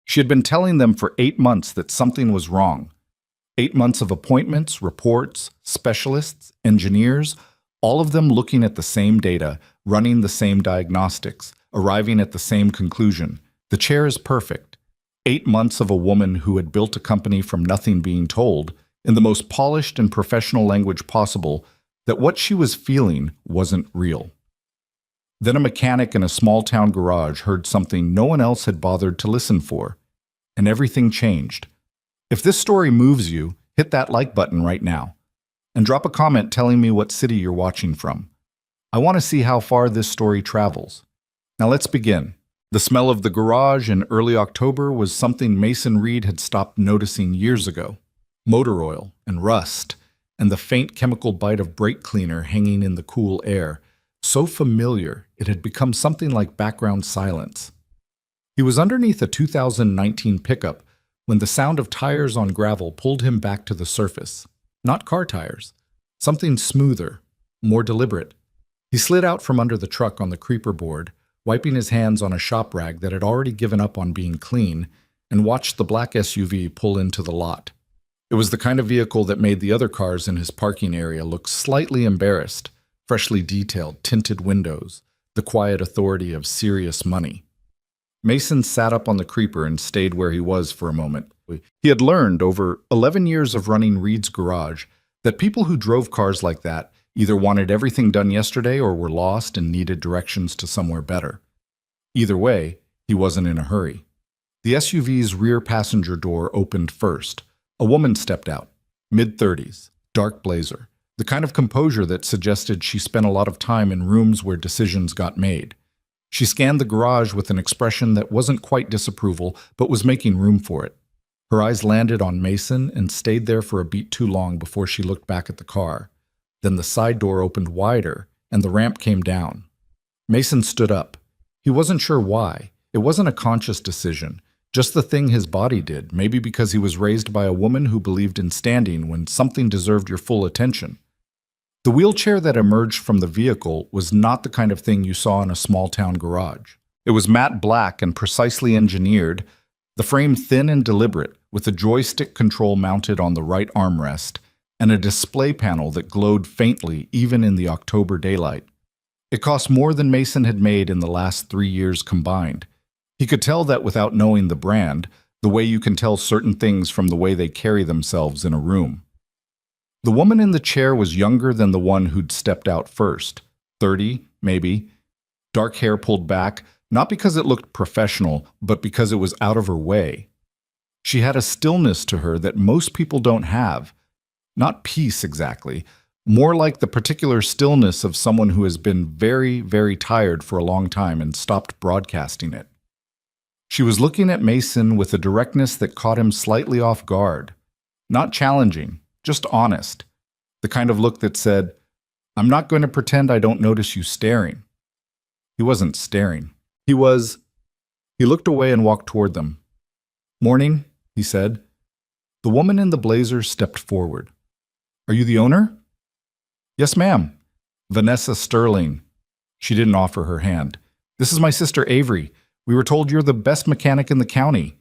She had been telling them for 8 months that something was wrong. 8 months of appointments, reports, specialists, engineers, all of them looking at the same data, running the same diagnostics, arriving at the same conclusion. The chair is perfect. 8 months of a woman who had built a company from nothing being told, in the most polished and professional language possible, that what she was feeling wasn't real. Then a mechanic in a small-town garage heard something no one else had bothered to listen for, and everything changed. If this story moves you, hit that like button right now, and drop a comment telling me what city you're watching from. I want to see how far this story travels. Now let's begin. The smell of the garage in early October was something Mason Reed had stopped noticing years ago. Motor oil and rust, and the faint chemical bite of brake cleaner hanging in the cool air. So familiar, it had become something like background silence. He was underneath a 2019 pickup when the sound of tires on gravel pulled him back to the surface. Not car tires. Something smoother, more deliberate. He slid out from under the truck on the creeper board, wiping his hands on a shop rag that had already given up on being clean, and watched the black SUV pull into the lot. It was the kind of vehicle that made the other cars in his parking area look slightly embarrassed. Freshly detailed, tinted windows, the quiet authority of serious money. Mason sat up on the creeper and stayed where he was for a moment. He had learned over 11 years of running Reed's garage that people who drove cars like that either wanted everything done yesterday or were lost and needed directions to somewhere better. Either way, he wasn't in a hurry. The SUV's rear passenger door opened first. A woman stepped out, mid-30s, dark blazer. The kind of composure that suggested she spent a lot of time in rooms where decisions got made. She scanned the garage with an expression that wasn't quite disapproval, but was making room for it. Her eyes landed on Mason and stayed there for a beat too long before she looked back at the car. Then the side door opened wider, and the ramp came down. Mason stood up. He wasn't sure why. It wasn't a conscious decision, just the thing his body did, maybe because he was raised by a woman who believed in standing when something deserved your full attention. The wheelchair that emerged from the vehicle was not the kind of thing you saw in a small-town garage. It was matte black and precisely engineered, the frame thin and deliberate, with a joystick control mounted on the right armrest and a display panel that glowed faintly even in the October daylight. It cost more than Mason had made in the last 3 years combined. He could tell that without knowing the brand, the way you can tell certain things from the way they carry themselves in a room. The woman in the chair was younger than the one who'd stepped out first. 30, maybe. Dark hair pulled back, not because it looked professional, but because it was out of her way. She had a stillness to her that most people don't have. Not peace exactly, more like the particular stillness of someone who has been very, very tired for a long time and stopped broadcasting it. She was looking at Mason with a directness that caught him slightly off guard. Not challenging, just honest. The kind of look that said, "I'm not going to pretend I don't notice you staring." He wasn't staring. He looked away and walked toward them. "Morning," he said. The woman in the blazer stepped forward. "Are you the owner?" "Yes, ma'am." "Vanessa Sterling." She didn't offer her hand. "This is my sister Avery. We were told you're the best mechanic in the county."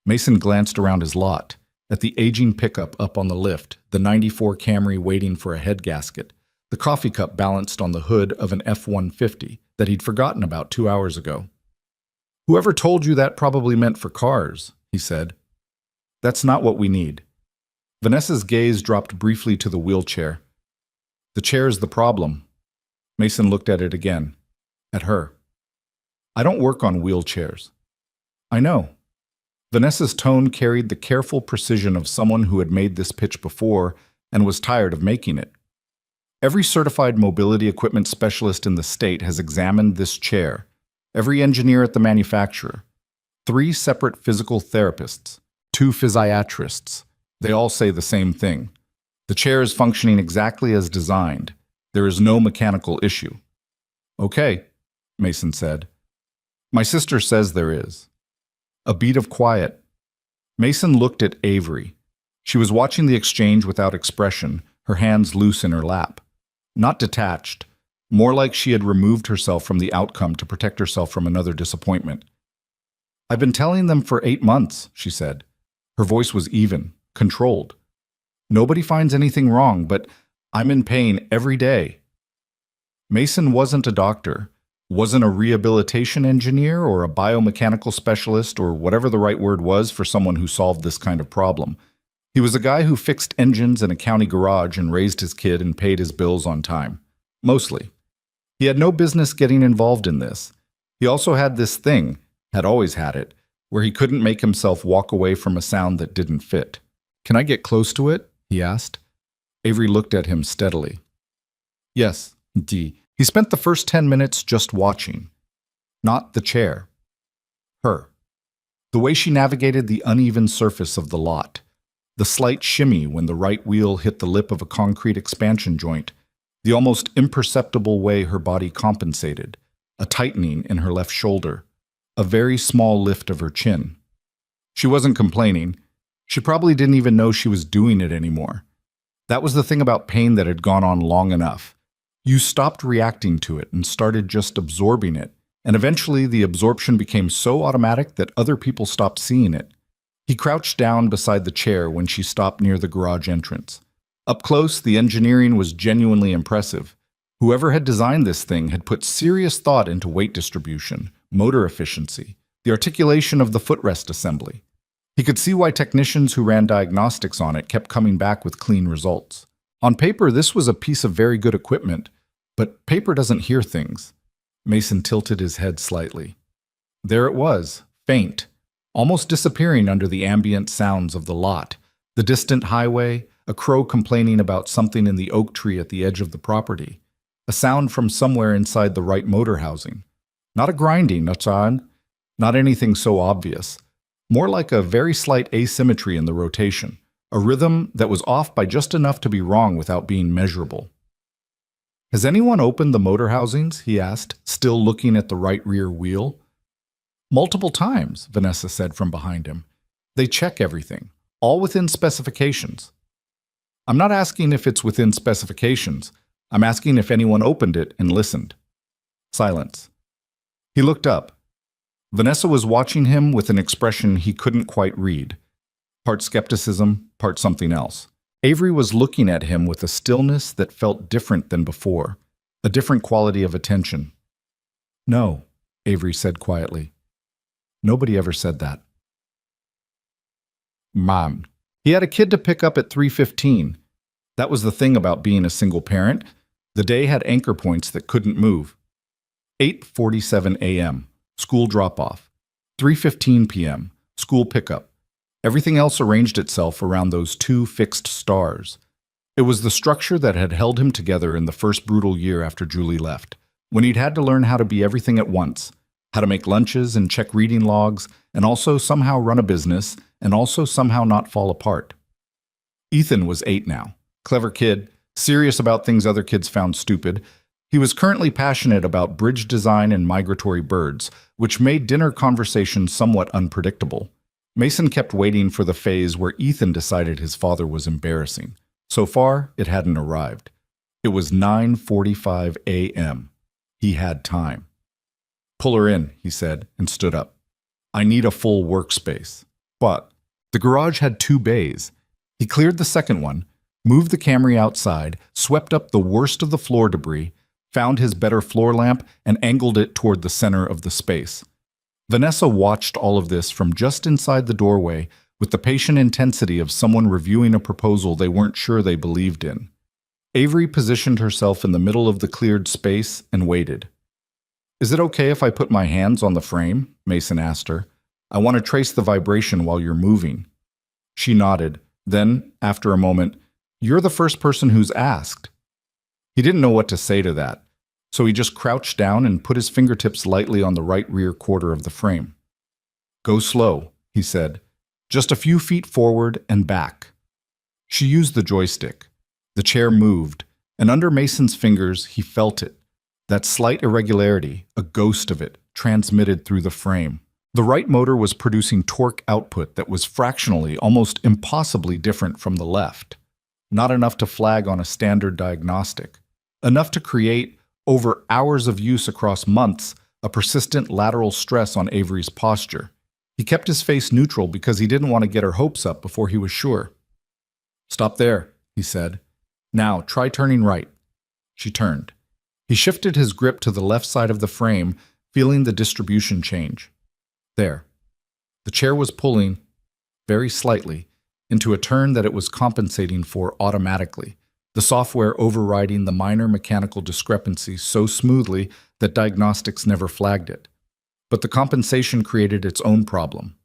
Mason glanced around his lot, at the aging pickup up on the lift, the '94 Camry waiting for a head gasket, the coffee cup balanced on the hood of an F-150 that he'd forgotten about 2 hours ago. "Whoever told you that probably meant for cars," he said. "That's not what we need." Vanessa's gaze dropped briefly to the wheelchair. "The chair's the problem." Mason looked at it again, at her. "I don't work on wheelchairs." "I know." Vanessa's tone carried the careful precision of someone who had made this pitch before and was tired of making it. "Every certified mobility equipment specialist in the state has examined this chair. Every engineer at the manufacturer. 3 separate physical therapists. 2 physiatrists. They all say the same thing. The chair is functioning exactly as designed. There is no mechanical issue." "Okay," Mason said. "My sister says there is." A beat of quiet. Mason looked at Avery. She was watching the exchange without expression, her hands loose in her lap. Not detached, more like she had removed herself from the outcome to protect herself from another disappointment. I've been telling them for 8 months, she said. Her voice was even, controlled. Nobody finds anything wrong, but I'm in pain every day. Mason wasn't a doctor, wasn't a rehabilitation engineer or a biomechanical specialist or whatever the right word was for someone who solved this kind of problem. He was a guy who fixed engines in a county garage and raised his kid and paid his bills on time. Mostly. He had no business getting involved in this. He also had this thing, had always had it, where he couldn't make himself walk away from a sound that didn't fit. Can I get close to it? He asked. Avery looked at him steadily. Yes, D. He spent the first 10 minutes just watching. Not the chair. Her. The way she navigated the uneven surface of the lot. The slight shimmy when the right wheel hit the lip of a concrete expansion joint. The almost imperceptible way her body compensated. A tightening in her left shoulder. A very small lift of her chin. She wasn't complaining. She probably didn't even know she was doing it anymore. That was the thing about pain that had gone on long enough. You stopped reacting to it and started just absorbing it, and eventually the absorption became so automatic that other people stopped seeing it. He crouched down beside the chair when she stopped near the garage entrance. Up close, the engineering was genuinely impressive. Whoever had designed this thing had put serious thought into weight distribution, motor efficiency, the articulation of the footrest assembly. He could see why technicians who ran diagnostics on it kept coming back with clean results. On paper, this was a piece of very good equipment, but paper doesn't hear things. Mason tilted his head slightly. There it was, faint, almost disappearing under the ambient sounds of the lot, the distant highway, a crow complaining about something in the oak tree at the edge of the property, a sound from somewhere inside the right motor housing. Not a grinding, not anything so obvious. More like a very slight asymmetry in the rotation, a rhythm that was off by just enough to be wrong without being measurable. Has anyone opened the motor housings? He asked, still looking at the right rear wheel. Multiple times, Vanessa said from behind him. They check everything, all within specifications. I'm not asking if it's within specifications. I'm asking if anyone opened it and listened. Silence. He looked up. Vanessa was watching him with an expression he couldn't quite read. Part skepticism, part something else. Avery was looking at him with a stillness that felt different than before, a different quality of attention. No, Avery said quietly. Nobody ever said that. Mom. He had a kid to pick up at 3:15. That was the thing about being a single parent. The day had anchor points that couldn't move. 8:47 a.m. School drop-off. 3:15 p.m. School pickup. Everything else arranged itself around those two fixed stars. It was the structure that had held him together in the first brutal year after Julie left, when he'd had to learn how to be everything at once, how to make lunches and check reading logs, and also somehow run a business, and also somehow not fall apart. Ethan was 8 now. Clever kid, serious about things other kids found stupid. He was currently passionate about bridge design and migratory birds, which made dinner conversation somewhat unpredictable. Mason kept waiting for the phase where Ethan decided his father was embarrassing. So far, it hadn't arrived. It was 9:45 a.m. He had time. Pull her in, he said, and stood up. I need a full workspace. But the garage had 2 bays. He cleared the second one, moved the Camry outside, swept up the worst of the floor debris, found his better floor lamp, and angled it toward the center of the space. Vanessa watched all of this from just inside the doorway with the patient intensity of someone reviewing a proposal they weren't sure they believed in. Avery positioned herself in the middle of the cleared space and waited. Is it okay if I put my hands on the frame? Mason asked her. I want to trace the vibration while you're moving. She nodded. Then, after a moment, you're the first person who's asked. He didn't know what to say to that, so he just crouched down and put his fingertips lightly on the right rear quarter of the frame. Go slow, he said. Just a few feet forward and back. She used the joystick. The chair moved, and under Mason's fingers he felt it. That slight irregularity, a ghost of it, transmitted through the frame. The right motor was producing torque output that was fractionally, almost impossibly different from the left. Not enough to flag on a standard diagnostic. Enough to create, over hours of use across months, a persistent lateral stress on Avery's posture. He kept his face neutral because he didn't want to get her hopes up before he was sure. "Stop there," he said. "Now, try turning right." She turned. He shifted his grip to the left side of the frame, feeling the distribution change. There. The chair was pulling, very slightly, into a turn that it was compensating for automatically, the software overriding the minor mechanical discrepancy so smoothly that diagnostics never flagged it. But the compensation created its own problem.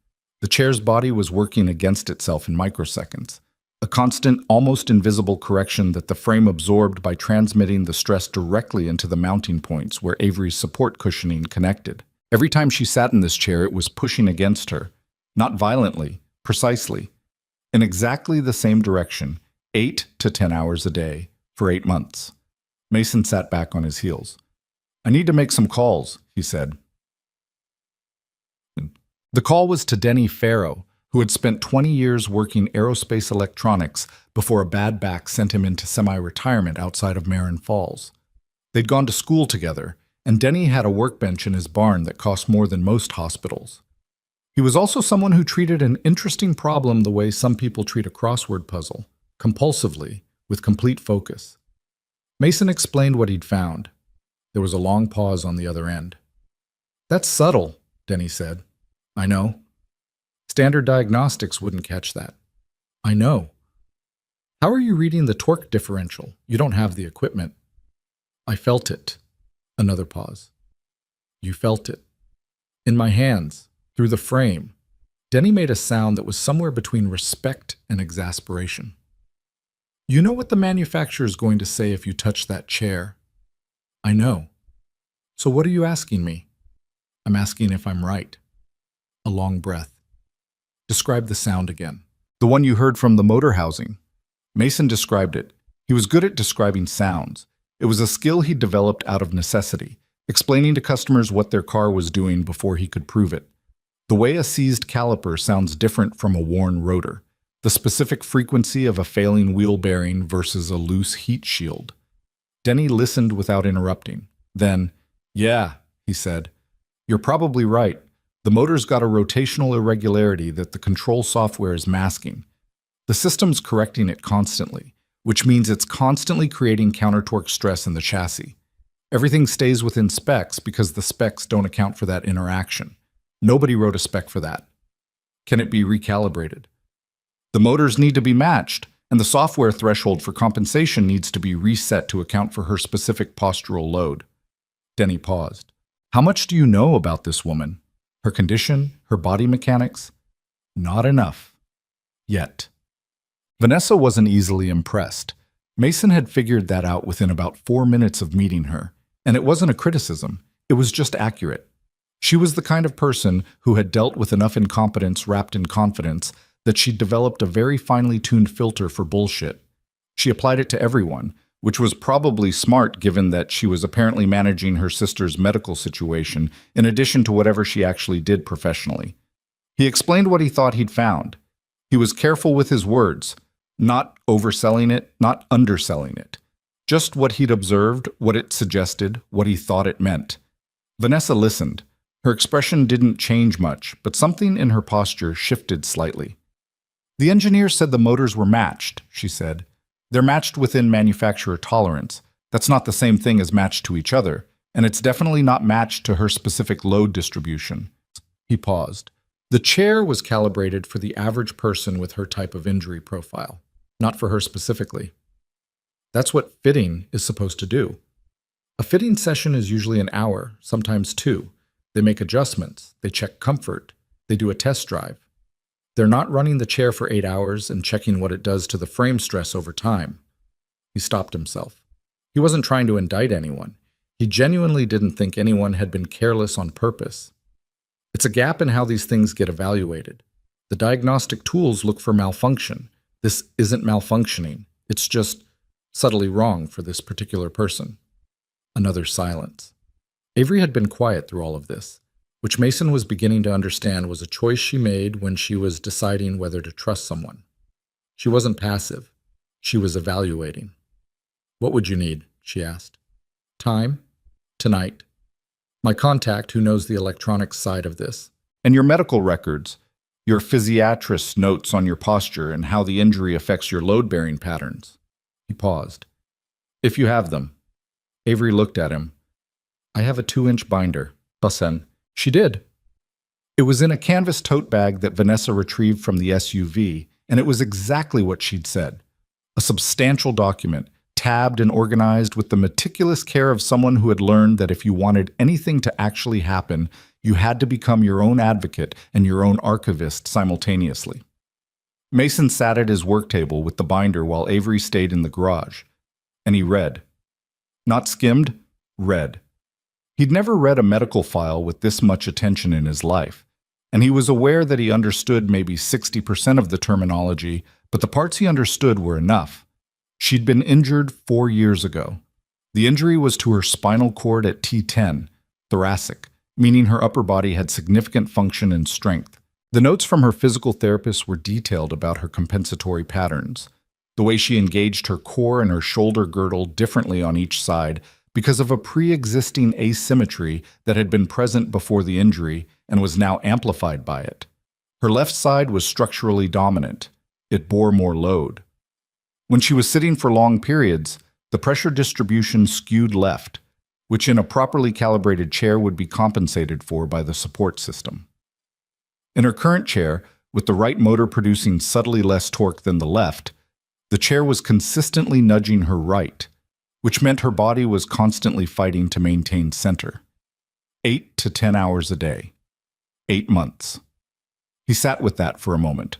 The chair's body was working against itself in microseconds, a constant, almost invisible correction that the frame absorbed by transmitting the stress directly into the mounting points where Avery's support cushioning connected. Every time she sat in this chair, it was pushing against her, not violently, precisely, in exactly the same direction, 8 to 10 hours a day, for 8 months. Mason sat back on his heels. "I need to make some calls," he said. The call was to Denny Farrow, who had spent 20 years working aerospace electronics before a bad back sent him into semi-retirement outside of Marin Falls. They'd gone to school together, and Denny had a workbench in his barn that cost more than most hospitals. He was also someone who treated an interesting problem the way some people treat a crossword puzzle, compulsively, with complete focus. Mason explained what he'd found. There was a long pause on the other end. "That's subtle," Denny said. "I know. Standard diagnostics wouldn't catch that." "I know. How are you reading the torque differential? You don't have the equipment." "I felt it." Another pause. "You felt it." "In my hands, through the frame." Denny made a sound that was somewhere between respect and exasperation. "You know what the manufacturer is going to say if you touch that chair." "I know. So what are you asking me?" "I'm asking if I'm right." A long breath. "Describe the sound again." "The one you heard from the motor housing." Mason described it. He was good at describing sounds. It was a skill he developed out of necessity, explaining to customers what their car was doing before he could prove it. The way a seized caliper sounds different from a worn rotor, the specific frequency of a failing wheel bearing versus a loose heat shield. Denny listened without interrupting. Then, "Yeah," he said, "you're probably right. The motor's got a rotational irregularity that the control software is masking. The system's correcting it constantly, which means it's constantly creating counter-torque stress in the chassis. Everything stays within specs because the specs don't account for that interaction. Nobody wrote a spec for that. Can it be recalibrated? The motors need to be matched, and the software threshold for compensation needs to be reset to account for her specific postural load." Denny paused. "How much do you know about this woman? Her condition, her body mechanics?" "Not enough. Yet." Vanessa wasn't easily impressed. Mason had figured that out within about 4 minutes of meeting her, and it wasn't a criticism, it was just accurate. She was the kind of person who had dealt with enough incompetence wrapped in confidence that she'd developed a very finely tuned filter for bullshit. She applied it to everyone, which was probably smart given that she was apparently managing her sister's medical situation in addition to whatever she actually did professionally. He explained what he thought he'd found. He was careful with his words, not overselling it, not underselling it. Just what he'd observed, what it suggested, what he thought it meant. Vanessa listened. Her expression didn't change much, but something in her posture shifted slightly. "The engineer said the motors were matched," she said. "They're matched within manufacturer tolerance. That's not the same thing as matched to each other, and it's definitely not matched to her specific load distribution." He paused. "The chair was calibrated for the average person with her type of injury profile, not for her specifically. That's what fitting is supposed to do. A fitting session is usually an hour, sometimes 2. They make adjustments, they check comfort, they do a test drive. They're not running the chair for 8 hours and checking what it does to the frame stress over time." He stopped himself. He wasn't trying to indict anyone. He genuinely didn't think anyone had been careless on purpose. It's a gap in how these things get evaluated. The diagnostic tools look for malfunction. This isn't malfunctioning. It's just subtly wrong for this particular person. Another silence. Avery had been quiet through all of this, which Mason was beginning to understand was a choice she made when she was deciding whether to trust someone. She wasn't passive. She was evaluating. "What would you need?" she asked. "Time? Tonight. My contact, who knows the electronics side of this, And your medical records, your physiatrist's notes on your posture and how the injury affects your load-bearing patterns. He paused. If you have them. Avery looked at him. I have a 2-inch binder. Basen. She did. It was in a canvas tote bag that Vanessa retrieved from the SUV, and it was exactly what she'd said. A substantial document, tabbed and organized with the meticulous care of someone who had learned that if you wanted anything to actually happen, you had to become your own advocate and your own archivist simultaneously. Mason sat at his work table with the binder while Avery stayed in the garage, and he read. Not skimmed, read. He'd never read a medical file with this much attention in his life, and he was aware that he understood maybe 60% of the terminology, but the parts he understood were enough. She'd been injured 4 years ago. The injury was to her spinal cord at T10, thoracic, meaning her upper body had significant function and strength. The notes from her physical therapist were detailed about her compensatory patterns, the way she engaged her core and her shoulder girdle differently on each side because of a pre-existing asymmetry that had been present before the injury and was now amplified by it. Her left side was structurally dominant. It bore more load. When she was sitting for long periods, the pressure distribution skewed left, which in a properly calibrated chair would be compensated for by the support system. In her current chair, with the right motor producing subtly less torque than the left, the chair was consistently nudging her right, which meant her body was constantly fighting to maintain center. 8 to 10 hours a day. 8 months. He sat with that for a moment.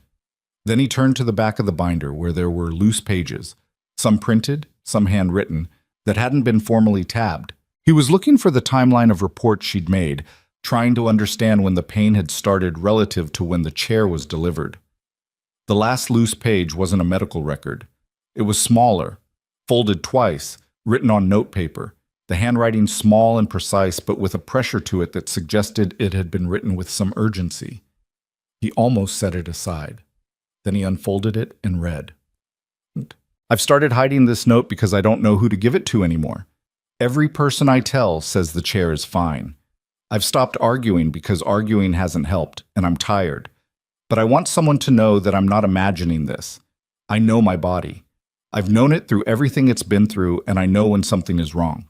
Then he turned to the back of the binder where there were loose pages, some printed, some handwritten, that hadn't been formally tabbed. He was looking for the timeline of reports she'd made, trying to understand when the pain had started relative to when the chair was delivered. The last loose page wasn't a medical record. It was smaller, folded twice, written on notepaper, the handwriting small and precise but with a pressure to it that suggested it had been written with some urgency. He almost set it aside. Then he unfolded it and read. I've started hiding this note because I don't know who to give it to anymore. Every person I tell says the chair is fine. I've stopped arguing because arguing hasn't helped, and I'm tired. But I want someone to know that I'm not imagining this. I know my body. I've known it through everything it's been through, and I know when something is wrong.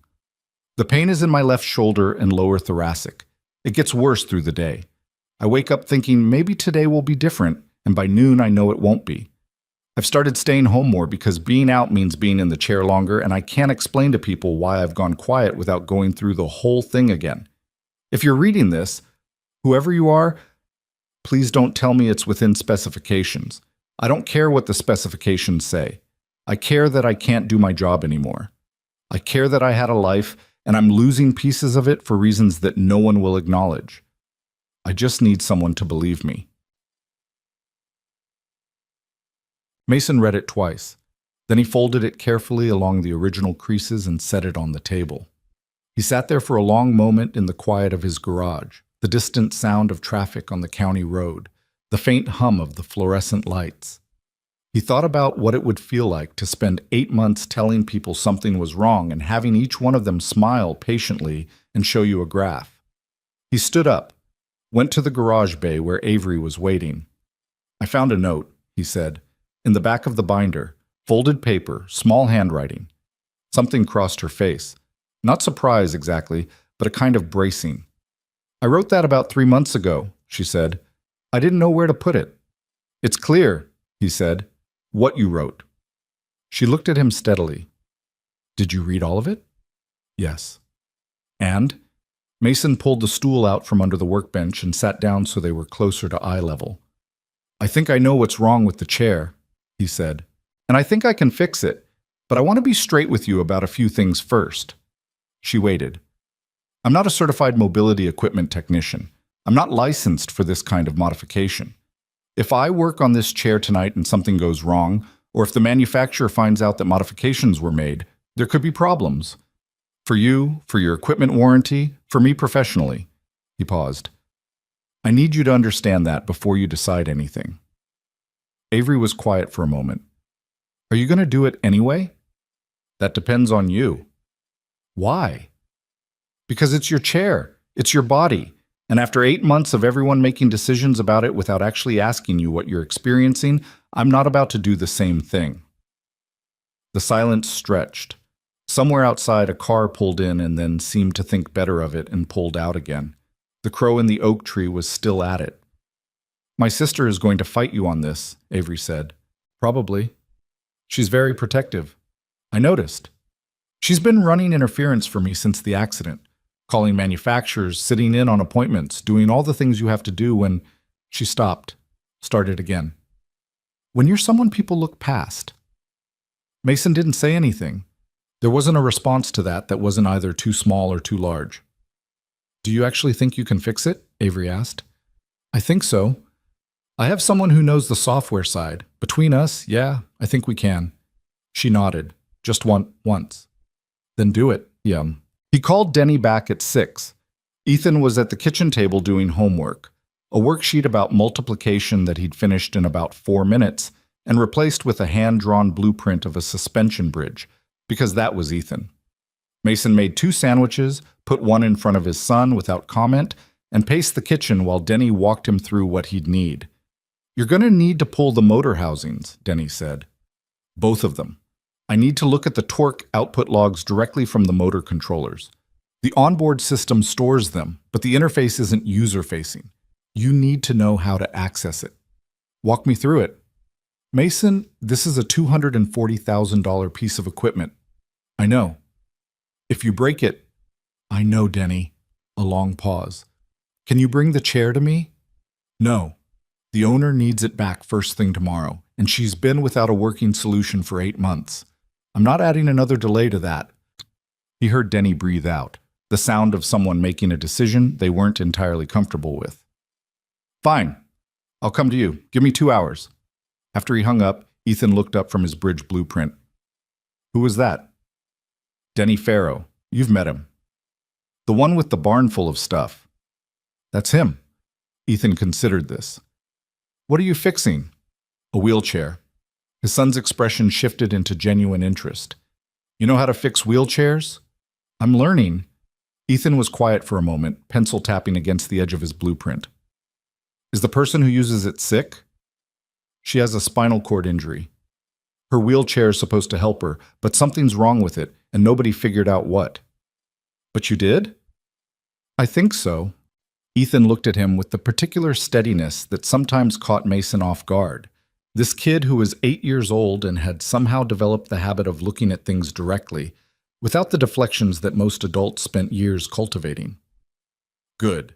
The pain is in my left shoulder and lower thoracic. It gets worse through the day. I wake up thinking maybe today will be different, and by noon I know it won't be. I've started staying home more because being out means being in the chair longer, and I can't explain to people why I've gone quiet without going through the whole thing again. If you're reading this, whoever you are, please don't tell me it's within specifications. I don't care what the specifications say. I care that I can't do my job anymore. I care that I had a life, and I'm losing pieces of it for reasons that no one will acknowledge. I just need someone to believe me. Mason read it twice. Then he folded it carefully along the original creases and set it on the table. He sat there for a long moment in the quiet of his garage, the distant sound of traffic on the county road, the faint hum of the fluorescent lights. He thought about what it would feel like to spend 8 months telling people something was wrong and having each one of them smile patiently and show you a graph. He stood up, went to the garage bay where Avery was waiting. I found a note, he said, in the back of the binder, folded paper, small handwriting. Something crossed her face. Not surprise exactly, but a kind of bracing. I wrote that about 3 months ago, she said. I didn't know where to put it. It's clear, he said, what you wrote. She looked at him steadily. Did you read all of it? Yes. And? Mason pulled the stool out from under the workbench and sat down so they were closer to eye level. I think I know what's wrong with the chair, he said, and I think I can fix it, but I want to be straight with you about a few things first. She waited. I'm not a certified mobility equipment technician. I'm not licensed for this kind of modification. If I work on this chair tonight and something goes wrong, or if the manufacturer finds out that modifications were made, there could be problems. For you, for your equipment warranty, for me professionally. He paused. I need you to understand that before you decide anything. Avery was quiet for a moment. Are you going to do it anyway? That depends on you. Why? Because it's your chair, it's your body, And after 8 months of everyone making decisions about it without actually asking you what you're experiencing, I'm not about to do the same thing. The silence stretched. Somewhere outside, a car pulled in and then seemed to think better of it and pulled out again. The crow in the oak tree was still at it. My sister is going to fight you on this, Avery said. Probably. She's very protective. I noticed. She's been running interference for me since the accident, calling manufacturers, sitting in on appointments, doing all the things you have to do when she stopped, started again. When you're someone people look past. Mason didn't say anything. There wasn't a response to that wasn't either too small or too large. Do you actually think you can fix it? Avery asked. I think so. I have someone who knows the software side. Between us, yeah, I think we can. She nodded. Just once. Then do it, He called Denny back at 6. Ethan was at the kitchen table doing homework, a worksheet about multiplication that he'd finished in about 4 minutes and replaced with a hand-drawn blueprint of a suspension bridge, because that was Ethan. Mason made 2 sandwiches, put one in front of his son without comment, and paced the kitchen while Denny walked him through what he'd need. You're going to need to pull the motor housings, Denny said. Both of them. I need to look at the torque output logs directly from the motor controllers. The onboard system stores them, but the interface isn't user-facing. You need to know how to access it. Walk me through it. Mason, this is a $240,000 piece of equipment. I know. If you break it, I know, Denny. A long pause. Can you bring the chair to me? No. The owner needs it back first thing tomorrow, and she's been without a working solution for 8 months. I'm not adding another delay to that. He heard Denny breathe out, the sound of someone making a decision they weren't entirely comfortable with. Fine. I'll come to you. Give me 2 hours. After he hung up, Ethan looked up from his bridge blueprint. Who was that? Denny Farrow. You've met him. The one with the barn full of stuff. That's him. Ethan considered this. What are you fixing? A wheelchair. His son's expression shifted into genuine interest. You know how to fix wheelchairs? I'm learning. Ethan was quiet for a moment, pencil tapping against the edge of his blueprint. Is the person who uses it sick? She has a spinal cord injury. Her wheelchair is supposed to help her, but something's wrong with it, and nobody figured out what. But you did? I think so. Ethan looked at him with the particular steadiness that sometimes caught Mason off guard. This kid who was 8 years old and had somehow developed the habit of looking at things directly, without the deflections that most adults spent years cultivating. Good,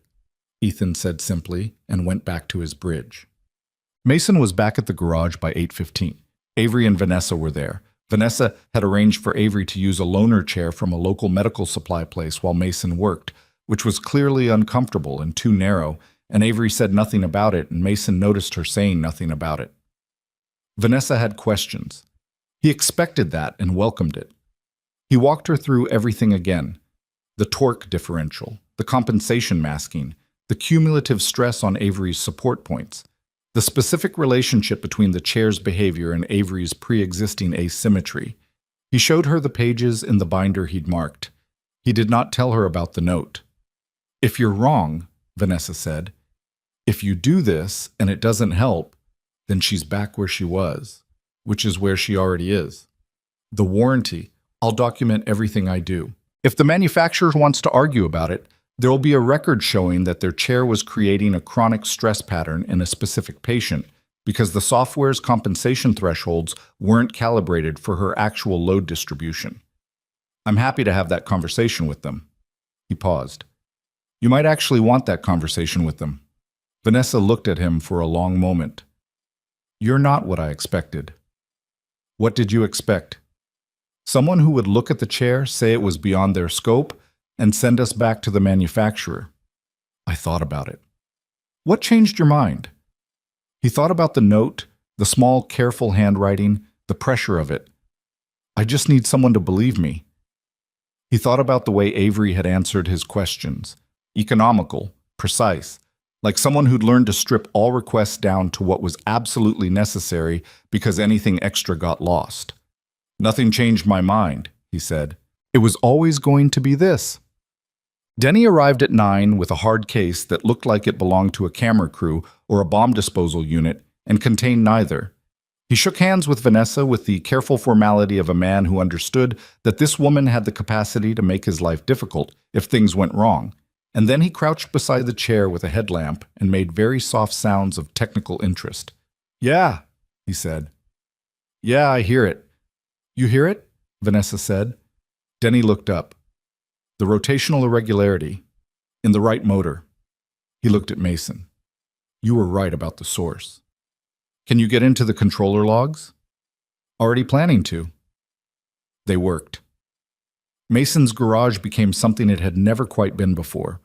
Ethan said simply, and went back to his bridge. Mason was back at the garage by 8:15. Avery and Vanessa were there. Vanessa had arranged for Avery to use a loaner chair from a local medical supply place while Mason worked, which was clearly uncomfortable and too narrow, and Avery said nothing about it, and Mason noticed her saying nothing about it. Vanessa had questions. He expected that and welcomed it. He walked her through everything again. The torque differential, the compensation masking, the cumulative stress on Avery's support points, the specific relationship between the chair's behavior and Avery's pre-existing asymmetry. He showed her the pages in the binder he'd marked. He did not tell her about the note. If you're wrong, Vanessa said, if you do this and it doesn't help, then she's back where she was, which is where she already is. The warranty, I'll document everything I do. If the manufacturer wants to argue about it, there will be a record showing that their chair was creating a chronic stress pattern in a specific patient because the software's compensation thresholds weren't calibrated for her actual load distribution. I'm happy to have that conversation with them. He paused. You might actually want that conversation with them. Vanessa looked at him for a long moment. You're not what I expected. What did you expect? Someone who would look at the chair, say it was beyond their scope, and send us back to the manufacturer. I thought about it. What changed your mind? He thought about the note, the small, careful handwriting, the pressure of it. I just need someone to believe me. He thought about the way Avery had answered his questions. Economical, precise, like someone who'd learned to strip all requests down to what was absolutely necessary because anything extra got lost. Nothing changed my mind, he said. It was always going to be this. Denny arrived at 9 with a hard case that looked like it belonged to a camera crew or a bomb disposal unit and contained neither. He shook hands with Vanessa with the careful formality of a man who understood that this woman had the capacity to make his life difficult if things went wrong, and then he crouched beside the chair with a headlamp and made very soft sounds of technical interest. "Yeah," he said. "Yeah, I hear it." "You hear it?" Vanessa said. Denny looked up. "The rotational irregularity. In the right motor." He looked at Mason. "You were right about the source. Can you get into the controller logs?" "Already planning to." They worked. Mason's garage became something it had never quite been before.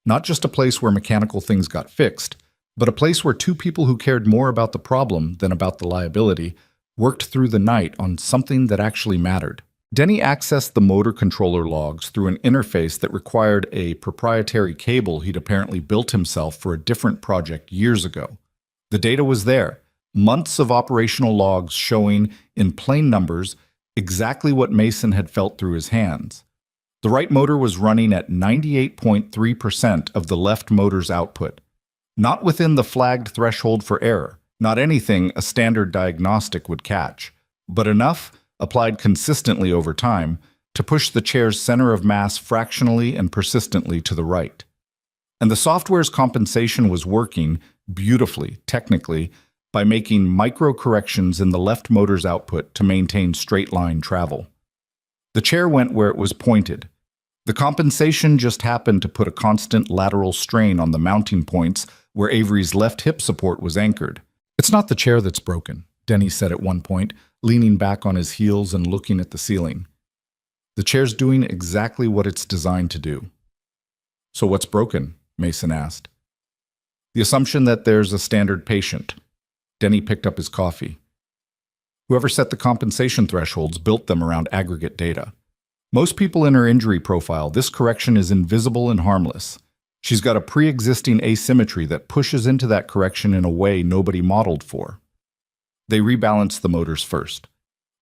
Not just a place where mechanical things got fixed, but a place where two people who cared more about the problem than about the liability worked through the night on something that actually mattered. Denny accessed the motor controller logs through an interface that required a proprietary cable he'd apparently built himself for a different project years ago. The data was there, months of operational logs showing, in plain numbers, exactly what Mason had felt through his hands. The right motor was running at 98.3% of the left motor's output, not within the flagged threshold for error, not anything a standard diagnostic would catch, but enough, applied consistently over time, to push the chair's center of mass fractionally and persistently to the right. And the software's compensation was working beautifully, technically, by making micro-corrections in the left motor's output to maintain straight-line travel. The chair went where it was pointed. The compensation just happened to put a constant lateral strain on the mounting points where Avery's left hip support was anchored. "It's not the chair that's broken," Denny said at one point, leaning back on his heels and looking at the ceiling. "The chair's doing exactly what it's designed to do." "So what's broken?" Mason asked. "The assumption that there's a standard patient." Denny picked up his coffee. "Whoever set the compensation thresholds built them around aggregate data. Most people in her injury profile, this correction is invisible and harmless. She's got a pre-existing asymmetry that pushes into that correction in a way nobody modeled for." They rebalanced the motors first.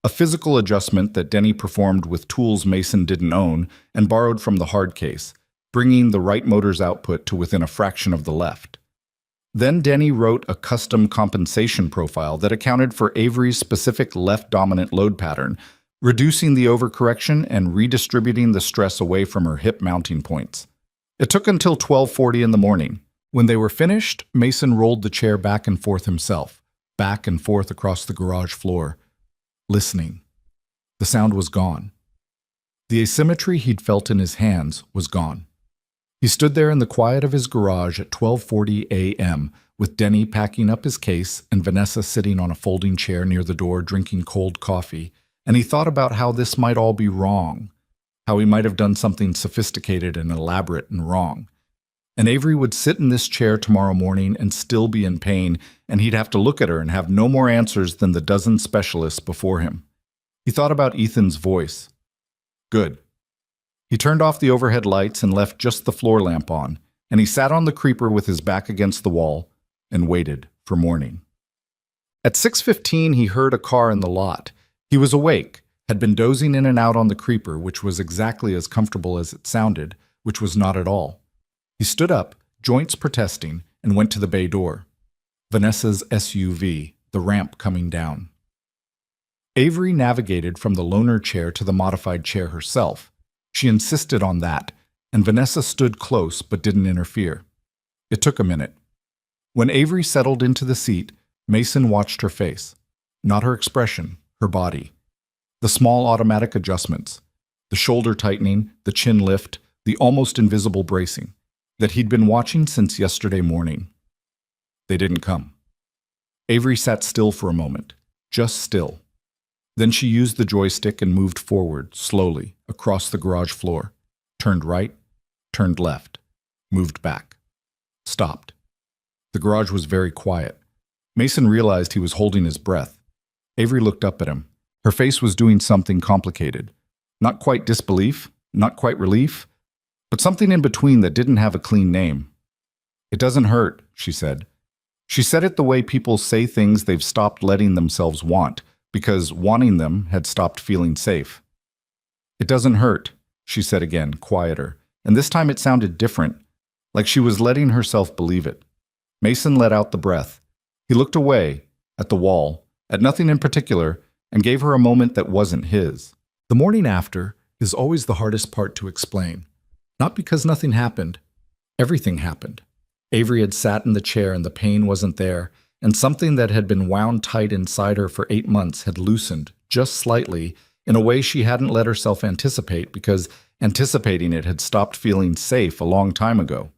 A physical adjustment that Denny performed with tools Mason didn't own and borrowed from the hard case, bringing the right motor's output to within a fraction of the left. Then Denny wrote a custom compensation profile that accounted for Avery's specific left-dominant load pattern, reducing the overcorrection and redistributing the stress away from her hip mounting points. It took until 12:40 in the morning. When they were finished, Mason rolled the chair back and forth himself, back and forth across the garage floor, listening. The sound was gone. The asymmetry he'd felt in his hands was gone. He stood there in the quiet of his garage at 12:40 a.m., with Denny packing up his case and Vanessa sitting on a folding chair near the door drinking cold coffee, and he thought about how this might all be wrong, how he might have done something sophisticated and elaborate and wrong. And Avery would sit in this chair tomorrow morning and still be in pain, and he'd have to look at her and have no more answers than the dozen specialists before him. He thought about Ethan's voice. Good. He turned off the overhead lights and left just the floor lamp on, and he sat on the creeper with his back against the wall and waited for morning. At 6:15, he heard a car in the lot. He was awake, had been dozing in and out on the creeper, which was exactly as comfortable as it sounded, which was not at all. He stood up, joints protesting, and went to the bay door. Vanessa's SUV, the ramp coming down. Avery navigated from the loaner chair to the modified chair herself. She insisted on that, and Vanessa stood close but didn't interfere. It took a minute. When Avery settled into the seat, Mason watched her face. Not her expression, her body. The small automatic adjustments, the shoulder tightening, the chin lift, the almost invisible bracing that he'd been watching since yesterday morning. They didn't come. Avery sat still for a moment, just still. Then she used the joystick and moved forward, slowly, across the garage floor. Turned right, turned left, moved back. Stopped. The garage was very quiet. Mason realized he was holding his breath. Avery looked up at him. Her face was doing something complicated. Not quite disbelief, not quite relief, but something in between that didn't have a clean name. "It doesn't hurt," she said. She said it the way people say things they've stopped letting themselves want, because wanting them had stopped feeling safe. "It doesn't hurt," she said again, quieter, and this time it sounded different, like she was letting herself believe it. Mason let out the breath. He looked away, at the wall, at nothing in particular, and gave her a moment that wasn't his. The morning after is always the hardest part to explain. Not because nothing happened. Everything happened. Avery had sat in the chair and the pain wasn't there, and something that had been wound tight inside her for 8 months had loosened, just slightly, in a way she hadn't let herself anticipate because anticipating it had stopped feeling safe a long time ago.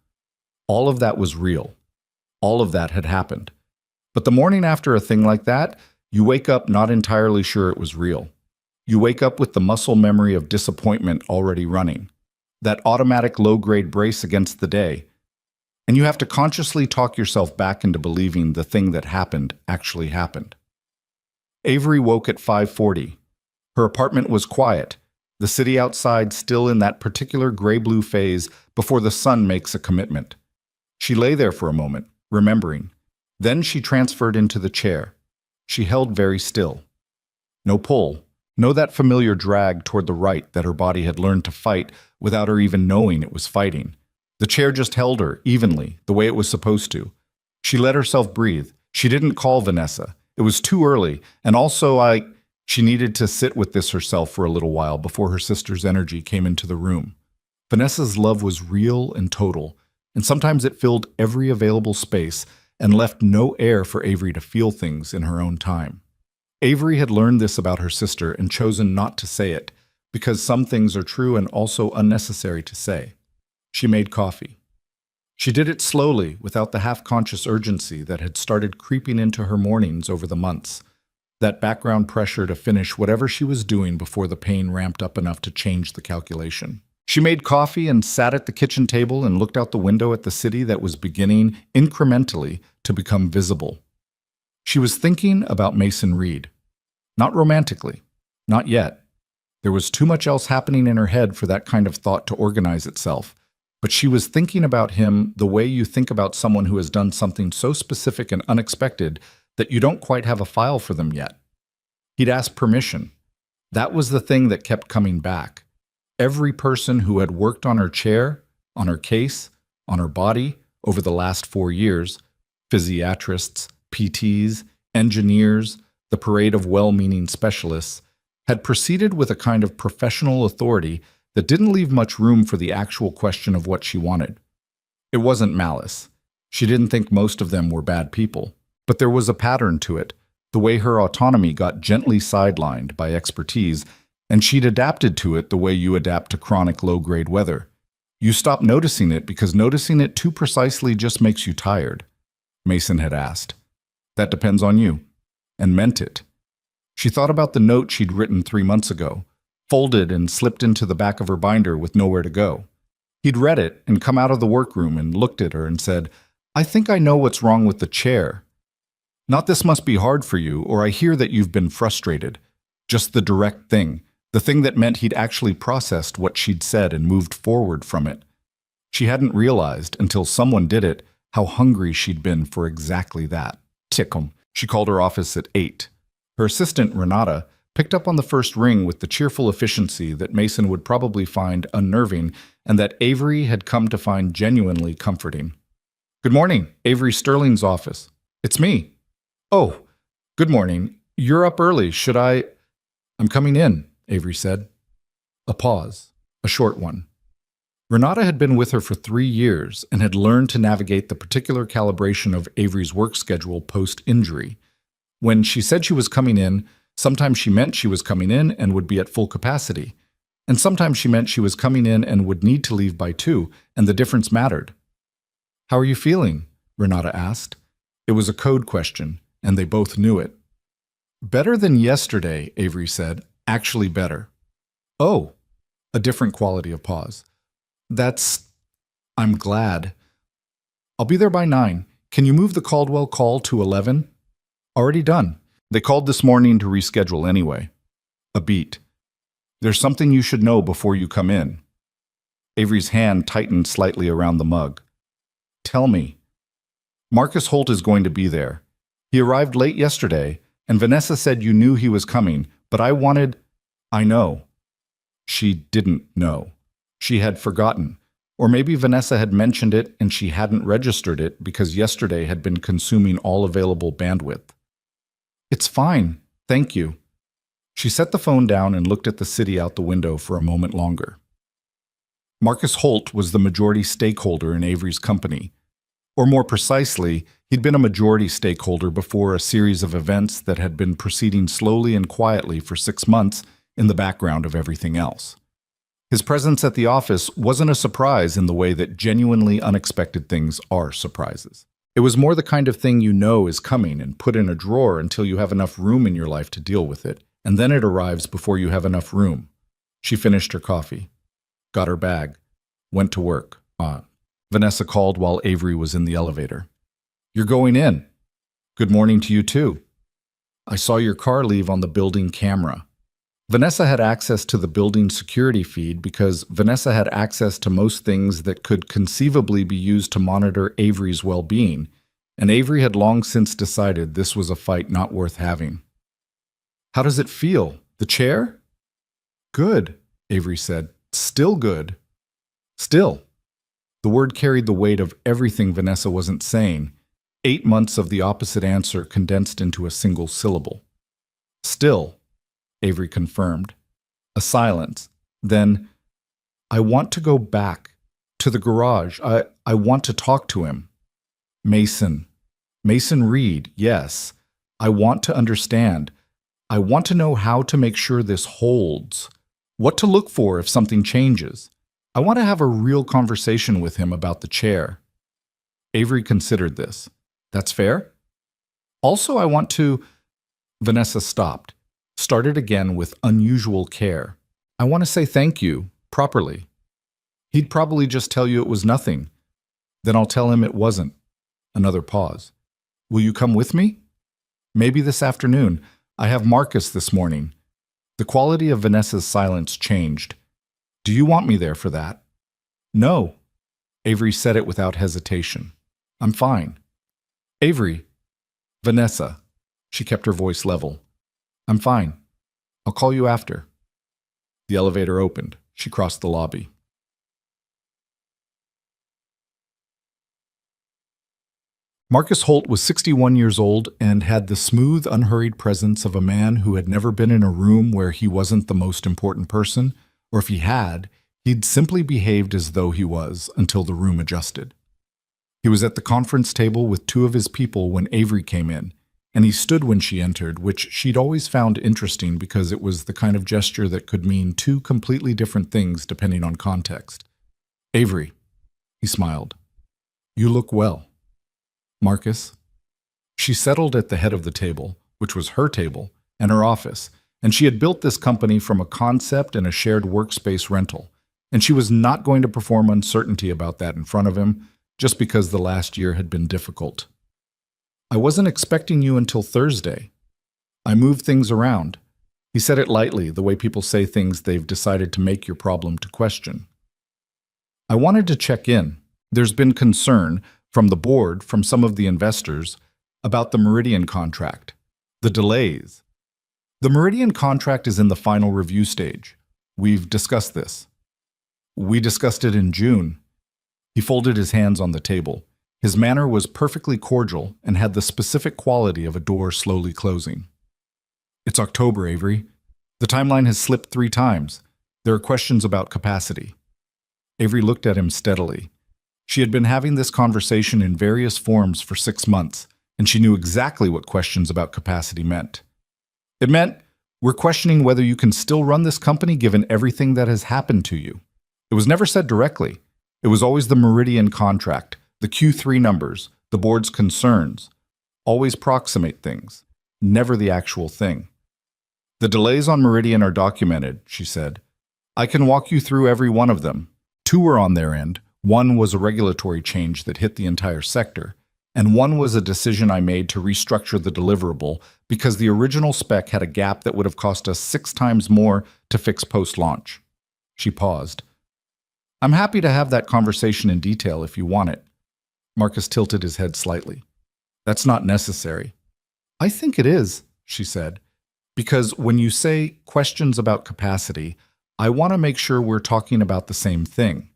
All of that was real. All of that had happened. But the morning after a thing like that, you wake up not entirely sure it was real. You wake up with the muscle memory of disappointment already running, that automatic low-grade brace against the day, and you have to consciously talk yourself back into believing the thing that happened actually happened. Avery woke at 5:40. Her apartment was quiet, the city outside still in that particular gray-blue phase before the sun makes a commitment. She lay there for a moment, remembering. Then she transferred into the chair. She held very still. No pull, no that familiar drag toward the right that her body had learned to fight without her even knowing it was fighting. The chair just held her, evenly, the way it was supposed to. She let herself breathe. She didn't call Vanessa. It was too early, and also she needed to sit with this herself for a little while before her sister's energy came into the room. Vanessa's love was real and total, and sometimes it filled every available space and left no air for Avery to feel things in her own time. Avery had learned this about her sister and chosen not to say it, because some things are true and also unnecessary to say. She made coffee. She did it slowly, without the half-conscious urgency that had started creeping into her mornings over the months, that background pressure to finish whatever she was doing before the pain ramped up enough to change the calculation. She made coffee and sat at the kitchen table and looked out the window at the city that was beginning, incrementally, to become visible. She was thinking about Mason Reed. Not romantically. Not yet. There was too much else happening in her head for that kind of thought to organize itself. But she was thinking about him the way you think about someone who has done something so specific and unexpected that you don't quite have a file for them yet. He'd asked permission. That was the thing that kept coming back. Every person who had worked on her chair, on her case, on her body over the last 4 years, physiatrists, PTs, engineers, the parade of well-meaning specialists, had proceeded with a kind of professional authority that didn't leave much room for the actual question of what she wanted. It wasn't malice. She didn't think most of them were bad people. But there was a pattern to it, the way her autonomy got gently sidelined by expertise, and she'd adapted to it the way you adapt to chronic low-grade weather. You stop noticing it because noticing it too precisely just makes you tired, Mason had asked. That depends on you. And meant it. She thought about the note she'd written 3 months ago, folded and slipped into the back of her binder with nowhere to go. He'd read it and come out of the workroom and looked at her and said, "I think I know what's wrong with the chair. Not this must be hard for you, or I hear that you've been frustrated. Just the direct thing, the thing that meant he'd actually processed what she'd said and moved forward from it. She hadn't realized, until someone did it, how hungry she'd been for exactly that. Tickum. She called her office at 8. Her assistant, Renata, picked up on the first ring with the cheerful efficiency that Mason would probably find unnerving and that Avery had come to find genuinely comforting. "Good morning, Avery Sterling's office. It's me." "Oh, good morning. You're up early. Should I—" "I'm coming in," Avery said. A pause, a short one. Renata had been with her for 3 years and had learned to navigate the particular calibration of Avery's work schedule post-injury. When she said she was coming in, sometimes she meant she was coming in and would be at full capacity, and sometimes she meant she was coming in and would need to leave by 2, and the difference mattered. "How are you feeling?" Renata asked. It was a code question, and they both knew it. "Better than yesterday," Avery said. "Actually better." "Oh," a different quality of pause. I'm glad. I'll be there by 9. Can you move the Caldwell call to 11? Already done. They called this morning to reschedule anyway. A beat. There's something you should know before you come in. Avery's hand tightened slightly around the mug. Tell me. Marcus Holt is going to be there. He arrived late yesterday, and Vanessa said you knew he was coming, but I know. She didn't know. She had forgotten. Or maybe Vanessa had mentioned it and she hadn't registered it because yesterday had been consuming all available bandwidth. It's fine, thank you. She set the phone down and looked at the city out the window for a moment longer. Marcus Holt was the majority stakeholder in Avery's company. Or more precisely, he'd been a majority stakeholder before a series of events that had been proceeding slowly and quietly for 6 months in the background of everything else. His presence at the office wasn't a surprise in the way that genuinely unexpected things are surprises. It was more the kind of thing you know is coming and put in a drawer until you have enough room in your life to deal with it, and then it arrives before you have enough room. She finished her coffee, got her bag, went to work. Vanessa called while Avery was in the elevator. You're going in. Good morning to you too. I saw your car leave on the building camera. Vanessa had access to the building security feed because Vanessa had access to most things that could conceivably be used to monitor Avery's well-being, and Avery had long since decided this was a fight not worth having. How does it feel? The chair? Good, Avery said. Still good. Still. The word carried the weight of everything Vanessa wasn't saying. 8 months of the opposite answer condensed into a single syllable. Still, Avery confirmed. A silence. Then, I want to go back to the garage. I want to talk to him. Mason. Mason Reed, yes. I want to understand. I want to know how to make sure this holds. What to look for if something changes. I want to have a real conversation with him about the chair. Avery considered this. That's fair? Also, I want to... Vanessa stopped, started again with unusual care. I want to say thank you, properly. He'd probably just tell you it was nothing. Then I'll tell him it wasn't. Another pause. Will you come with me? Maybe this afternoon. I have Marcus this morning. The quality of Vanessa's silence changed. Do you want me there for that? No. Avery said it without hesitation. I'm fine. Avery. Vanessa. She kept her voice level. I'm fine. I'll call you after. The elevator opened. She crossed the lobby. Marcus Holt was 61 years old and had the smooth, unhurried presence of a man who had never been in a room where he wasn't the most important person, or if he had, he'd simply behaved as though he was until the room adjusted. He was at the conference table with 2 of his people when Avery came in, and he stood when she entered, which she'd always found interesting because it was the kind of gesture that could mean 2 completely different things depending on context. Avery, he smiled. You look well. Marcus. She settled at the head of the table, which was her table, and her office, and she had built this company from a concept and a shared workspace rental, and she was not going to perform uncertainty about that in front of him just because the last year had been difficult. I wasn't expecting you until Thursday. I moved things around. He said it lightly, the way people say things they've decided to make your problem to question. I wanted to check in. There's been concern from the board, from some of the investors, about the Meridian contract, the delays. The Meridian contract is in the final review stage. We've discussed this. We discussed it in June. He folded his hands on the table. His manner was perfectly cordial and had the specific quality of a door slowly closing. It's October, Avery. The timeline has slipped 3 times. There are questions about capacity. Avery looked at him steadily. She had been having this conversation in various forms for 6 months, and she knew exactly what questions about capacity meant. It meant, we're questioning whether you can still run this company given everything that has happened to you. It was never said directly. It was always the Meridian contract, the Q3 numbers, the board's concerns. Always proximate things, never the actual thing. The delays on Meridian are documented, she said. I can walk you through every one of them. 2 were on their end. 1 was a regulatory change that hit the entire sector, and 1 was a decision I made to restructure the deliverable because the original spec had a gap that would have cost us 6 times more to fix post-launch. She paused. I'm happy to have that conversation in detail if you want it. Marcus tilted his head slightly. That's not necessary. I think it is, she said, because when you say questions about capacity, I want to make sure we're talking about the same thing.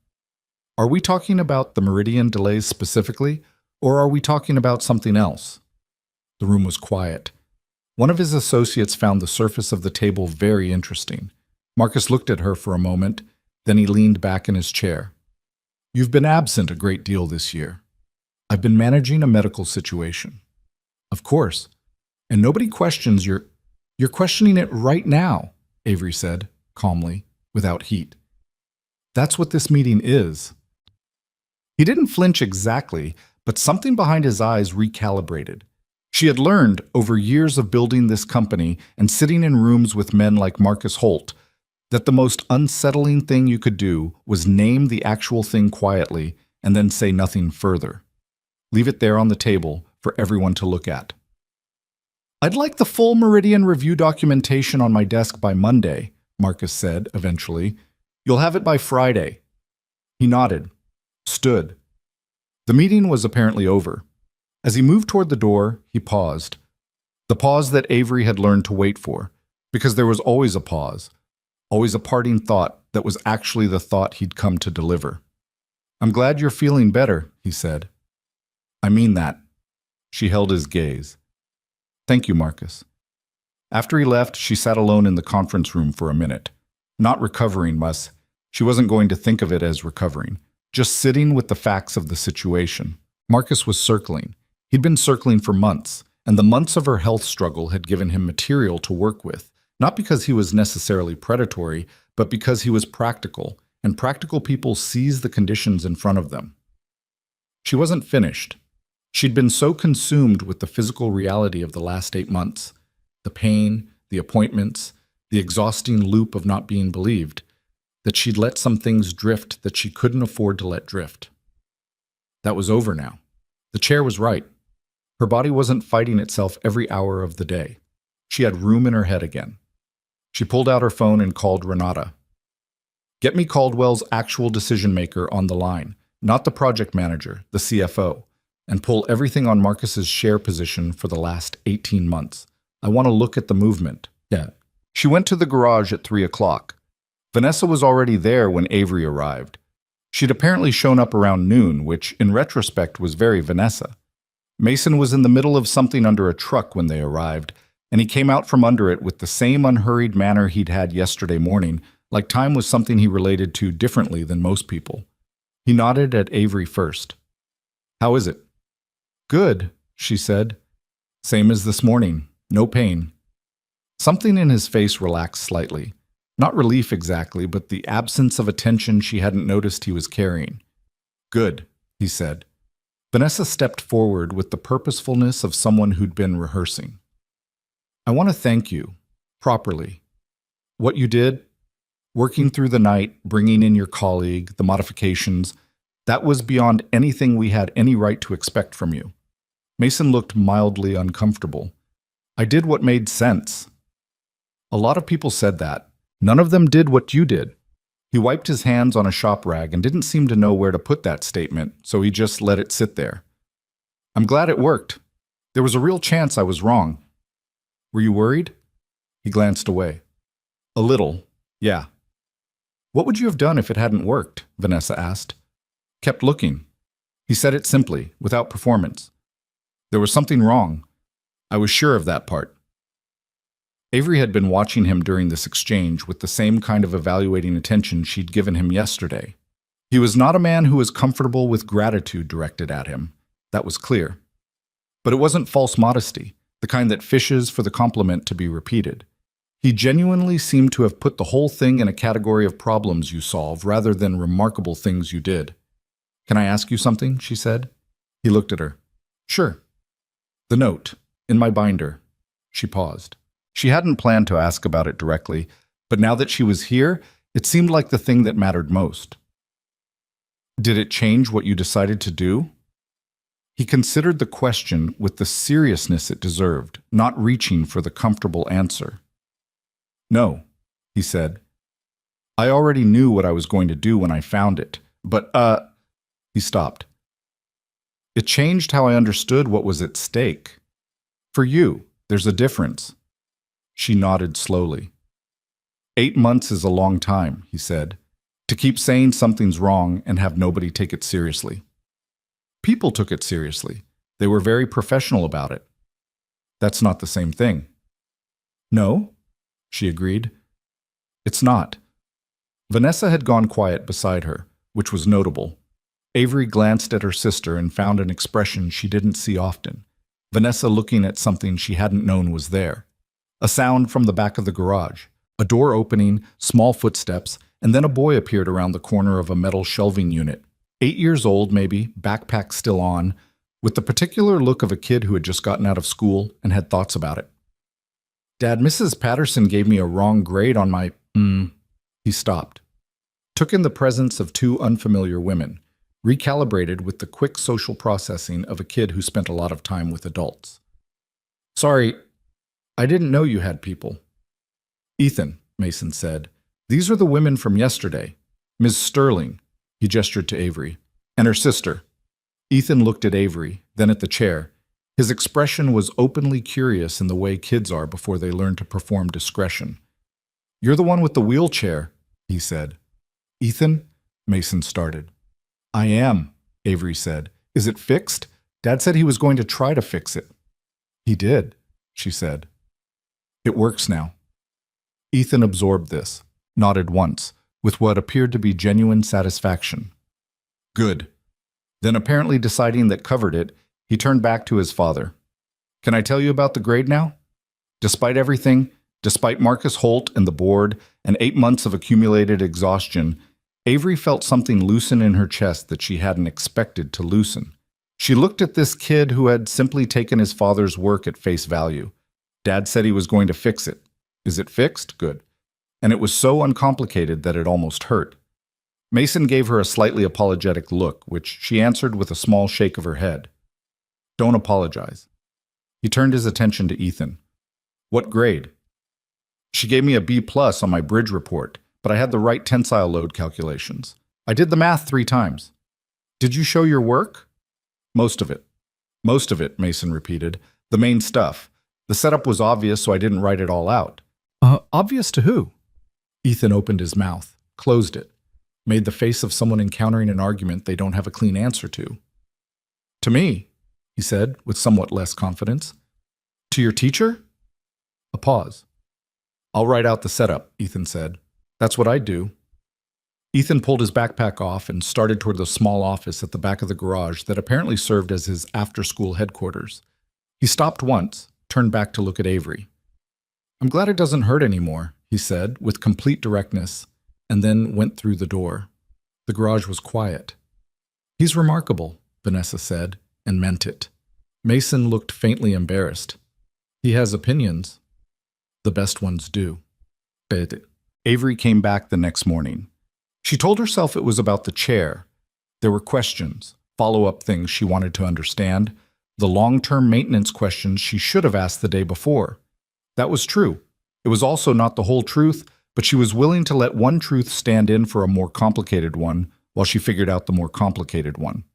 Are we talking about the Meridian delays specifically, or are we talking about something else? The room was quiet. One of his associates found the surface of the table very interesting. Marcus looked at her for a moment, then he leaned back in his chair. You've been absent a great deal this year. I've been managing a medical situation. Of course. And nobody questions You're questioning it right now, Avery said, calmly, without heat. That's what this meeting is. He didn't flinch exactly, but something behind his eyes recalibrated. She had learned, over years of building this company and sitting in rooms with men like Marcus Holt, that the most unsettling thing you could do was name the actual thing quietly and then say nothing further. Leave it there on the table for everyone to look at. I'd like the full Meridian review documentation on my desk by Monday, Marcus said eventually. You'll have it by Friday. He nodded, stood. The meeting was apparently over. As he moved toward the door, he paused. The pause that Avery had learned to wait for, because there was always a pause, always a parting thought that was actually the thought he'd come to deliver. I'm glad you're feeling better, he said. I mean that. She held his gaze. Thank you, Marcus. After he left, she sat alone in the conference room for a minute. Not recovering, Mus. She wasn't going to think of it as recovering. Just sitting with the facts of the situation. Marcus was circling. He'd been circling for months, and the months of her health struggle had given him material to work with, not because he was necessarily predatory, but because he was practical, and practical people seize the conditions in front of them. She wasn't finished. She'd been so consumed with the physical reality of the last 8 months, the pain, the appointments, the exhausting loop of not being believed, that she'd let some things drift that she couldn't afford to let drift. That was over now. The chair was right. Her body wasn't fighting itself every hour of the day. She had room in her head again. She pulled out her phone and called Renata. Get me Caldwell's actual decision-maker on the line, not the project manager, the CFO, and pull everything on Marcus's share position for the last 18 months. I want to look at the movement. Yeah. She went to the garage at 3 o'clock. Vanessa was already there when Avery arrived. She'd apparently shown up around noon, which, in retrospect, was very Vanessa. Mason was in the middle of something under a truck when they arrived, and he came out from under it with the same unhurried manner he'd had yesterday morning, like time was something he related to differently than most people. He nodded at Avery first. How is it? Good, she said. Same as this morning. No pain. Something in his face relaxed slightly. Not relief exactly, but the absence of attention she hadn't noticed he was carrying. Good, he said. Vanessa stepped forward with the purposefulness of someone who'd been rehearsing. I want to thank you, properly. What you did, working through the night, bringing in your colleague, the modifications, that was beyond anything we had any right to expect from you. Mason looked mildly uncomfortable. I did what made sense. A lot of people said that. None of them did what you did. He wiped his hands on a shop rag and didn't seem to know where to put that statement, so he just let it sit there. I'm glad it worked. There was a real chance I was wrong. Were you worried? He glanced away. A little, yeah. What would you have done if it hadn't worked? Vanessa asked. Kept looking. He said it simply, without performance. There was something wrong. I was sure of that part. Avery had been watching him during this exchange with the same kind of evaluating attention she'd given him yesterday. He was not a man who was comfortable with gratitude directed at him. That was clear. But it wasn't false modesty, the kind that fishes for the compliment to be repeated. He genuinely seemed to have put the whole thing in a category of problems you solve rather than remarkable things you did. Can I ask you something? She said. He looked at her. Sure. The note, in my binder. She paused. She hadn't planned to ask about it directly, but now that she was here, it seemed like the thing that mattered most. Did it change what you decided to do? He considered the question with the seriousness it deserved, not reaching for the comfortable answer. No, he said. I already knew what I was going to do when I found it, but, He stopped. It changed how I understood what was at stake. For you, there's a difference. She nodded slowly. 8 months is a long time, he said. To keep saying something's wrong and have nobody take it seriously. People took it seriously. They were very professional about it. That's not the same thing. No, she agreed. It's not. Vanessa had gone quiet beside her, which was notable. Avery glanced at her sister and found an expression she didn't see often. Vanessa looking at something she hadn't known was there. A sound from the back of the garage, a door opening, small footsteps, and then a boy appeared around the corner of a metal shelving unit. 8 years old, maybe, backpack still on, with the particular look of a kid who had just gotten out of school and had thoughts about it. Dad, Mrs. Patterson gave me a wrong grade on my… He stopped. Took in the presence of two unfamiliar women, recalibrated with the quick social processing of a kid who spent a lot of time with adults. Sorry, I didn't know you had people. Ethan, Mason said, these are the women from yesterday. Ms. Sterling, he gestured to Avery, and her sister. Ethan looked at Avery, then at the chair. His expression was openly curious in the way kids are before they learn to perform discretion. You're the one with the wheelchair, he said. Ethan, Mason started. I am, Avery said. Is it fixed? Dad said he was going to try to fix it. He did, she said. It works now. Ethan absorbed this, nodded once, with what appeared to be genuine satisfaction. Good. Then, apparently deciding that covered it, he turned back to his father. Can I tell you about the grade now? Despite everything, despite Marcus Holt and the board and 8 months of accumulated exhaustion, Avery felt something loosen in her chest that she hadn't expected to loosen. She looked at this kid who had simply taken his father's work at face value. Dad said he was going to fix it. Is it fixed? Good. And it was so uncomplicated that it almost hurt. Mason gave her a slightly apologetic look, which she answered with a small shake of her head. Don't apologize. He turned his attention to Ethan. What grade? She gave me a B+ on my bridge report, but I had the right tensile load calculations. I did the math 3 times. Did you show your work? Most of it. Most of it, Mason repeated. The main stuff. The setup was obvious, so I didn't write it all out. Obvious to who? Ethan opened his mouth, closed it, made the face of someone encountering an argument they don't have a clean answer to. To me, he said, with somewhat less confidence. To your teacher? A pause. I'll write out the setup, Ethan said. That's what I'd do. Ethan pulled his backpack off and started toward the small office at the back of the garage that apparently served as his after-school headquarters. He stopped once, turned back to look at Avery. I'm glad it doesn't hurt anymore, he said, with complete directness, and then went through the door. The garage was quiet. He's remarkable, Vanessa said, and meant it. Mason looked faintly embarrassed. He has opinions. The best ones do. Avery came back the next morning. She told herself it was about the chair. There were questions, follow-up things she wanted to understand, the long-term maintenance questions she should have asked the day before. That was true. It was also not the whole truth, but she was willing to let one truth stand in for a more complicated one while she figured out the more complicated one.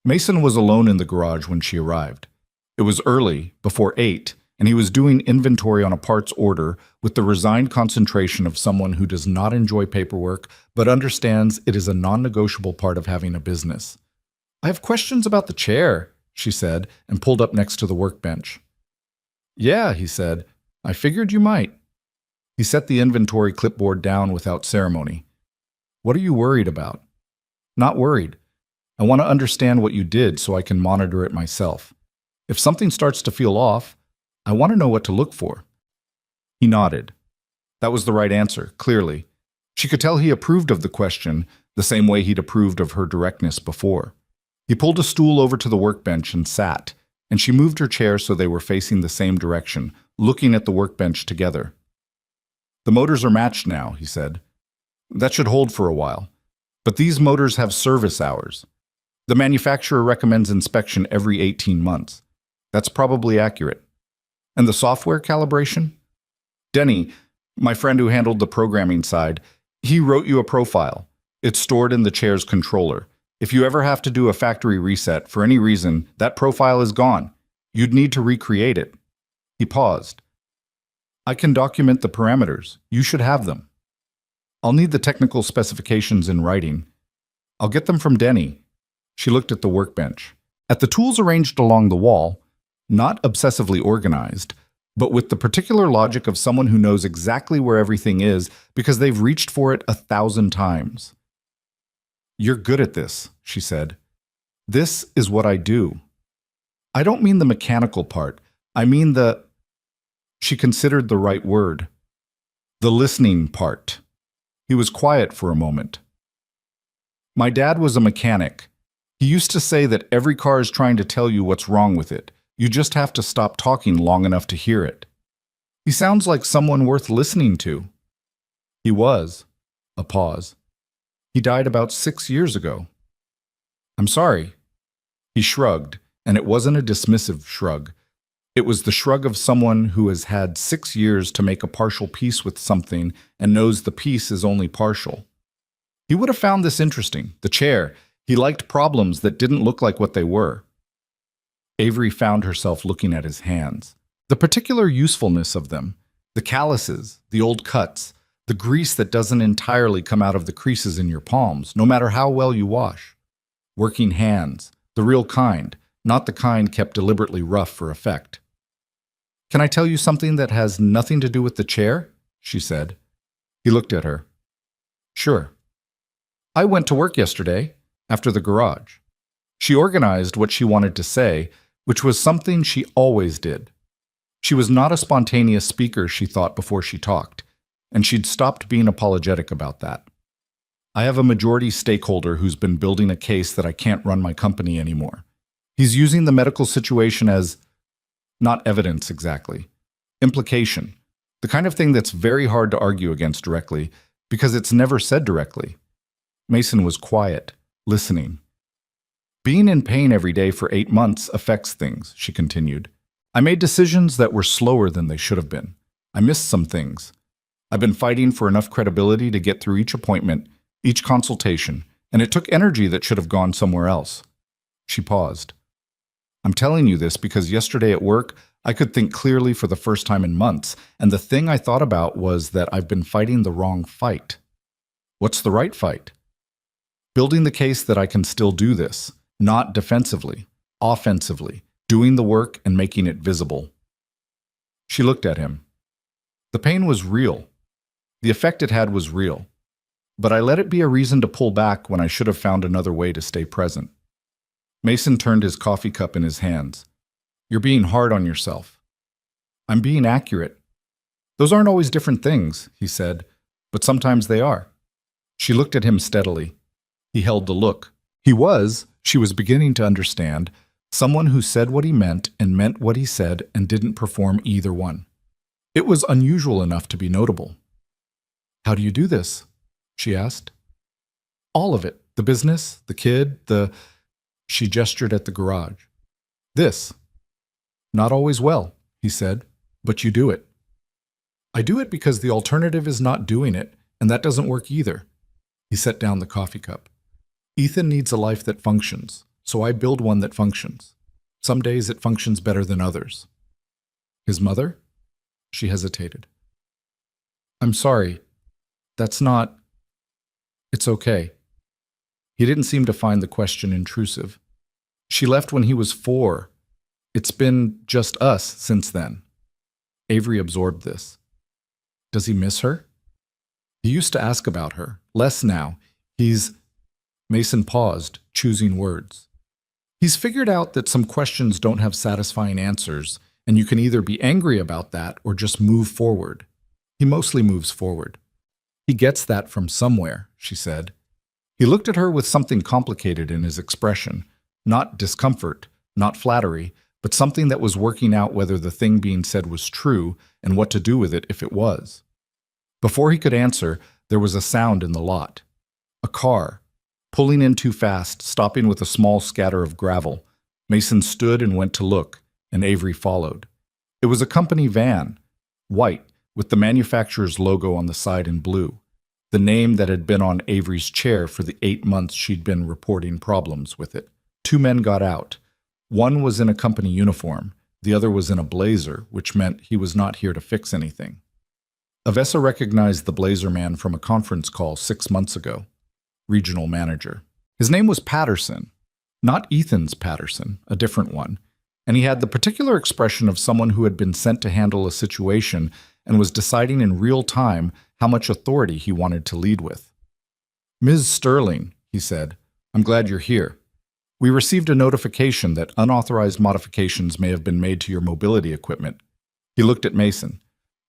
Mason was alone in the garage when she arrived. It was early, before 8, and he was doing inventory on a parts order with the resigned concentration of someone who does not enjoy paperwork but understands it is a non-negotiable part of having a business. I have questions about the chair, she said, and pulled up next to the workbench. Yeah, he said. I figured you might. He set the inventory clipboard down without ceremony. What are you worried about? Not worried. I want to understand what you did so I can monitor it myself. If something starts to feel off, I want to know what to look for. He nodded. That was the right answer, clearly. She could tell he approved of the question the same way he'd approved of her directness before. He pulled a stool over to the workbench and sat, and she moved her chair so they were facing the same direction, looking at the workbench together. The motors are matched now, he said. That should hold for a while. But these motors have service hours. The manufacturer recommends inspection every 18 months. That's probably accurate. And the software calibration? Denny, my friend who handled the programming side, he wrote you a profile. It's stored in the chair's controller. If you ever have to do a factory reset for any reason, that profile is gone. You'd need to recreate it. He paused. I can document the parameters. You should have them. I'll need the technical specifications in writing. I'll get them from Denny. She looked at the workbench. At the tools arranged along the wall, not obsessively organized, but with the particular logic of someone who knows exactly where everything is because they've reached for it 1,000 times. You're good at this, she said. This is what I do. I don't mean the mechanical part. I mean the... She considered the right word. The listening part. He was quiet for a moment. My dad was a mechanic. He used to say that every car is trying to tell you what's wrong with it. You just have to stop talking long enough to hear it. He sounds like someone worth listening to. He was. A pause. He died about 6 years ago. I'm sorry. He shrugged, and it wasn't a dismissive shrug. It was the shrug of someone who has had 6 years to make a partial peace with something and knows the peace is only partial. He would have found this interesting, the chair. He liked problems that didn't look like what they were. Avery found herself looking at his hands. The particular usefulness of them, the calluses, the old cuts, the grease that doesn't entirely come out of the creases in your palms, no matter how well you wash. Working hands, the real kind, not the kind kept deliberately rough for effect. Can I tell you something that has nothing to do with the chair? She said. He looked at her. Sure. I went to work yesterday, after the garage. She organized what she wanted to say, which was something she always did. She was not a spontaneous speaker, she thought, before she talked, and she'd stopped being apologetic about that. I have a majority stakeholder who's been building a case that I can't run my company anymore. He's using the medical situation as, not evidence exactly, implication, the kind of thing that's very hard to argue against directly because it's never said directly. Mason was quiet, listening. Being in pain every day for 8 months affects things, she continued. I made decisions that were slower than they should have been. I missed some things. I've been fighting for enough credibility to get through each appointment, each consultation, and it took energy that should have gone somewhere else. She paused. I'm telling you this because yesterday at work, I could think clearly for the first time in months, and the thing I thought about was that I've been fighting the wrong fight. What's the right fight? Building the case that I can still do this, not defensively, offensively, doing the work and making it visible. She looked at him. The pain was real. The effect it had was real. But I let it be a reason to pull back when I should have found another way to stay present. Mason turned his coffee cup in his hands. You're being hard on yourself. I'm being accurate. Those aren't always different things, he said, but sometimes they are. She looked at him steadily. He held the look. He was, she was beginning to understand, someone who said what he meant and meant what he said and didn't perform either one. It was unusual enough to be notable. How do you do this? She asked. All of it. The business, the kid, She gestured at the garage. This. Not always well, he said, but you do it. I do it because the alternative is not doing it, and that doesn't work either. He set down the coffee cup. Ethan needs a life that functions, so I build one that functions. Some days it functions better than others. His mother? She hesitated. I'm sorry. That's not... It's okay. He didn't seem to find the question intrusive. She left when he was 4. It's been just us since then. Avery absorbed this. Does he miss her? He used to ask about her. Less now. Mason paused, choosing words. He's figured out that some questions don't have satisfying answers, and you can either be angry about that or just move forward. He mostly moves forward. He gets that from somewhere, she said. He looked at her with something complicated in his expression, not discomfort, not flattery, but something that was working out whether the thing being said was true and what to do with it if it was. Before he could answer, there was a sound in the lot. A car, pulling in too fast, stopping with a small scatter of gravel. Mason stood and went to look, and Avery followed. It was a company van, white, with the manufacturer's logo on the side in blue, the name that had been on Avery's chair for the 8 months she'd been reporting problems with it. 2 men got out. One was in a company uniform. The other was in a blazer, which meant he was not here to fix anything. Avessa recognized the blazer man from a conference call 6 months ago. Regional manager. His name was Patterson. Not Ethan's Patterson, a different one. And he had the particular expression of someone who had been sent to handle a situation and was deciding in real time how much authority he wanted to lead with. "Ms. Sterling," he said, "I'm glad you're here. We received a notification that unauthorized modifications may have been made to your mobility equipment." He looked at Mason.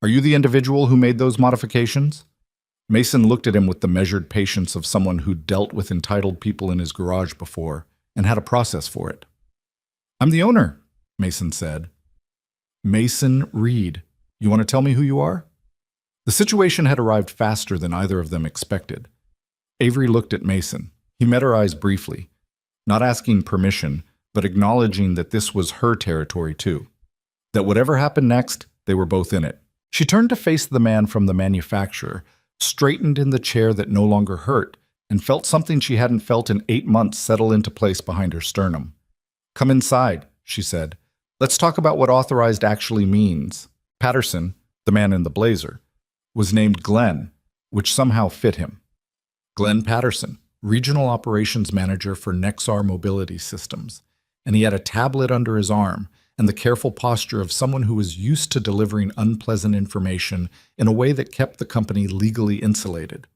"Are you the individual who made those modifications?" Mason looked at him with the measured patience of someone who'd dealt with entitled people in his garage before and had a process for it. "I'm the owner," Mason said. "Mason Reed. You want to tell me who you are?" The situation had arrived faster than either of them expected. Avery looked at Mason. He met her eyes briefly, not asking permission, but acknowledging that this was her territory too. That whatever happened next, they were both in it. She turned to face the man from the manufacturer, straightened in the chair that no longer hurt, and felt something she hadn't felt in 8 months settle into place behind her sternum. "Come inside," she said. "Let's talk about what authorized actually means." Patterson, the man in the blazer, was named Glenn, which somehow fit him. Glenn Patterson, Regional Operations Manager for Nexar Mobility Systems, and he had a tablet under his arm and the careful posture of someone who was used to delivering unpleasant information in a way that kept the company legally insulated.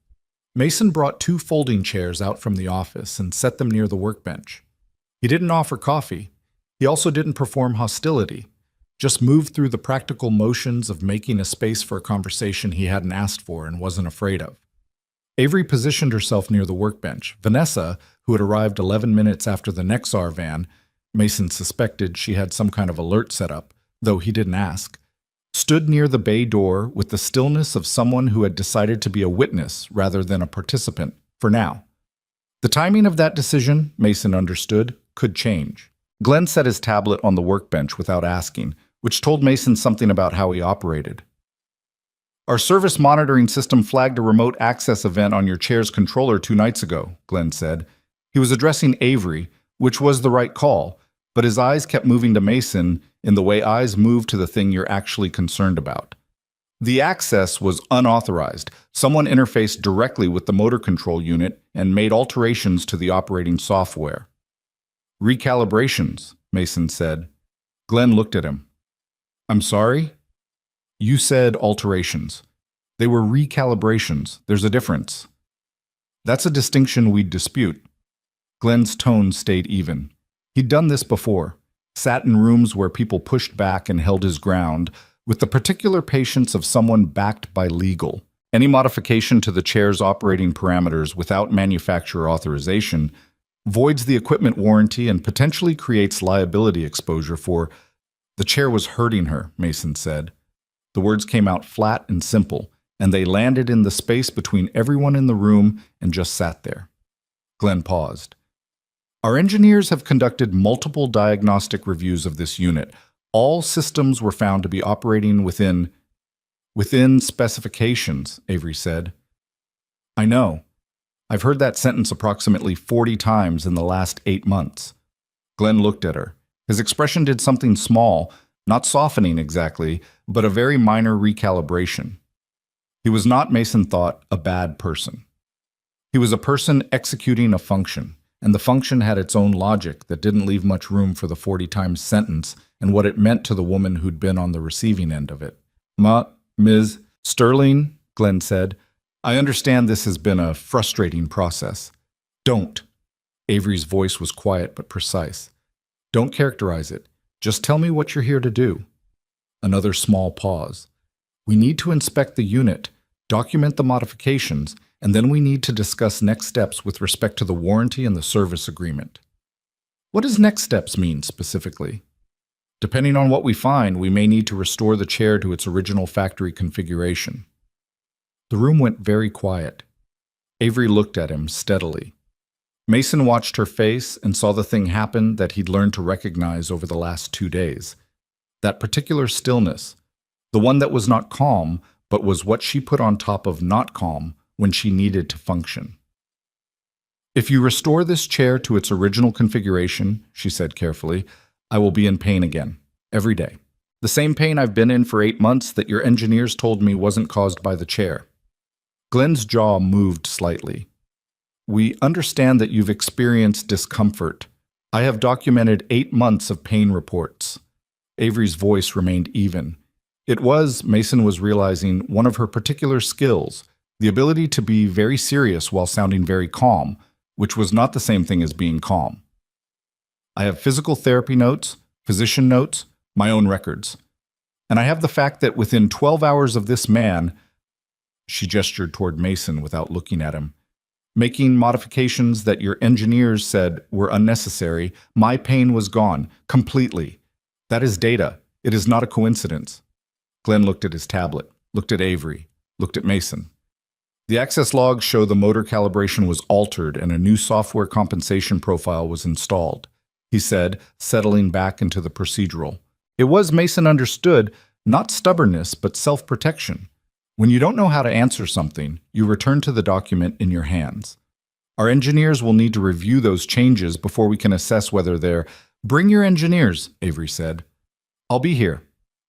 Mason brought 2 folding chairs out from the office and set them near the workbench. He didn't offer coffee. He also didn't perform hostility, just moved through the practical motions of making a space for a conversation he hadn't asked for and wasn't afraid of. Avery positioned herself near the workbench. Vanessa, who had arrived 11 minutes after the Nexar van, Mason suspected she had some kind of alert set up, though he didn't ask, stood near the bay door with the stillness of someone who had decided to be a witness rather than a participant, for now. The timing of that decision, Mason understood, could change. Glenn set his tablet on the workbench without asking, which told Mason something about how he operated. "Our service monitoring system flagged a remote access event on your chair's controller 2 nights ago," Glenn said. He was addressing Avery, which was the right call, but his eyes kept moving to Mason in the way eyes move to the thing you're actually concerned about. The access was unauthorized. Someone interfaced directly with the motor control unit and made alterations to the operating software. "Recalibrations," Mason said. Glenn looked at him. "I'm sorry?" "You said alterations. They were recalibrations. There's a difference." "That's a distinction we'd dispute." Glenn's tone stayed even. He'd done this before, sat in rooms where people pushed back and held his ground, with the particular patience of someone backed by legal. Any modification to the chair's operating parameters without manufacturer authorization voids the equipment warranty and potentially creates liability exposure for... "The chair was hurting her," Mason said. The words came out flat and simple, and they landed in the space between everyone in the room and just sat there. Glenn paused. "Our engineers have conducted multiple diagnostic reviews of this unit. All systems were found to be operating within specifications," Avery said. "I know. I've heard that sentence approximately 40 times in the last 8 months. Glenn looked at her. His expression did something small, not softening exactly, but a very minor recalibration. He was not, Mason thought, a bad person. He was a person executing a function, and the function had its own logic that didn't leave much room for the 40 times sentence and what it meant to the woman who'd been on the receiving end of it. "Ms. Sterling," Glenn said, "I understand this has been a frustrating process." "Don't." Avery's voice was quiet but precise. "Don't characterize it. Just tell me what you're here to do." Another small pause. "We need to inspect the unit, document the modifications, and then we need to discuss next steps with respect to the warranty and the service agreement." "What does next steps mean specifically?" "Depending on what we find, we may need to restore the chair to its original factory configuration." The room went very quiet. Avery looked at him steadily. Mason watched her face and saw the thing happen that he'd learned to recognize over the last 2 days. That particular stillness, the one that was not calm, but was what she put on top of not calm when she needed to function. "If you restore this chair to its original configuration," she said carefully, "I will be in pain again, every day. The same pain I've been in for 8 months that your engineers told me wasn't caused by the chair. Glenn's jaw moved slightly. We understand that you've experienced discomfort. I have documented 8 months of pain reports. Avery's voice remained even. It was, Mason was realizing, one of her particular skills, the ability to be very serious while sounding very calm, which was not the same thing as being calm. I have physical therapy notes, physician notes, my own records. And I have the fact that within 12 hours of this man, she gestured toward Mason without looking at him, making modifications that your engineers said were unnecessary, my pain was gone, completely. That is data. It is not a coincidence. Glenn looked at his tablet, looked at Avery, looked at Mason. The access logs show the motor calibration was altered and a new software compensation profile was installed, he said, settling back into the procedural. It was, Mason understood, not stubbornness, but self-protection. When you don't know how to answer something, you return to the document in your hands. Our engineers will need to review those changes before we can assess whether they're— Bring your engineers, Avery said. I'll be here.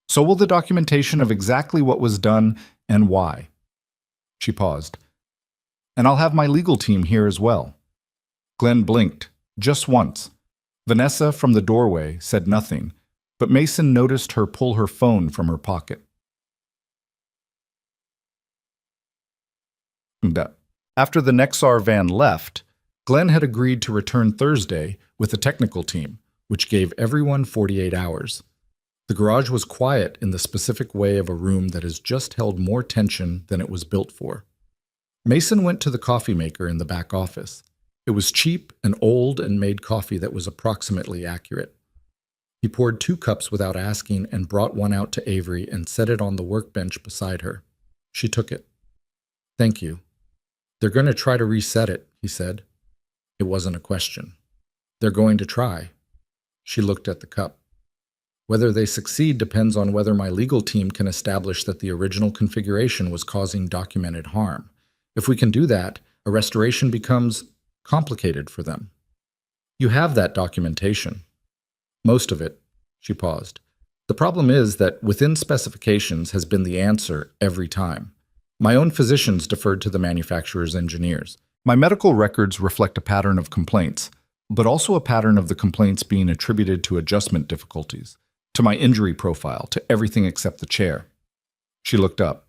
So will the documentation of exactly what was done and why. She paused. And I'll have my legal team here as well. Glenn blinked, just once. Vanessa, from the doorway, said nothing, but Mason noticed her pull her phone from her pocket. After the Nexar van left, Glenn had agreed to return Thursday with the technical team, which gave everyone 48 hours. The garage was quiet in the specific way of a room that has just held more tension than it was built for. Mason went to the coffee maker in the back office. It was cheap and old and made coffee that was approximately accurate. He poured 2 cups without asking and brought one out to Avery and set it on the workbench beside her. She took it. Thank you. They're going to try to reset it, he said. It wasn't a question. They're going to try. She looked at the cup. Whether they succeed depends on whether my legal team can establish that the original configuration was causing documented harm. If we can do that, a restoration becomes complicated for them. You have that documentation. Most of it. She paused. The problem is that within specifications has been the answer every time. My own physicians deferred to the manufacturer's engineers. My medical records reflect a pattern of complaints, but also a pattern of the complaints being attributed to adjustment difficulties, to my injury profile, to everything except the chair. She looked up.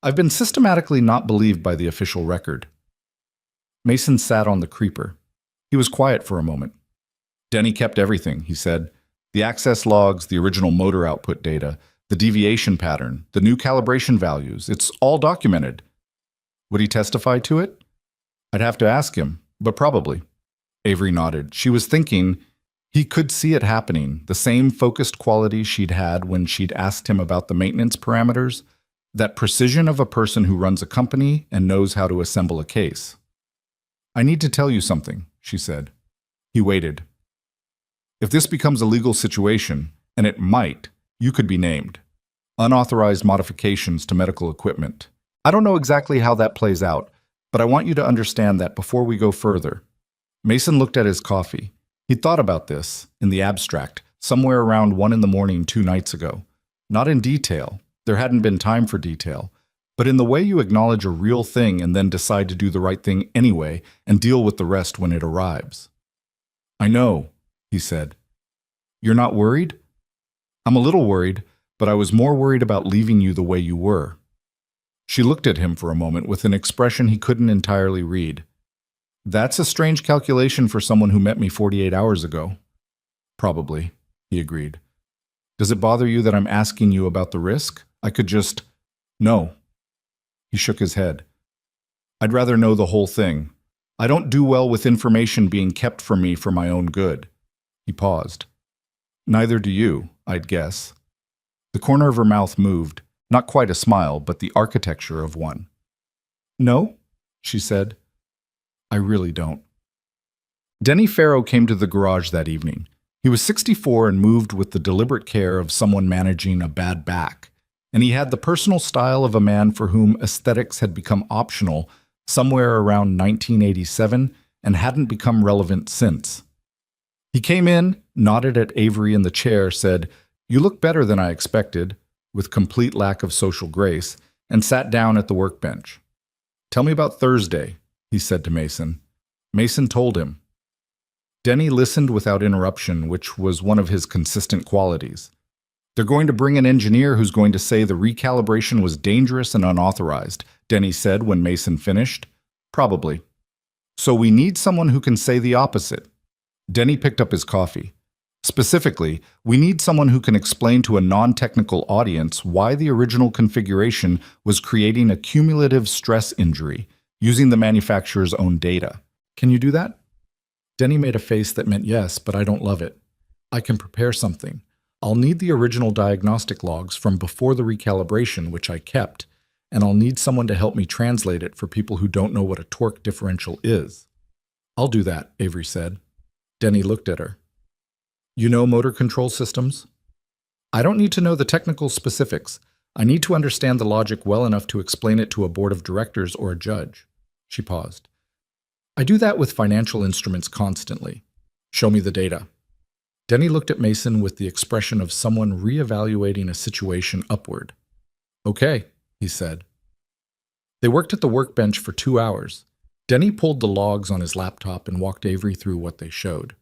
I've been systematically not believed by the official record. Mason sat on the creeper. He was quiet for a moment. Denny kept everything, he said. The access logs, the original motor output data, the deviation pattern, the new calibration values, it's all documented. Would he testify to it? I'd have to ask him, but probably. Avery nodded. She was thinking he could see it happening, the same focused quality she'd had when she'd asked him about the maintenance parameters, that precision of a person who runs a company and knows how to assemble a case. I need to tell you something, she said. He waited. If this becomes a legal situation, and it might, you could be named. Unauthorized modifications to medical equipment. I don't know exactly how that plays out, but I want you to understand that before we go further. Mason looked at his coffee. He'd thought about this, in the abstract, somewhere around 1 a.m. 2 nights ago. Not in detail. There hadn't been time for detail. But in the way you acknowledge a real thing and then decide to do the right thing anyway and deal with the rest when it arrives. I know, he said. You're not worried? I'm a little worried, but I was more worried about leaving you the way you were. She looked at him for a moment with an expression he couldn't entirely read. That's a strange calculation for someone who met me 48 hours ago. Probably, he agreed. Does it bother you that I'm asking you about the risk? I could just— No. He shook his head. I'd rather know the whole thing. I don't do well with information being kept from me for my own good. He paused. Neither do you, I'd guess. The corner of her mouth moved, not quite a smile, but the architecture of one. No, she said. I really don't. Denny Farrow came to the garage that evening. He was 64 and moved with the deliberate care of someone managing a bad back, and he had the personal style of a man for whom aesthetics had become optional somewhere around 1987 and hadn't become relevant since. He came in, nodded at Avery in the chair, said, You look better than I expected, with complete lack of social grace, and sat down at the workbench. Tell me about Thursday, he said to Mason. Mason told him. Denny listened without interruption, which was one of his consistent qualities. They're going to bring an engineer who's going to say the recalibration was dangerous and unauthorized, Denny said when Mason finished. Probably. So we need someone who can say the opposite. Denny picked up his coffee. Specifically, we need someone who can explain to a non-technical audience why the original configuration was creating a cumulative stress injury using the manufacturer's own data. Can you do that? Denny made a face that meant yes, but I don't love it. I can prepare something. I'll need the original diagnostic logs from before the recalibration, which I kept, and I'll need someone to help me translate it for people who don't know what a torque differential is. I'll do that, Avery said. Denny looked at her. You know motor control systems? I don't need to know the technical specifics. I need to understand the logic well enough to explain it to a board of directors or a judge. She paused. I do that with financial instruments constantly. Show me the data. Denny looked at Mason with the expression of someone reevaluating a situation upward. Okay, he said. They worked at the workbench for 2 hours. Denny pulled the logs on his laptop and walked Avery through what they showed.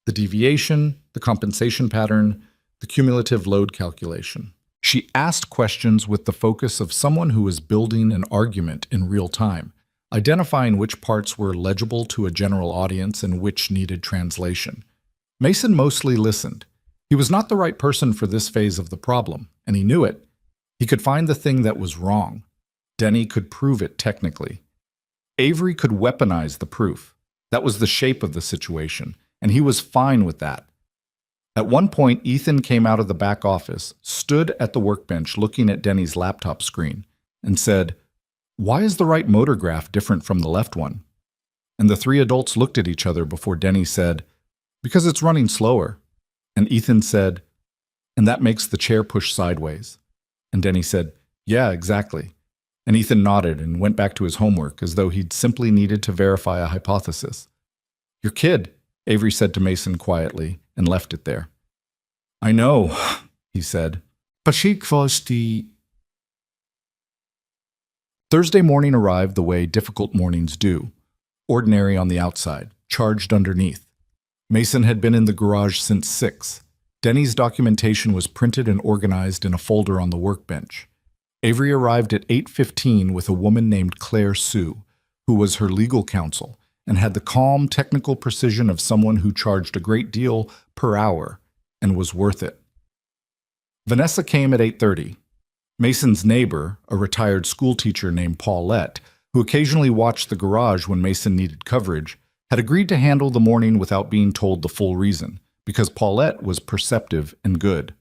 The deviation, the compensation pattern, the cumulative load calculation. She asked questions with the focus of someone who was building an argument in real time, identifying which parts were legible to a general audience and which needed translation. Mason mostly listened. He was not the right person for this phase of the problem, and he knew it. He could find the thing that was wrong. Denny could prove it technically. Avery could weaponize the proof. That was the shape of the situation, and he was fine with that. At one point, Ethan came out of the back office, stood at the workbench looking at Denny's laptop screen, and said, "Why is the right motor graph different from the left one?" And the three adults looked at each other before Denny said, "Because it's running slower." And Ethan said, "And that makes the chair push sideways." And Denny said, "Yeah, exactly." And Ethan nodded and went back to his homework as though he'd simply needed to verify a hypothesis. "Your kid," Avery said to Mason quietly, and left it there. "I know," he said. "Pashik was the..." Thursday morning arrived the way difficult mornings do. Ordinary on the outside, charged underneath. Mason had been in the garage since 6. Denny's documentation was printed and organized in a folder on the workbench. Avery arrived at 8:15 with a woman named Claire Sue, who was her legal counsel and had the calm, technical precision of someone who charged a great deal per hour and was worth it. Vanessa came at 8:30. Mason's neighbor, a retired schoolteacher named Paulette, who occasionally watched the garage when Mason needed coverage, had agreed to handle the morning without being told the full reason, because Paulette was perceptive and good.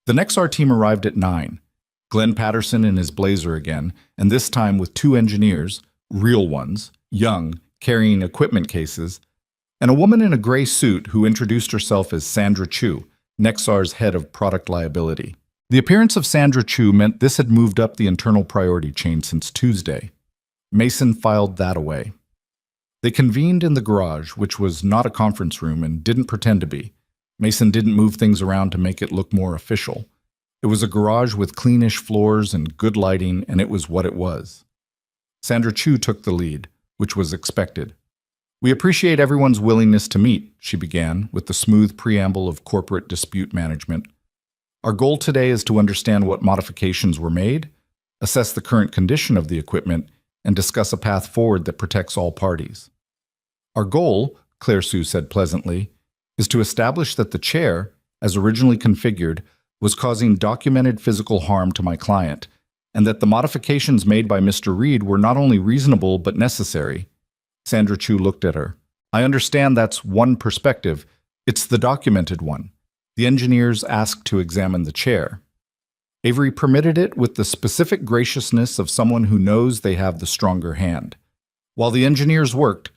The Nexar team arrived at 9. Glenn Patterson in his blazer again, and this time with 2 engineers, real ones, young, carrying equipment cases, and a woman in a gray suit who introduced herself as Sandra Chu, Nexar's head of product liability. The appearance of Sandra Chu meant this had moved up the internal priority chain since Tuesday. Mason filed that away. They convened in the garage, which was not a conference room and didn't pretend to be. Mason didn't move things around to make it look more official. It was a garage with cleanish floors and good lighting, and it was what it was. Sandra Chu took the lead, which was expected. "We appreciate everyone's willingness to meet," she began, with the smooth preamble of corporate dispute management. "Our goal today is to understand what modifications were made, assess the current condition of the equipment, and discuss a path forward that protects all parties. Our goal," Claire Sue said pleasantly, "is to establish that the chair, as originally configured, was causing documented physical harm to my client, and that the modifications made by Mr. Reed were not only reasonable but necessary." Sandra Chu looked at her. "I understand that's one perspective. It's the documented one. The engineers asked to examine the chair." Avery permitted it with the specific graciousness of someone who knows they have the stronger hand. While the engineers worked,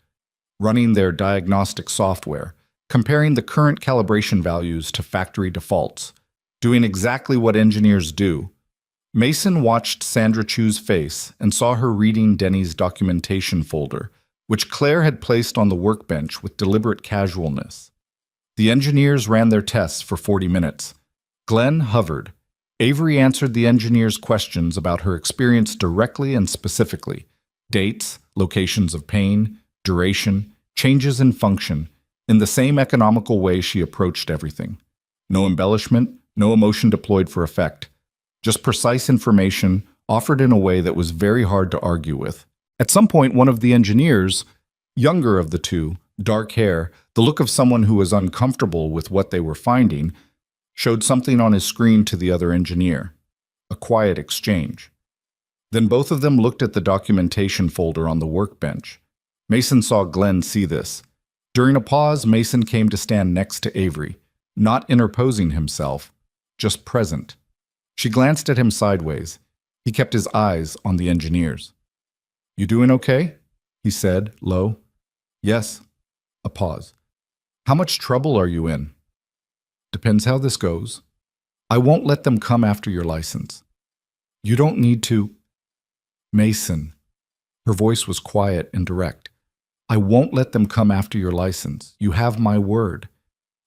running their diagnostic software, comparing the current calibration values to factory defaults, doing exactly what engineers do, Mason watched Sandra Chu's face and saw her reading Denny's documentation folder, which Claire had placed on the workbench with deliberate casualness. The engineers ran their tests for 40 minutes, Glenn hovered. Avery answered the engineer's questions about her experience directly and specifically. Dates, locations of pain, duration, changes in function, in the same economical way she approached everything. No embellishment, no emotion deployed for effect. Just precise information offered in a way that was very hard to argue with. At some point, one of the engineers, younger of the two, dark hair, the look of someone who was uncomfortable with what they were finding, showed something on his screen to the other engineer. A quiet exchange. Then both of them looked at the documentation folder on the workbench. Mason saw Glenn see this. During a pause, Mason came to stand next to Avery, not interposing himself, just present. She glanced at him sideways. He kept his eyes on the engineers. "You doing okay?" he said, low. "Yes." A pause. "How much trouble are you in?" "Depends how this goes. I won't let them come after your license." "You don't need to." "Mason." Her voice was quiet and direct. "I won't let them come after your license. You have my word."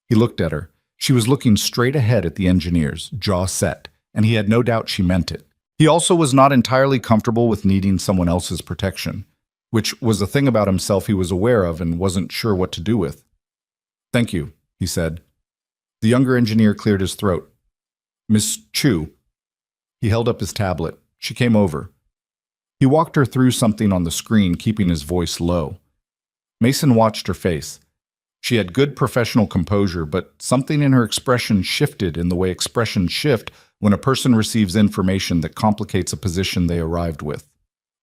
He looked at her. She was looking straight ahead at the engineers, jaw set, and he had no doubt she meant it. He also was not entirely comfortable with needing someone else's protection, which was a thing about himself he was aware of and wasn't sure what to do with. "Thank you," he said. The younger engineer cleared his throat. "Miss Chu." He held up his tablet. She came over. He walked her through something on the screen, keeping his voice low. Mason watched her face. She had good professional composure, but something in her expression shifted in the way expressions shift when a person receives information that complicates a position they arrived with.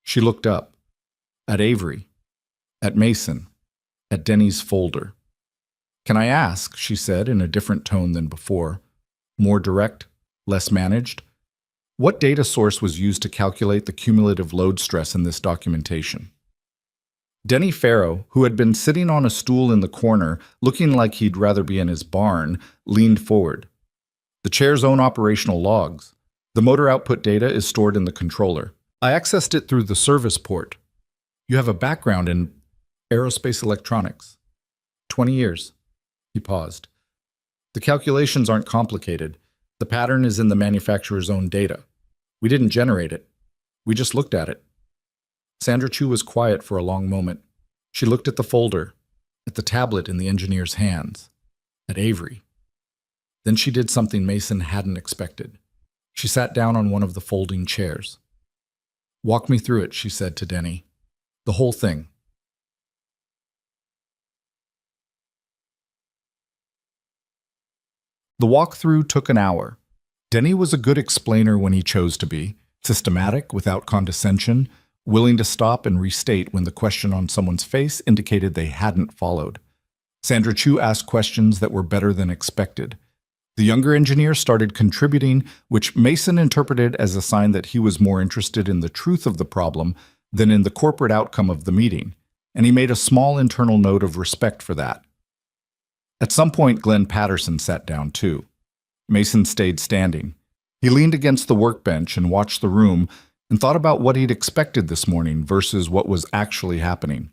She looked up. At Avery. At Mason. At Denny's folder. "Can I ask," she said in a different tone than before, more direct, less managed, "what data source was used to calculate the cumulative load stress in this documentation?" Denny Farrow, who had been sitting on a stool in the corner, looking like he'd rather be in his barn, leaned forward. "The chair's own operational logs. The motor output data is stored in the controller. I accessed it through the service port. You have a background in aerospace electronics. 20 years. He paused. "The calculations aren't complicated. The pattern is in the manufacturer's own data. We didn't generate it. We just looked at it." Sandra Chu was quiet for a long moment. She looked at the folder, at the tablet in the engineer's hands, at Avery. Then she did something Mason hadn't expected. She sat down on one of the folding chairs. "Walk me through it," she said to Denny. "The whole thing." The walkthrough took an hour. Denny was a good explainer when he chose to be, systematic, without condescension, willing to stop and restate when the question on someone's face indicated they hadn't followed. Sandra Chu asked questions that were better than expected. The younger engineer started contributing, which Mason interpreted as a sign that he was more interested in the truth of the problem than in the corporate outcome of the meeting, and he made a small internal note of respect for that. At some point, Glenn Patterson sat down too. Mason stayed standing. He leaned against the workbench and watched the room and thought about what he'd expected this morning versus what was actually happening.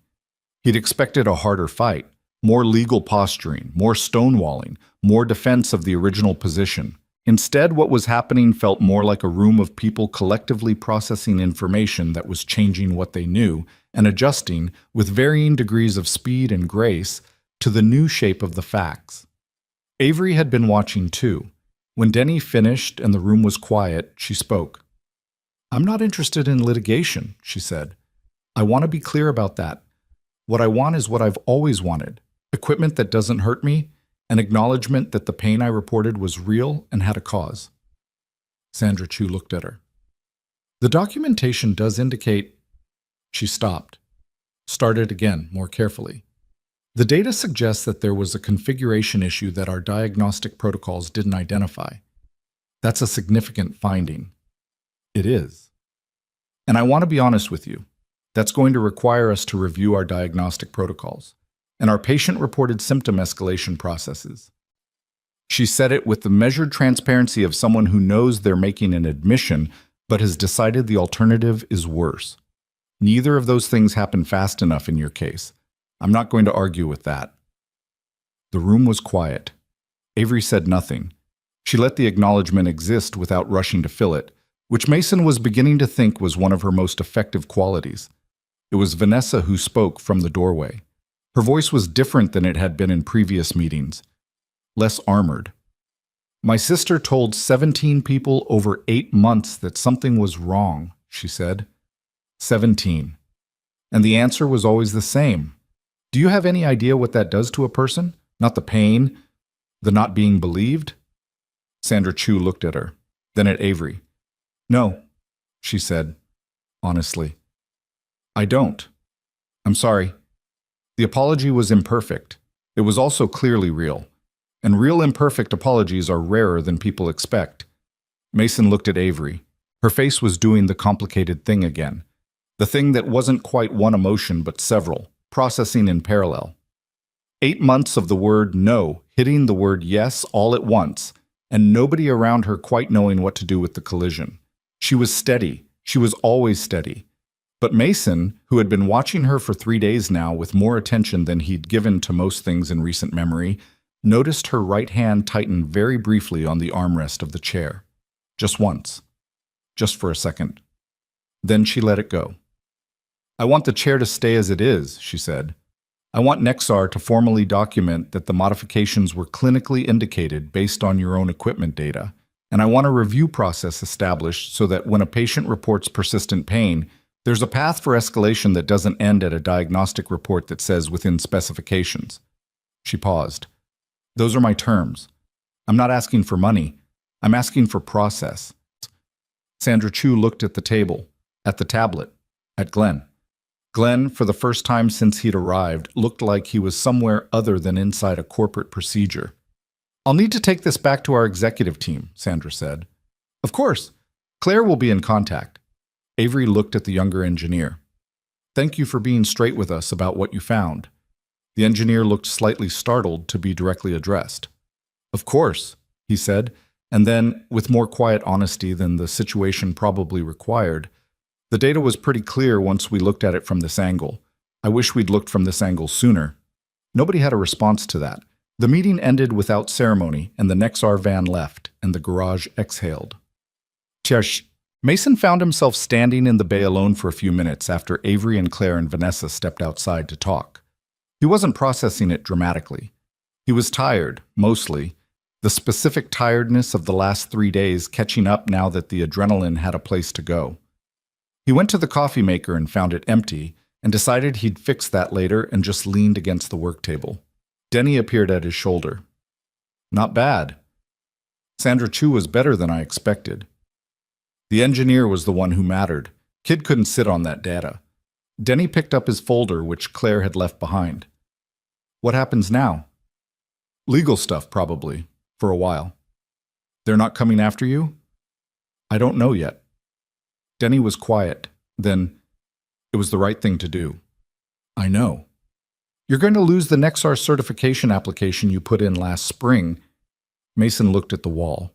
He'd expected a harder fight, more legal posturing, more stonewalling, more defense of the original position. Instead, what was happening felt more like a room of people collectively processing information that was changing what they knew and adjusting, with varying degrees of speed and grace, to the new shape of the facts. Avery had been watching too. When Denny finished and the room was quiet, she spoke. "I'm not interested in litigation," she said. "I want to be clear about that. What I want is what I've always wanted. Equipment that doesn't hurt me, an acknowledgement that the pain I reported was real and had a cause." Sandra Chu looked at her. "The documentation does indicate—" She stopped, started again more carefully. "The data suggests that there was a configuration issue that our diagnostic protocols didn't identify. That's a significant finding." "It is. And I want to be honest with you. That's going to require us to review our diagnostic protocols and our patient-reported symptom escalation processes." She said it with the measured transparency of someone who knows they're making an admission but has decided the alternative is worse. Neither of those things happen fast enough in your case. I'm not going to argue with that. The room was quiet. Avery said nothing. She let the acknowledgement exist without rushing to fill it, which Mason was beginning to think was one of her most effective qualities. It was Vanessa who spoke from the doorway. Her voice was different than it had been in previous meetings, less armored. "My sister told 17 people over 8 months that something was wrong," she said. 17. And the answer was always the same. Do you have any idea what that does to a person? Not the pain, the not being believed? Sandra Chu looked at her, then at Avery. "No," she said, honestly. "I don't. I'm sorry." The apology was imperfect. It was also clearly real. And real imperfect apologies are rarer than people expect. Mason looked at Avery. Her face was doing the complicated thing again. The thing that wasn't quite one emotion but several, processing in parallel. 8 months of the word no hitting the word yes all at once, and nobody around her quite knowing what to do with the collision. She was steady. She was always steady. But Mason, who had been watching her for 3 days now with more attention than he'd given to most things in recent memory, noticed her right hand tighten very briefly on the armrest of the chair. Just once. Just for a second. Then she let it go. "I want the chair to stay as it is," she said. "I want Nexar to formally document that the modifications were clinically indicated based on your own equipment data, and I want a review process established so that when a patient reports persistent pain, there's a path for escalation that doesn't end at a diagnostic report that says within specifications." She paused. "Those are my terms. I'm not asking for money. I'm asking for process." Sandra Chu looked at the table, at the tablet, at Glenn. Glenn, for the first time since he'd arrived, looked like he was somewhere other than inside a corporate procedure. "I'll need to take this back to our executive team," Sandra said. "Of course. Claire will be in contact." Avery looked at the younger engineer. "Thank you for being straight with us about what you found." The engineer looked slightly startled to be directly addressed. "Of course," he said, and then, with more quiet honesty than the situation probably required, "The data was pretty clear once we looked at it from this angle. I wish we'd looked from this angle sooner." Nobody had a response to that. The meeting ended without ceremony, and the Nexar van left, and the garage exhaled. Tchersh. Mason found himself standing in the bay alone for a few minutes after Avery and Claire and Vanessa stepped outside to talk. He wasn't processing it dramatically. He was tired, mostly, the specific tiredness of the last 3 days catching up now that the adrenaline had a place to go. He went to the coffee maker and found it empty, and decided he'd fix that later and just leaned against the work table. Denny appeared at his shoulder. "Not bad." Sandra Chu was better than I expected. The engineer was the one who mattered. Kid couldn't sit on that data. Denny picked up his folder, which Claire had left behind. "What happens now?" "Legal stuff, probably, for a while." "They're not coming after you?" "I don't know yet." Denny was quiet. Then, "It was the right thing to do." "I know." "You're going to lose the Nexar certification application you put in last spring." Mason looked at the wall.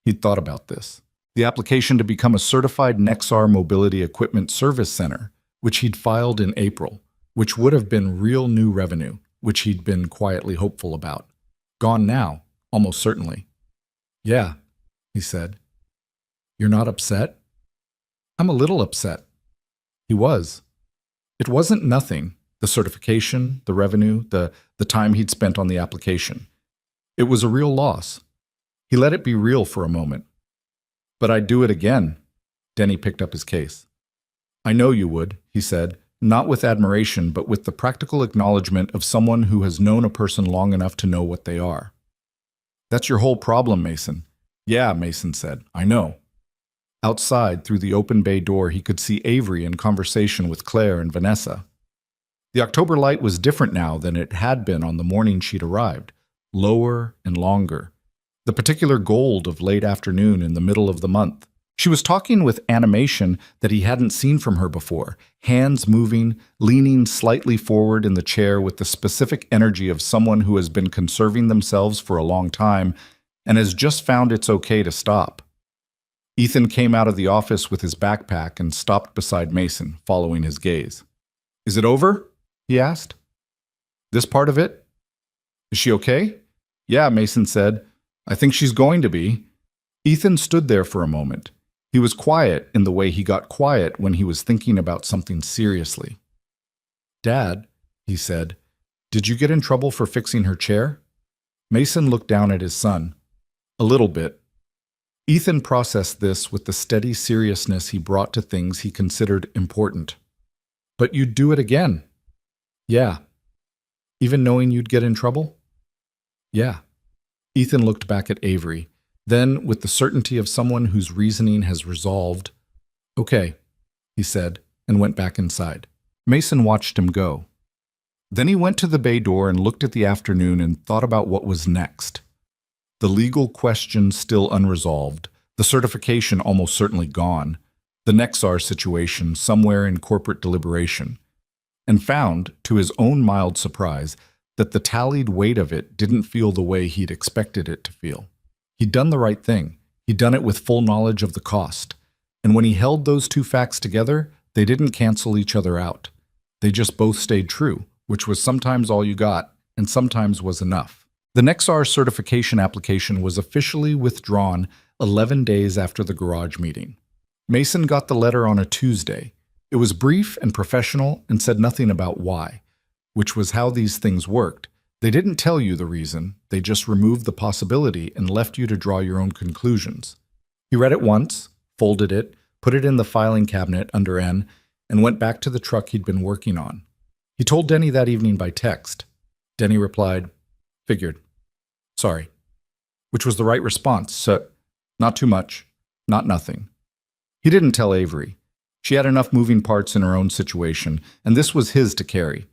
He'd thought about this. The application to become a certified Nexar Mobility Equipment Service Center, which he'd filed in April, which would have been real new revenue, which he'd been quietly hopeful about. Gone now, almost certainly. "Yeah," he said. "You're not upset?" "I'm a little upset." He was. It wasn't nothing, the certification, the revenue, the time he'd spent on the application. It was a real loss. He let it be real for a moment. "But I'd do it again." Denny picked up his case. "I know you would," he said, not with admiration, but with the practical acknowledgement of someone who has known a person long enough to know what they are. "That's your whole problem, Mason." "Yeah," Mason said, "I know." Outside, through the open bay door, he could see Avery in conversation with Claire and Vanessa. The October light was different now than it had been on the morning she'd arrived, lower and longer. The particular gold of late afternoon in the middle of the month. She was talking with animation that he hadn't seen from her before, hands moving, leaning slightly forward in the chair with the specific energy of someone who has been conserving themselves for a long time and has just found it's okay to stop. Ethan came out of the office with his backpack and stopped beside Mason, following his gaze. "Is it over?" he asked. "This part of it? Is she okay?" "Yeah," Mason said. I think she's going to be. Ethan stood there for a moment. He was quiet in the way he got quiet when he was thinking about something seriously. Dad, he said, did you get in trouble for fixing her chair? Mason looked down at his son. A little bit. Ethan processed this with the steady seriousness he brought to things he considered important. But you'd do it again. Yeah. Even knowing you'd get in trouble? Yeah. Ethan looked back at Avery. Then, with the certainty of someone whose reasoning has resolved, okay, he said, and went back inside. Mason watched him go. Then he went to the bay door and looked at the afternoon and thought about what was next. The legal question still unresolved, the certification almost certainly gone, the Nexar situation somewhere in corporate deliberation, and found, to his own mild surprise, that the tallied weight of it didn't feel the way he'd expected it to feel. He'd done the right thing. He'd done it with full knowledge of the cost. And when he held those two facts together, they didn't cancel each other out. They just both stayed true, which was sometimes all you got, and sometimes was enough. The Nexar certification application was officially withdrawn 11 days after the garage meeting. Mason got the letter on a Tuesday. It was brief and professional and said nothing about why, which was how these things worked. They didn't tell you the reason, they just removed the possibility and left you to draw your own conclusions. He read it once, folded it, put it in the filing cabinet under N, and went back to the truck he'd been working on. He told Denny that evening by text. Denny replied, "Figured. Sorry." Which was the right response, so not too much, not nothing. He didn't tell Avery. She had enough moving parts in her own situation, and this was his to carry.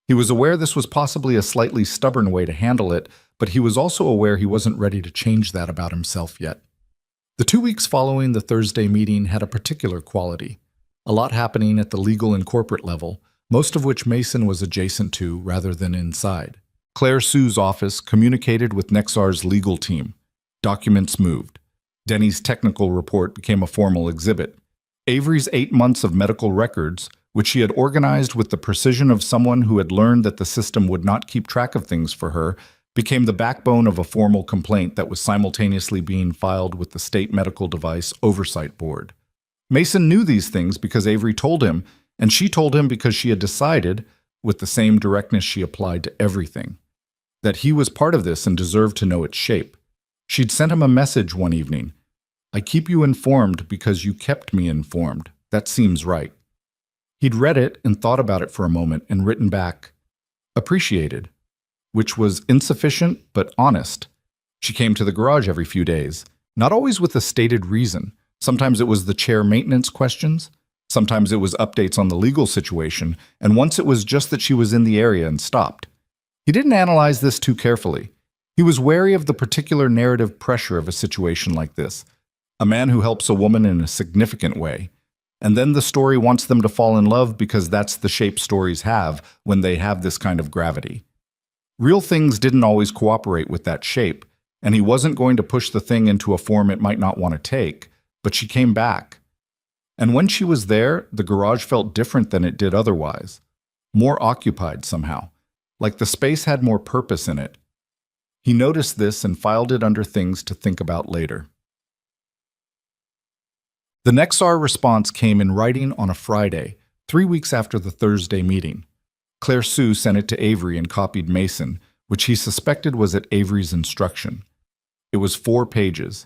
He was aware this was possibly a slightly stubborn way to handle it, but he was also aware he wasn't ready to change that about himself yet. The 2 weeks following the Thursday meeting had a particular quality. A lot happening at the legal and corporate level, most of which Mason was adjacent to rather than inside. Claire Sue's office communicated with Nexar's legal team. Documents moved. Denny's technical report became a formal exhibit. Avery's 8 months of medical records, which she had organized with the precision of someone who had learned that the system would not keep track of things for her, became the backbone of a formal complaint that was simultaneously being filed with the State Medical Device Oversight Board. Mason knew these things because Avery told him, and she told him because she had decided, with the same directness she applied to everything, that he was part of this and deserved to know its shape. She'd sent him a message one evening. "I keep you informed because you kept me informed. That seems right." He'd read it and thought about it for a moment and written back, "Appreciated," which was insufficient but honest. She came to the garage every few days, not always with a stated reason. Sometimes it was the chair maintenance questions, sometimes it was updates on the legal situation, and once it was just that she was in the area and stopped. He didn't analyze this too carefully. He was wary of the particular narrative pressure of a situation like this. A man who helps a woman in a significant way, and then the story wants them to fall in love because that's the shape stories have when they have this kind of gravity. Real things didn't always cooperate with that shape, and he wasn't going to push the thing into a form it might not want to take, but she came back. And when she was there, the garage felt different than it did otherwise, more occupied somehow, like the space had more purpose in it. He noticed this and filed it under things to think about later. The Nexar response came in writing on a Friday, 3 weeks after the Thursday meeting. Claire Sue sent it to Avery and copied Mason, which he suspected was at Avery's instruction. It was 4 pages.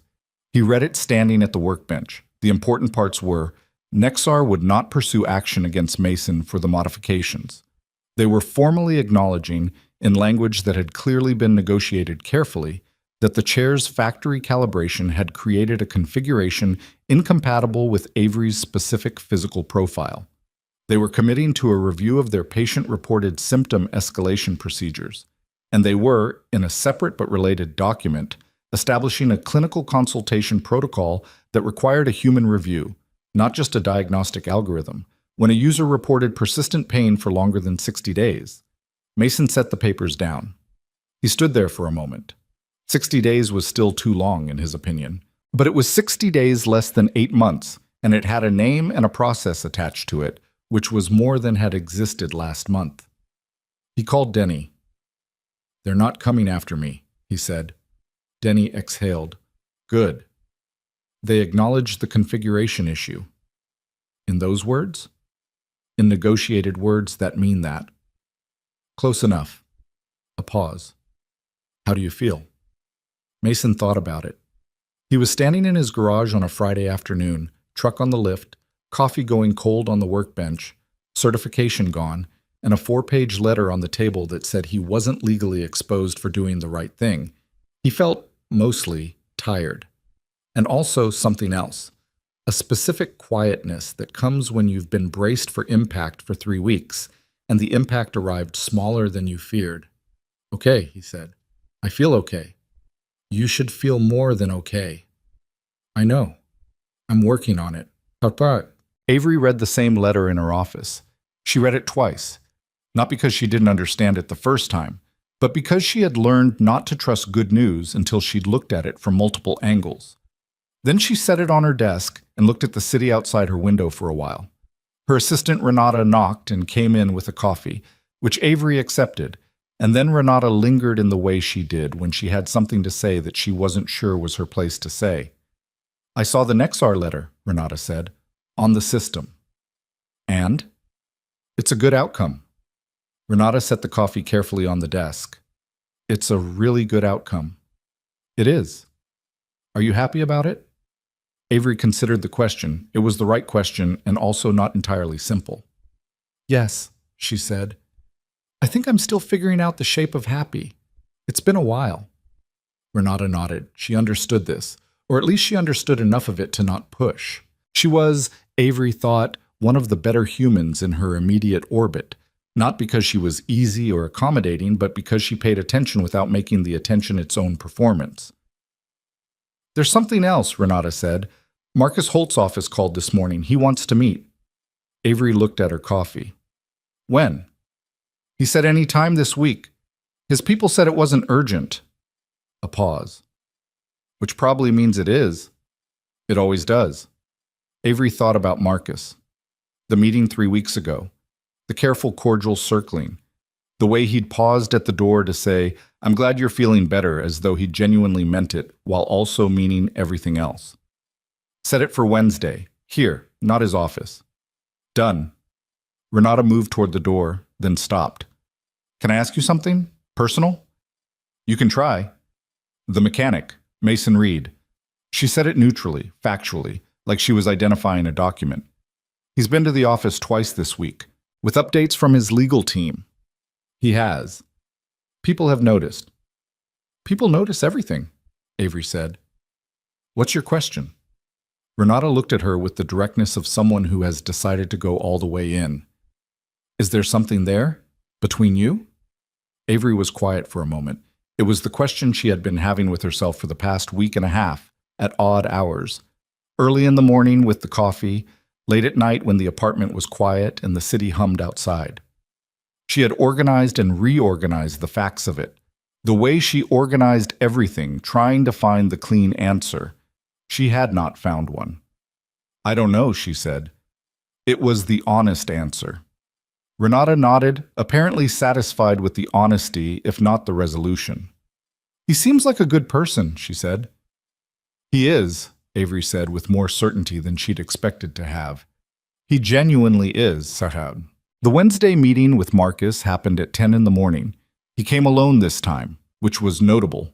He read it standing at the workbench. The important parts were, Nexar would not pursue action against Mason for the modifications. They were formally acknowledging, in language that had clearly been negotiated carefully, that the chair's factory calibration had created a configuration incompatible with Avery's specific physical profile. They were committing to a review of their patient-reported symptom escalation procedures, and they were, in a separate but related document, establishing a clinical consultation protocol that required a human review, not just a diagnostic algorithm, when a user reported persistent pain for longer than 60 days. Mason set the papers down. He stood there for a moment. 60 days was still too long, in his opinion. But it was 60 days less than 8 months, and it had a name and a process attached to it, which was more than had existed last month. He called Denny. "They're not coming after me," he said. Denny exhaled. Good. They acknowledged the configuration issue. In those words? In negotiated words that mean that. Close enough. A pause. How do you feel? Mason thought about it. He was standing in his garage on a Friday afternoon, truck on the lift, coffee going cold on the workbench, certification gone, and a 4-page letter on the table that said he wasn't legally exposed for doing the right thing. He felt, mostly, tired. And also something else. A specific quietness that comes when you've been braced for impact for 3 weeks, and the impact arrived smaller than you feared. Okay, he said. I feel okay. You should feel more than okay. I know. I'm working on it. Papa. Avery read the same letter in her office. She read it twice. Not because she didn't understand it the first time, but because she had learned not to trust good news until she'd looked at it from multiple angles. Then she set it on her desk and looked at the city outside her window for a while. Her assistant Renata knocked and came in with a coffee, which Avery accepted, and then Renata lingered in the way she did when she had something to say that she wasn't sure was her place to say. I saw the Nexar letter, Renata said, on the system. And? It's a good outcome. Renata set the coffee carefully on the desk. It's a really good outcome. It is. Are you happy about it? Avery considered the question. It was the right question and also not entirely simple. Yes, she said. I think I'm still figuring out the shape of happy. It's been a while. Renata nodded. She understood this, or at least she understood enough of it to not push. She was, Avery thought, one of the better humans in her immediate orbit, not because she was easy or accommodating, but because she paid attention without making the attention its own performance. There's something else, Renata said. Marcus Holtzoff called this morning. He wants to meet. Avery looked at her coffee. When? He said any time this week. His people said it wasn't urgent. A pause. Which probably means it is. It always does. Avery thought about Marcus. The meeting 3 weeks ago. The careful, cordial circling. The way he'd paused at the door to say, I'm glad you're feeling better, as though he genuinely meant it, while also meaning everything else. Set it for Wednesday. Here, not his office. Done. Renata moved toward the door, then stopped. Can I ask you something? Personal? You can try. The mechanic, Mason Reed. She said it neutrally, factually, like she was identifying a document. He's been to the office twice this week, with updates from his legal team. He has. People have noticed. People notice everything, Avery said. What's your question? Renata looked at her with the directness of someone who has decided to go all the way in. Is there something there? Between you? Avery was quiet for a moment. It was the question she had been having with herself for the past week and a half, at odd hours. Early in the morning with the coffee, late at night when the apartment was quiet and the city hummed outside. She had organized and reorganized the facts of it. The way she organized everything, trying to find the clean answer. She had not found one. I don't know, she said. It was the honest answer. Renata nodded, apparently satisfied with the honesty, if not the resolution. He seems like a good person, she said. He is, Avery said with more certainty than she'd expected to have. He genuinely is, Sahab. The Wednesday meeting with Marcus happened at 10 in the morning. He came alone this time, which was notable.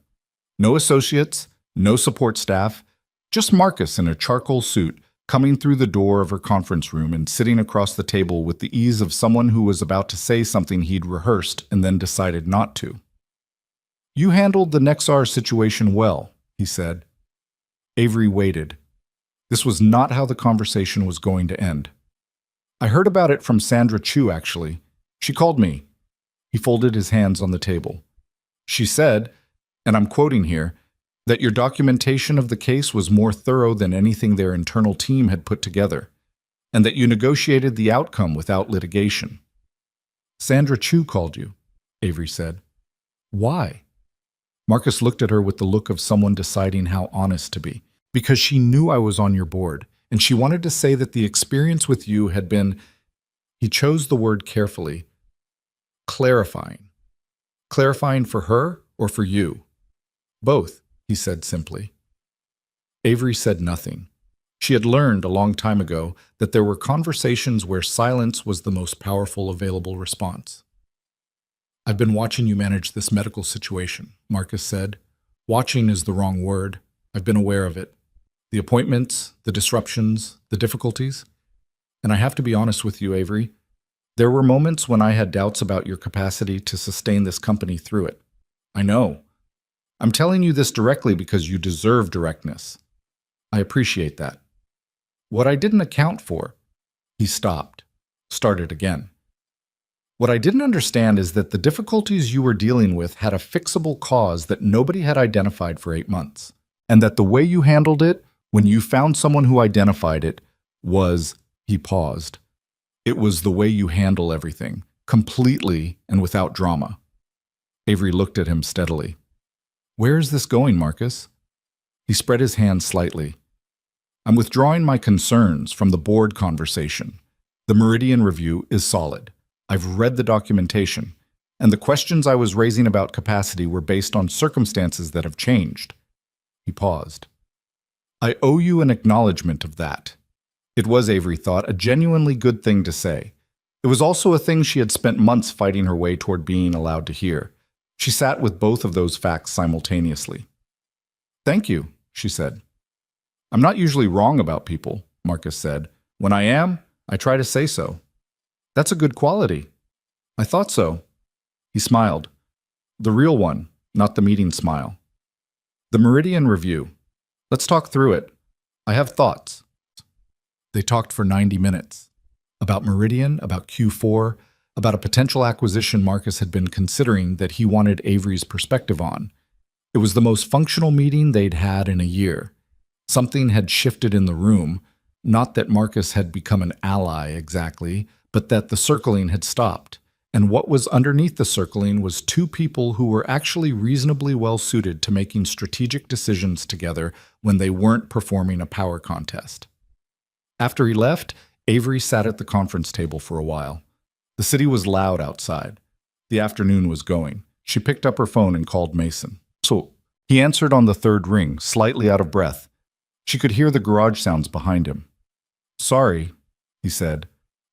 No associates, no support staff, just Marcus in a charcoal suit, coming through the door of her conference room and sitting across the table with the ease of someone who was about to say something he'd rehearsed and then decided not to. You handled the Nexar situation well, he said. Avery waited. This was not how the conversation was going to end. I heard about it from Sandra Chu, actually. She called me. He folded his hands on the table. She said, and I'm quoting here, that your documentation of the case was more thorough than anything their internal team had put together, and that you negotiated the outcome without litigation. Sandra Chu called you, Avery said. Why? Marcus looked at her with the look of someone deciding how honest to be. Because she knew I was on your board, and she wanted to say that the experience with you had been, he chose the word carefully, clarifying. Clarifying for her or for you? Both, he said simply. Avery said nothing. She had learned a long time ago that there were conversations where silence was the most powerful available response. I've been watching you manage this medical situation, Marcus said. Watching is the wrong word. I've been aware of it. The appointments, the disruptions, the difficulties. And I have to be honest with you, Avery. There were moments when I had doubts about your capacity to sustain this company through it. I know. I'm telling you this directly because you deserve directness. I appreciate that. What I didn't account for, he stopped, started again. What I didn't understand is that the difficulties you were dealing with had a fixable cause that nobody had identified for 8 months, and that the way you handled it, when you found someone who identified it, was, he paused. It was the way you handle everything, completely and without drama. Avery looked at him steadily. Where is this going, Marcus? He spread his hand slightly. I'm withdrawing my concerns from the board conversation. The Meridian Review is solid. I've read the documentation, and the questions I was raising about capacity were based on circumstances that have changed. He paused. I owe you an acknowledgement of that. It was, Avery thought, a genuinely good thing to say. It was also a thing she had spent months fighting her way toward being allowed to hear. She sat with both of those facts simultaneously. Thank you, she said. I'm not usually wrong about people, Marcus said. When I am, I try to say so. That's a good quality. I thought so. He smiled. The real one, not the meeting smile. The Meridian Review. Let's talk through it. I have thoughts. They talked for 90 minutes. About Meridian, about Q4, about a potential acquisition Marcus had been considering that he wanted Avery's perspective on. It was the most functional meeting they'd had in a year. Something had shifted in the room, not that Marcus had become an ally exactly, but that the circling had stopped. And what was underneath the circling was two people who were actually reasonably well suited to making strategic decisions together when they weren't performing a power contest. After he left, Avery sat at the conference table for a while. The city was loud outside. The afternoon was going. She picked up her phone and called Mason. So he answered on the third ring, slightly out of breath. She could hear the garage sounds behind him. Sorry, he said,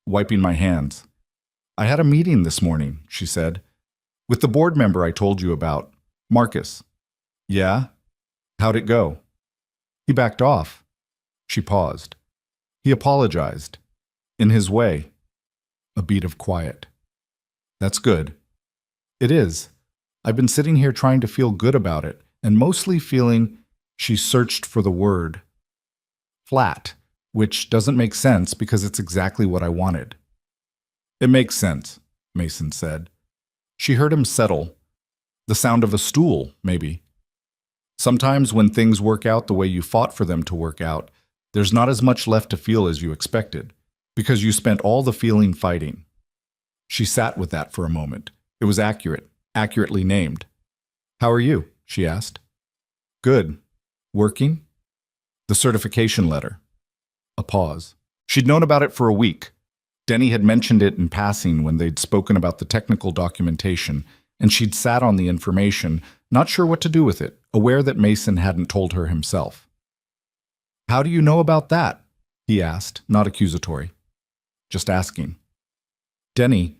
wiping my hands. I had a meeting this morning, she said, with the board member I told you about, Marcus. Yeah? How'd it go? He backed off. She paused. He apologized. In his way. A beat of quiet. That's good. It is. I've been sitting here trying to feel good about it, and mostly feeling, she searched for the word, flat, which doesn't make sense because it's exactly what I wanted. It makes sense, Mason said. She heard him settle. The sound of a stool, maybe. Sometimes when things work out the way you fought for them to work out, there's not as much left to feel as you expected, because you spent all the feeling fighting. She sat with that for a moment. It was accurate, accurately named. How are you? She asked. Good. Working? The certification letter. A pause. She'd known about it for a week. Denny had mentioned it in passing when they'd spoken about the technical documentation, and she'd sat on the information, not sure what to do with it, aware that Mason hadn't told her himself. How do you know about that? He asked, not accusatory. Just asking. Denny.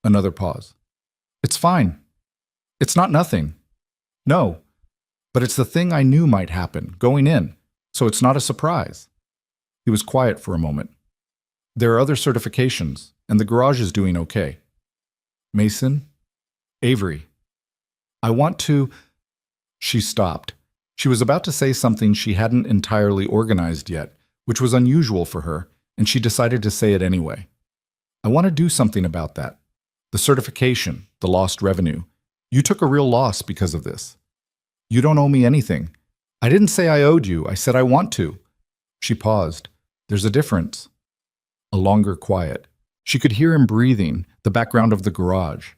Another pause. It's fine. It's not nothing. No. But it's the thing I knew might happen, going in, so it's not a surprise. He was quiet for a moment. There are other certifications, and the garage is doing okay. Mason? Avery. I want to... She stopped. She was about to say something she hadn't entirely organized yet, which was unusual for her, and she decided to say it anyway. I want to do something about that. The certification, the lost revenue. You took a real loss because of this. You don't owe me anything. I didn't say I owed you. I said I want to. She paused. There's a difference. A longer quiet. She could hear him breathing, the background of the garage.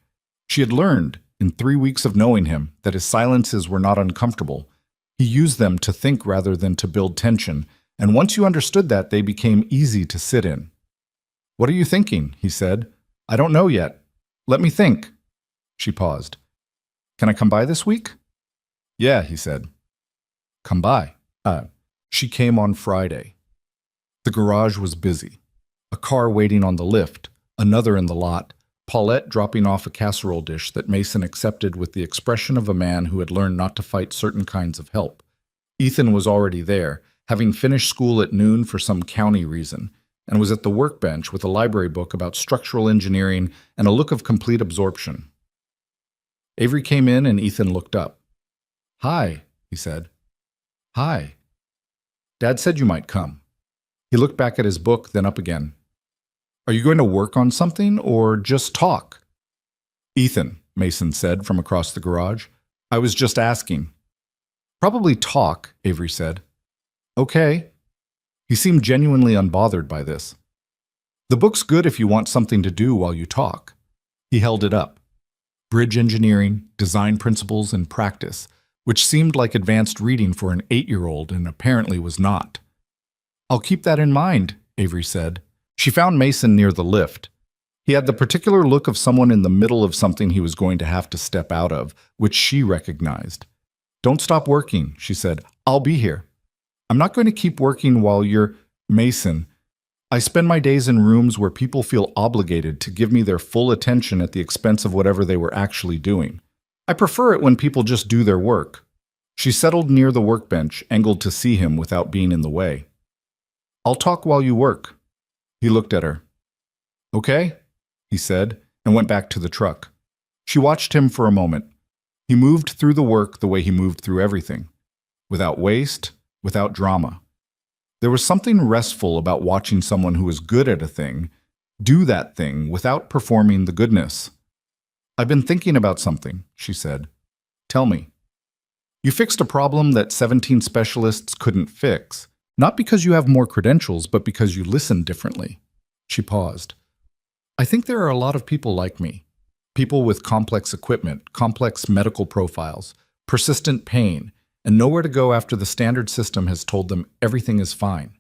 She had learned, in 3 weeks of knowing him, that his silences were not uncomfortable. He used them to think rather than to build tension, and once you understood that, they became easy to sit in. What are you thinking? He said. I don't know yet. Let me think. She paused. Can I come by this week? Yeah, he said. Come by. She came on Friday. The garage was busy. A car waiting on the lift, another in the lot, Paulette dropping off a casserole dish that Mason accepted with the expression of a man who had learned not to fight certain kinds of help. Ethan was already there, having finished school at noon for some county reason, and was at the workbench with a library book about structural engineering and a look of complete absorption. Avery came in and Ethan looked up. Hi, he said. Hi. Dad said you might come. He looked back at his book, then up again. Are you going to work on something or just talk? Ethan, Mason said from across the garage. I was just asking. Probably talk, Avery said. Okay. He seemed genuinely unbothered by this. The book's good if you want something to do while you talk. He held it up. Bridge engineering, design principles, and practice, which seemed like advanced reading for an 8-year-old and apparently was not. I'll keep that in mind, Avery said. She found Mason near the lift. He had the particular look of someone in the middle of something he was going to have to step out of, which she recognized. Don't stop working, she said. I'll be here. I'm not going to keep working while you're... Mason, I spend my days in rooms where people feel obligated to give me their full attention at the expense of whatever they were actually doing. I prefer it when people just do their work. She settled near the workbench, angled to see him without being in the way. I'll talk while you work. He looked at her. Okay, he said, and went back to the truck. She watched him for a moment. He moved through the work the way he moved through everything, without waste, without drama. There was something restful about watching someone who was good at a thing do that thing without performing the goodness. I've been thinking about something, she said. Tell me. You fixed a problem that 17 specialists couldn't fix, not because you have more credentials, but because you listen differently. She paused. I think there are a lot of people like me. People with complex equipment, complex medical profiles, persistent pain, and nowhere to go after the standard system has told them everything is fine.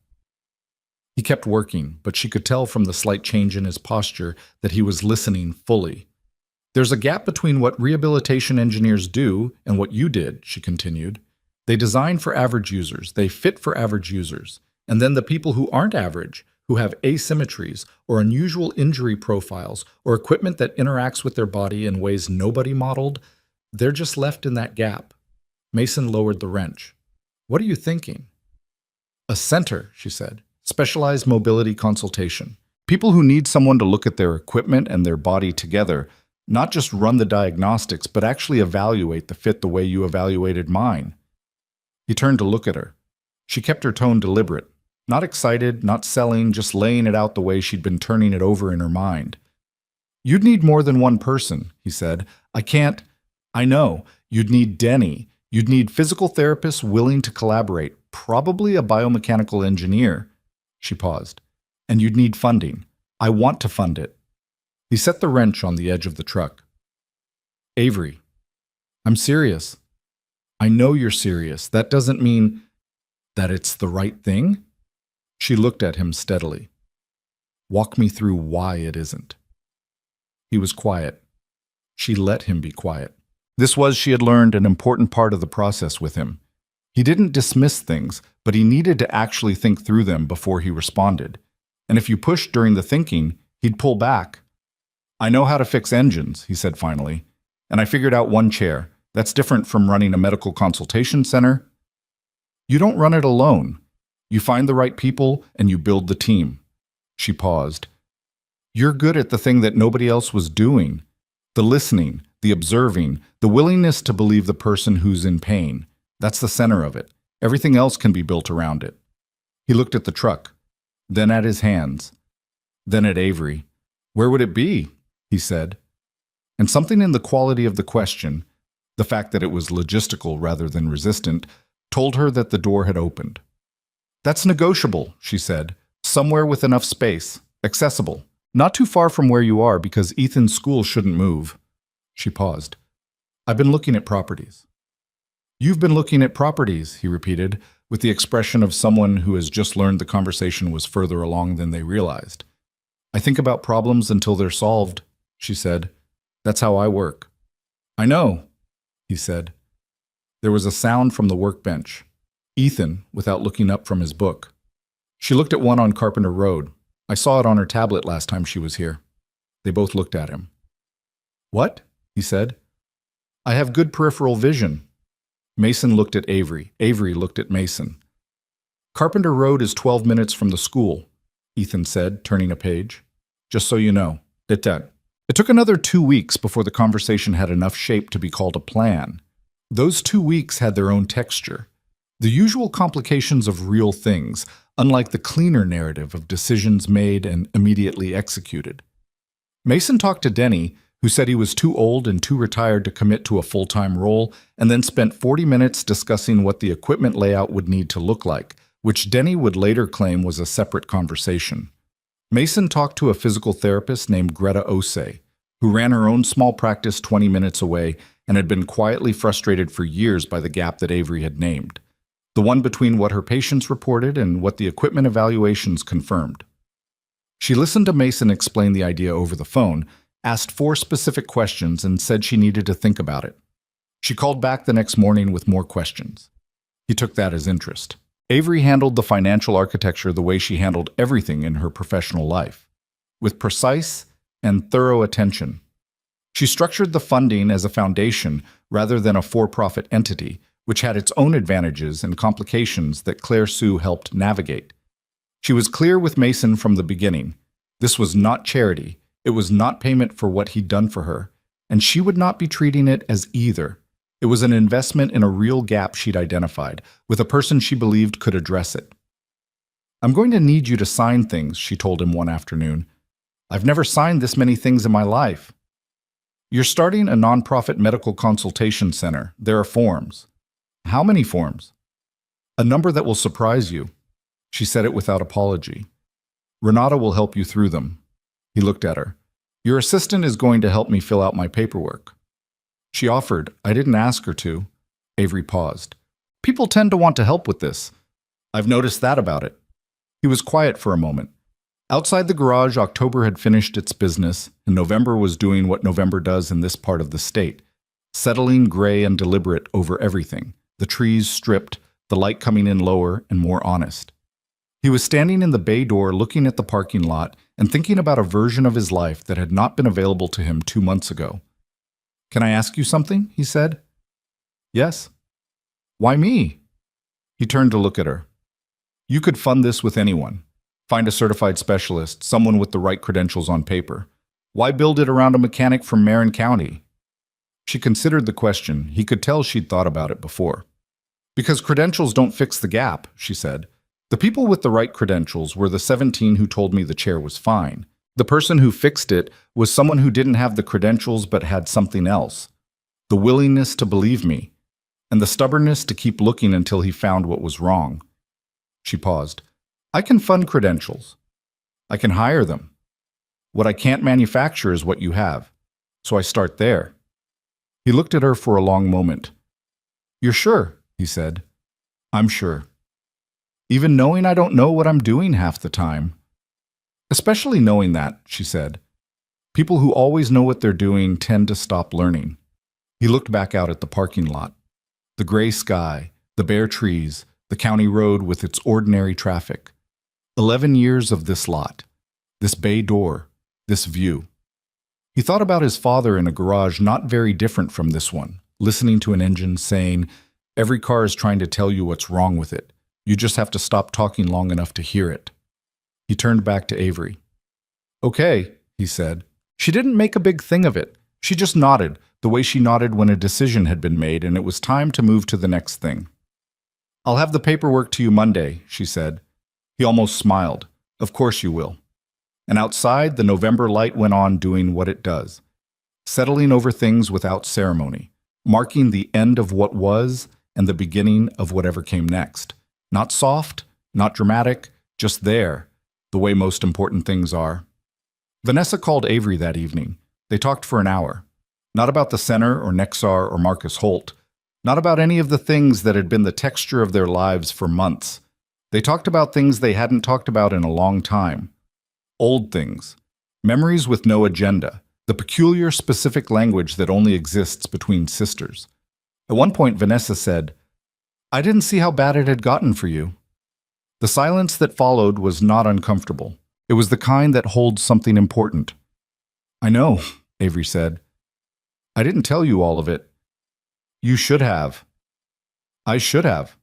He kept working, but she could tell from the slight change in his posture that he was listening fully. There's a gap between what rehabilitation engineers do and what you did, she continued. They design for average users, they fit for average users, and then the people who aren't average, who have asymmetries or unusual injury profiles or equipment that interacts with their body in ways nobody modeled, they're just left in that gap. Mason lowered the wrench. What are you thinking? A center, she said. Specialized mobility consultation. People who need someone to look at their equipment and their body together, not just run the diagnostics, but actually evaluate the fit the way you evaluated mine. He turned to look at her. She kept her tone deliberate. Not excited, not selling, just laying it out the way she'd been turning it over in her mind. You'd need more than one person, he said. I know. You'd need Denny. You'd need physical therapists willing to collaborate, probably a biomechanical engineer. She paused. And you'd need funding. I want to fund it. He set the wrench on the edge of the truck. Avery, I'm serious. I know you're serious. That doesn't mean that it's the right thing? She looked at him steadily. Walk me through why it isn't. He was quiet. She let him be quiet. This was, she had learned, an important part of the process with him. He didn't dismiss things, but he needed to actually think through them before he responded. And if you pushed during the thinking, he'd pull back. I know how to fix engines, he said finally, and I figured out one chair. That's different from running a medical consultation center. You don't run it alone. You find the right people and you build the team. She paused. You're good at the thing that nobody else was doing. The listening, the observing, the willingness to believe the person who's in pain. That's the center of it. Everything else can be built around it. He looked at the truck, then at his hands, then at Avery. Where would it be? He said. And something in the quality of the question, the fact that it was logistical rather than resistant, told her that the door had opened. That's negotiable, she said. Somewhere with enough space, accessible. Not too far from where you are because Ethan's school shouldn't move. She paused. I've been looking at properties. You've been looking at properties, he repeated, with the expression of someone who has just learned the conversation was further along than they realized. I think about problems until they're solved, she said. That's how I work. I know, he said. There was a sound from the workbench. Ethan, without looking up from his book. She looked at one on Carpenter Road. I saw it on her tablet last time she was here. They both looked at him. What? He said. I have good peripheral vision. Mason looked at Avery. Avery looked at Mason. Carpenter Road is 12 minutes from the school, Ethan said, turning a page. Just so you know. It took another 2 weeks before the conversation had enough shape to be called a plan. Those 2 weeks had their own texture. The usual complications of real things, unlike the cleaner narrative of decisions made and immediately executed. Mason talked to Denny, who said he was too old and too retired to commit to a full-time role, and then spent 40 minutes discussing what the equipment layout would need to look like, which Denny would later claim was a separate conversation. Mason talked to a physical therapist named Greta Osei, who ran her own small practice 20 minutes away and had been quietly frustrated for years by the gap that Avery had named, the one between what her patients reported and what the equipment evaluations confirmed. She listened to Mason explain the idea over the phone, asked 4 specific questions, and said she needed to think about it. She called back the next morning with more questions. He took that as interest. Avery handled the financial architecture the way she handled everything in her professional life, with precise and thorough attention. She structured the funding as a foundation rather than a for-profit entity, which had its own advantages and complications that Claire Sue helped navigate. She was clear with Mason from the beginning. This was not charity. It was not payment for what he'd done for her, and she would not be treating it as either. It was an investment in a real gap she'd identified, with a person she believed could address it. I'm going to need you to sign things, she told him one afternoon. I've never signed this many things in my life. You're starting a nonprofit medical consultation center. There are forms. How many forms? A number that will surprise you. She said it without apology. Renata will help you through them. He looked at her. Your assistant is going to help me fill out my paperwork. She offered. I didn't ask her to. Avery paused. People tend to want to help with this. I've noticed that about it. He was quiet for a moment. Outside the garage, October had finished its business, and November was doing what November does in this part of the state, settling gray and deliberate over everything, the trees stripped, the light coming in lower and more honest. He was standing in the bay door looking at the parking lot and thinking about a version of his life that had not been available to him 2 months ago. Can I ask you something? He said. Yes. Why me? He turned to look at her. You could fund this with anyone. Find a certified specialist, someone with the right credentials on paper. Why build it around a mechanic from Marin County? She considered the question. He could tell she'd thought about it before. Because credentials don't fix the gap, she said. The people with the right credentials were the 17 who told me the chair was fine. The person who fixed it was someone who didn't have the credentials but had something else. The willingness to believe me, and the stubbornness to keep looking until he found what was wrong. She paused. I can fund credentials. I can hire them. What I can't manufacture is what you have. So I start there. He looked at her for a long moment. You're sure? He said. I'm sure. Even knowing I don't know what I'm doing half the time. Especially knowing that, she said. People who always know what they're doing tend to stop learning. He looked back out at the parking lot. The gray sky, the bare trees, the county road with its ordinary traffic. 11 years of this lot, this bay door, this view. He thought about his father in a garage not very different from this one, listening to an engine saying, every car is trying to tell you what's wrong with it. You just have to stop talking long enough to hear it. He turned back to Avery. Okay, he said. She didn't make a big thing of it. She just nodded, the way she nodded when a decision had been made and it was time to move to the next thing. I'll have the paperwork to you Monday, she said. He almost smiled. Of course you will. And outside, the November light went on doing what it does, settling over things without ceremony, marking the end of what was and the beginning of whatever came next. Not soft, not dramatic, just there, the way most important things are. Vanessa called Avery that evening. They talked for an hour. Not about the center or Nexar or Marcus Holt. Not about any of the things that had been the texture of their lives for months. They talked about things they hadn't talked about in a long time. Old things. Memories with no agenda. The peculiar, specific language that only exists between sisters. At one point, Vanessa said, "I didn't see how bad it had gotten for you." The silence that followed was not uncomfortable. It was the kind that holds something important. "I know," Avery said. "I didn't tell you all of it." "You should have." "I should have."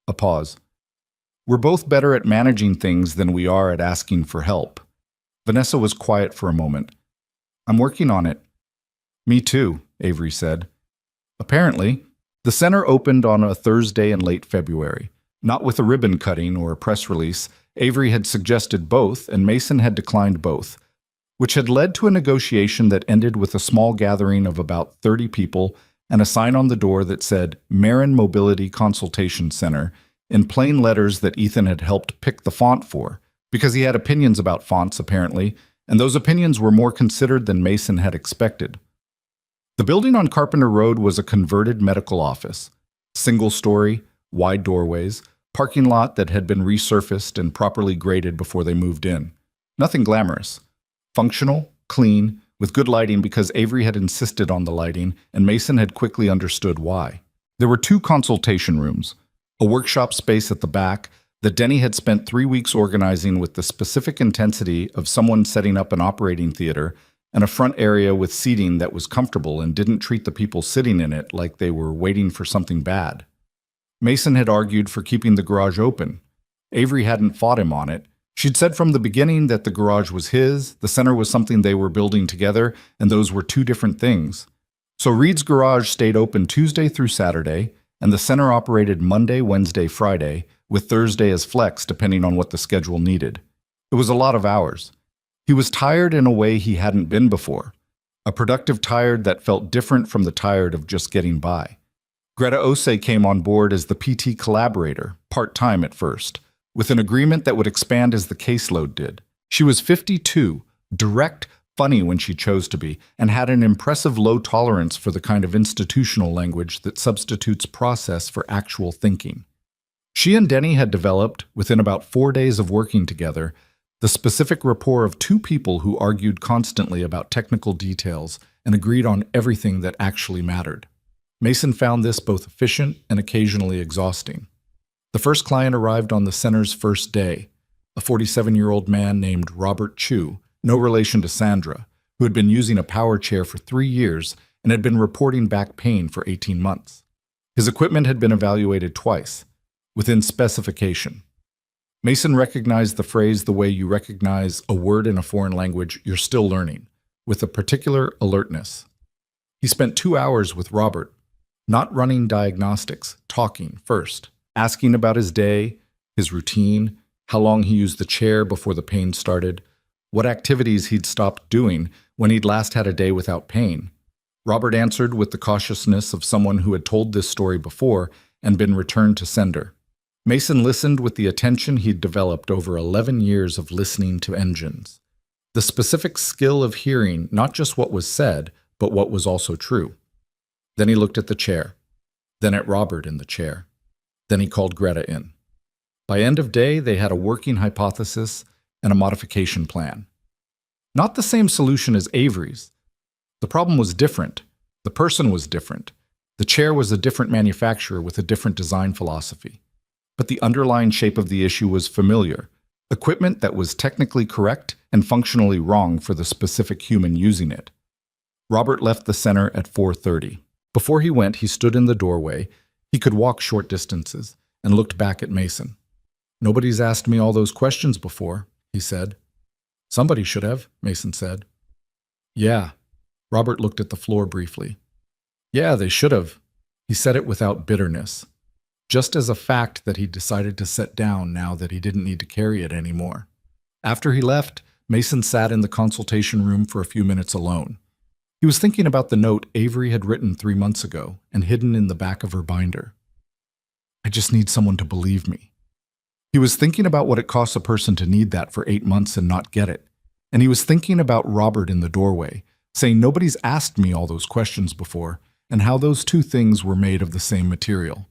A pause. "We're both better at managing things than we are at asking for help." Vanessa was quiet for a moment. "I'm working on it." "Me too," Avery said. Apparently, the center opened on a Thursday in late February. Not with a ribbon cutting or a press release. Avery had suggested both, and Mason had declined both, which had led to a negotiation that ended with a small gathering of about 30 people and a sign on the door that said Marin Mobility Consultation Center in plain letters that Ethan had helped pick the font for, because he had opinions about fonts, apparently, and those opinions were more considered than Mason had expected. The building on Carpenter Road was a converted medical office. Single-story, wide doorways, parking lot that had been resurfaced and properly graded before they moved in. Nothing glamorous. Functional, clean, with good lighting because Avery had insisted on the lighting and Mason had quickly understood why. There were 2 consultation rooms, a workshop space at the back that Denny had spent 3 weeks organizing with the specific intensity of someone setting up an operating theater, and a front area with seating that was comfortable and didn't treat the people sitting in it like they were waiting for something bad. Mason had argued for keeping the garage open. Avery hadn't fought him on it. She'd said from the beginning that the garage was his, the center was something they were building together, and those were 2 different things. So Reed's garage stayed open Tuesday through Saturday, and the center operated Monday, Wednesday, Friday, with Thursday as flex depending on what the schedule needed. It was a lot of hours. He was tired in a way he hadn't been before, a productive tired that felt different from the tired of just getting by. Greta Ose came on board as the PT collaborator, part-time at first, with an agreement that would expand as the caseload did. She was 52, direct, funny when she chose to be, and had an impressive low tolerance for the kind of institutional language that substitutes process for actual thinking. She and Denny had developed, within about 4 days of working together, the specific rapport of 2 people who argued constantly about technical details and agreed on everything that actually mattered. Mason found this both efficient and occasionally exhausting. The first client arrived on the center's first day, a 47-year-old man named Robert Chu, no relation to Sandra, who had been using a power chair for 3 years and had been reporting back pain for 18 months. His equipment had been evaluated twice, within specification. Mason recognized the phrase the way you recognize a word in a foreign language you're still learning, with a particular alertness. He spent 2 hours with Robert, not running diagnostics, talking first, asking about his day, his routine, how long he used the chair before the pain started, what activities he'd stopped doing when he'd last had a day without pain. Robert answered with the cautiousness of someone who had told this story before and been returned to sender. Mason listened with the attention he'd developed over 11 years of listening to engines. The specific skill of hearing not just what was said, but what was also true. Then he looked at the chair, then at Robert in the chair. Then he called Greta in. By end of day, they had a working hypothesis and a modification plan. Not the same solution as Avery's. The problem was different. The person was different. The chair was a different manufacturer with a different design philosophy. But the underlying shape of the issue was familiar. Equipment that was technically correct and functionally wrong for the specific human using it. Robert left the center at 4:30. Before he went, he stood in the doorway. He could walk short distances and looked back at Mason. "Nobody's asked me all those questions before," he said. "Somebody should have," Mason said. "Yeah." Robert looked at the floor briefly. "Yeah, they should have." He said it without bitterness, just as a fact that he decided to set down now that he didn't need to carry it anymore. After he left, Mason sat in the consultation room for a few minutes alone. He was thinking about the note Avery had written 3 months ago and hidden in the back of her binder. "I just need someone to believe me." He was thinking about what it costs a person to need that for 8 months and not get it. And he was thinking about Robert in the doorway, saying nobody's asked me all those questions before, and how those 2 things were made of the same material.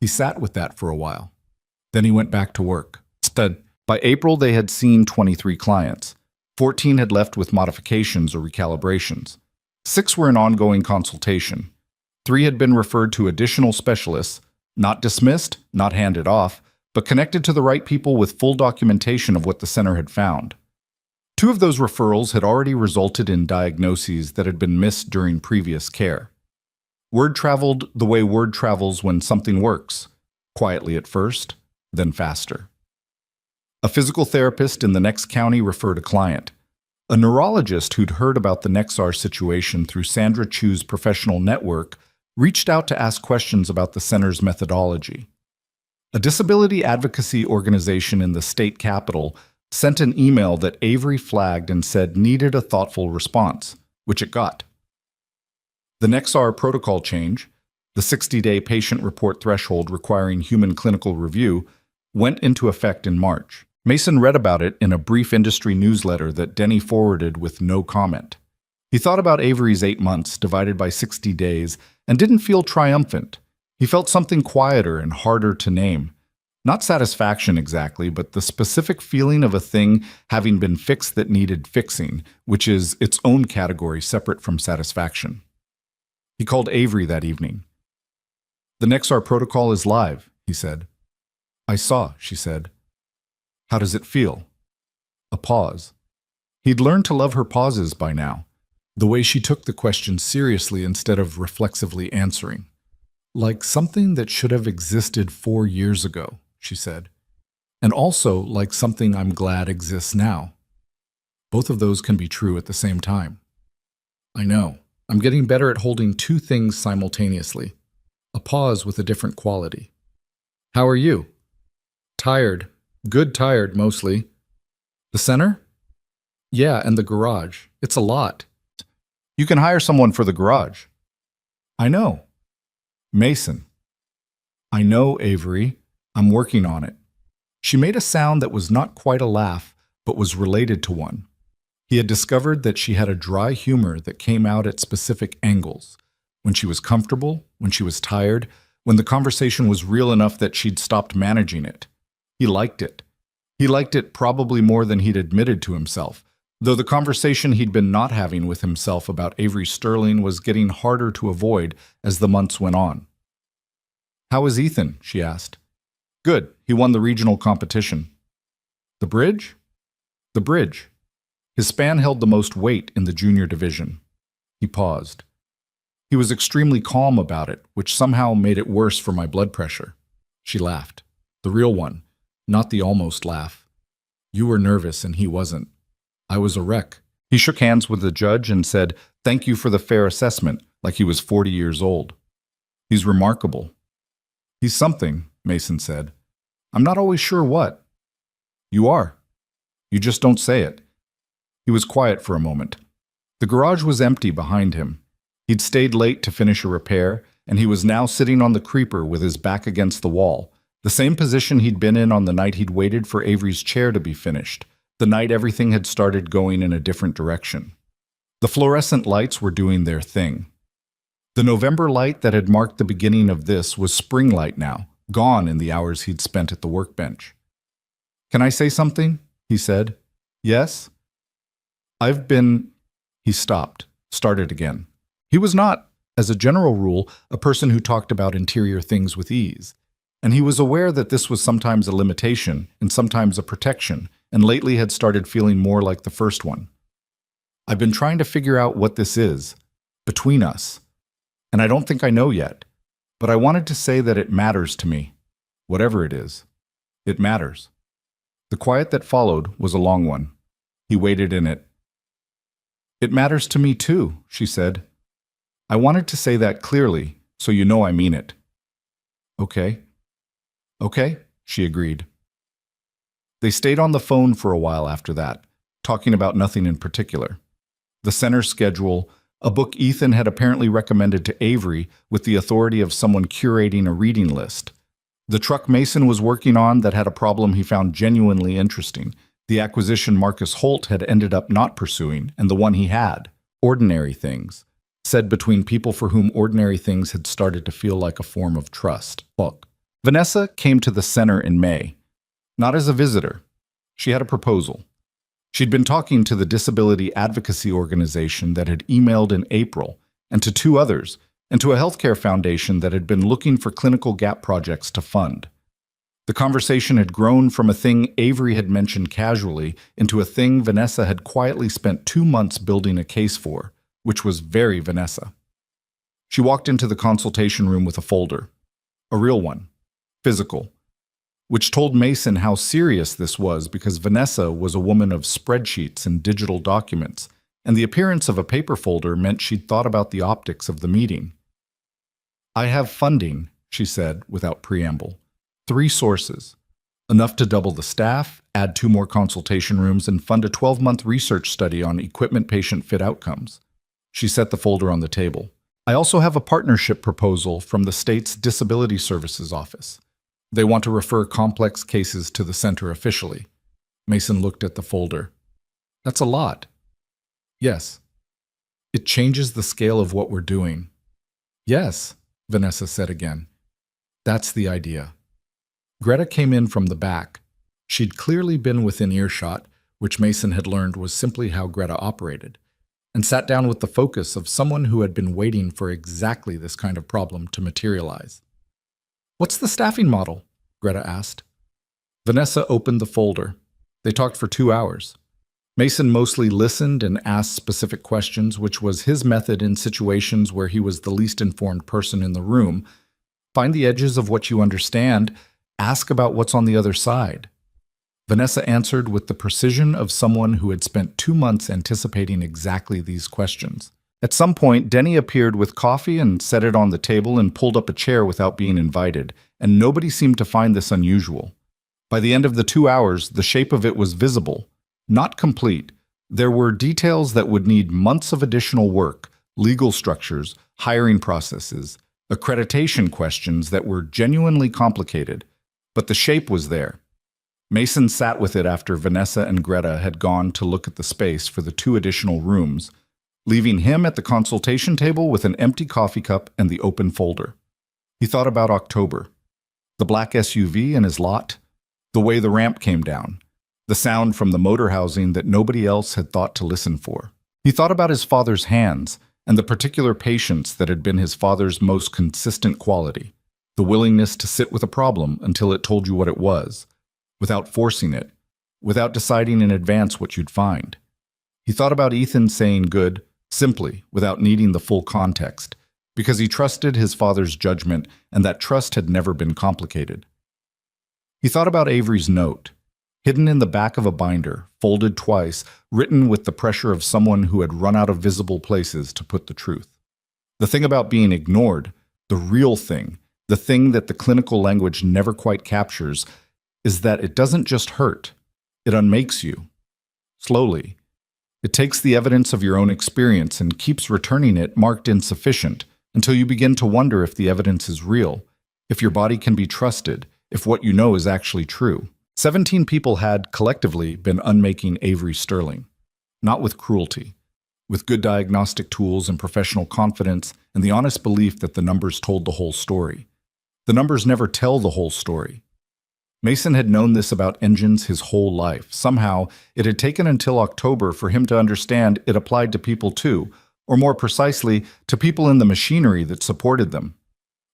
He sat with that for a while. Then he went back to work. By April, they had seen 23 clients. 14 had left with modifications or recalibrations. 6 were in ongoing consultation. 3 had been referred to additional specialists, not dismissed, not handed off, but connected to the right people with full documentation of what the center had found. 2 of those referrals had already resulted in diagnoses that had been missed during previous care. Word traveled the way word travels when something works, quietly at first, then faster. A physical therapist in the next county referred a client. A neurologist who'd heard about the Nexar situation through Sandra Chu's professional network reached out to ask questions about the center's methodology. A disability advocacy organization in the state capital sent an email that Avery flagged and said needed a thoughtful response, which it got. The Nexar protocol change, the 60-day patient report threshold requiring human clinical review, went into effect in March. Mason read about it in a brief industry newsletter that Denny forwarded with no comment. He thought about Avery's 8 months divided by 60 days and didn't feel triumphant. He felt something quieter and harder to name. Not satisfaction exactly, but the specific feeling of a thing having been fixed that needed fixing, which is its own category separate from satisfaction. He called Avery that evening. "The Nexar protocol is live," he said. "I saw," she said. "How does it feel?" A pause. He'd learned to love her pauses by now, the way she took the question seriously instead of reflexively answering. "Like something that should have existed 4 years ago," she said. "And also like something I'm glad exists now. Both of those can be true at the same time." "I know. I'm getting better at holding 2 things simultaneously. A pause with a different quality." "How are you?" "Tired. Good tired, mostly." "The center?" "Yeah, and the garage. It's a lot." "You can hire someone for the garage." "I know." "Mason." "I know, Avery. I'm working on it." She made a sound that was not quite a laugh, but was related to one. He had discovered that she had a dry humor that came out at specific angles. When she was comfortable, when she was tired, when the conversation was real enough that she'd stopped managing it. He liked it. He liked it probably more than he'd admitted to himself, though the conversation he'd been not having with himself about Avery Sterling was getting harder to avoid as the months went on. "How is Ethan?" she asked. "Good. He won the regional competition." "The bridge?" "The bridge. His span held the most weight in the junior division." He paused. "He was extremely calm about it, which somehow made it worse for my blood pressure." She laughed. The real one, not the almost laugh. "You were nervous and he wasn't. I was a wreck." He shook hands with the judge and said, "Thank you for the fair assessment," like he was 40 years old. "He's remarkable." "He's something," Mason said. "I'm not always sure what." "You are. You just don't say it." He was quiet for a moment. The garage was empty behind him. He'd stayed late to finish a repair, and he was now sitting on the creeper with his back against the wall, the same position he'd been in on the night he'd waited for Avery's chair to be finished, the night everything had started going in a different direction. The fluorescent lights were doing their thing. The November light that had marked the beginning of this was spring light now, gone in the hours he'd spent at the workbench. "Can I say something?" he said. "Yes?" He stopped, started again. He was not, as a general rule, a person who talked about interior things with ease. And he was aware that this was sometimes a limitation and sometimes a protection, and lately had started feeling more like the first one. "I've been trying to figure out what this is, between us. And I don't think I know yet. But I wanted to say that it matters to me. Whatever it is. It matters." The quiet that followed was a long one. He waited in it. "It matters to me too," she said. "I wanted to say that clearly, so you know I mean it." "Okay." "Okay," she agreed. They stayed on the phone for a while after that, talking about nothing in particular. The center schedule, a book Ethan had apparently recommended to Avery with the authority of someone curating a reading list. The truck Mason was working on that had a problem he found genuinely interesting. The acquisition Marcus Holt had ended up not pursuing, and the one he had, Ordinary Things, said between people for whom ordinary things had started to feel like a form of trust. Look, Vanessa came to the center in May, not as a visitor. She had a proposal. She'd been talking to the disability advocacy organization that had emailed in April, and to 2 others, and to a healthcare foundation that had been looking for clinical gap projects to fund. The conversation had grown from a thing Avery had mentioned casually into a thing Vanessa had quietly spent 2 months building a case for, which was very Vanessa. She walked into the consultation room with a folder. A real one. Physical. Which told Mason how serious this was because Vanessa was a woman of spreadsheets and digital documents, and the appearance of a paper folder meant she'd thought about the optics of the meeting. "I have funding," she said without preamble. 3 sources. Enough to double the staff, add 2 more consultation rooms, and fund a 12-month research study on equipment patient fit outcomes. She set the folder on the table. "I also have a partnership proposal from the state's Disability Services Office. They want to refer complex cases to the center officially." Mason looked at the folder. "That's a lot." "Yes." "It changes the scale of what we're doing." "Yes," Vanessa said again. "That's the idea." Greta came in from the back. She'd clearly been within earshot, which Mason had learned was simply how Greta operated, and sat down with the focus of someone who had been waiting for exactly this kind of problem to materialize. "What's the staffing model?" Greta asked. Vanessa opened the folder. They talked for 2 hours. Mason mostly listened and asked specific questions, which was his method in situations where he was the least informed person in the room. Find the edges of what you understand. Ask about what's on the other side. Vanessa answered with the precision of someone who had spent 2 months anticipating exactly these questions. At some point, Denny appeared with coffee and set it on the table and pulled up a chair without being invited, and nobody seemed to find this unusual. By the end of the 2 hours, the shape of it was visible, not complete. There were details that would need months of additional work, legal structures, hiring processes, accreditation questions that were genuinely complicated, but the shape was there. Mason sat with it after Vanessa and Greta had gone to look at the space for the 2 additional rooms, leaving him at the consultation table with an empty coffee cup and the open folder. He thought about October, the black SUV in his lot, the way the ramp came down, the sound from the motor housing that nobody else had thought to listen for. He thought about his father's hands and the particular patience that had been his father's most consistent quality, the willingness to sit with a problem until it told you what it was, without forcing it, without deciding in advance what you'd find. He thought about Ethan saying good, simply, without needing the full context, because he trusted his father's judgment, and that trust had never been complicated. He thought about Avery's note, hidden in the back of a binder, folded twice, written with the pressure of someone who had run out of visible places to put the truth. The thing about being ignored, the real thing, the thing that the clinical language never quite captures, is that it doesn't just hurt, it unmakes you. Slowly. It takes the evidence of your own experience and keeps returning it marked insufficient until you begin to wonder if the evidence is real, if your body can be trusted, if what you know is actually true. 17 people had, collectively, been unmaking Avery Sterling. Not with cruelty, with good diagnostic tools and professional confidence and the honest belief that the numbers told the whole story. The numbers never tell the whole story. Mason had known this about engines his whole life. Somehow, it had taken until October for him to understand it applied to people too, or more precisely, to people in the machinery that supported them.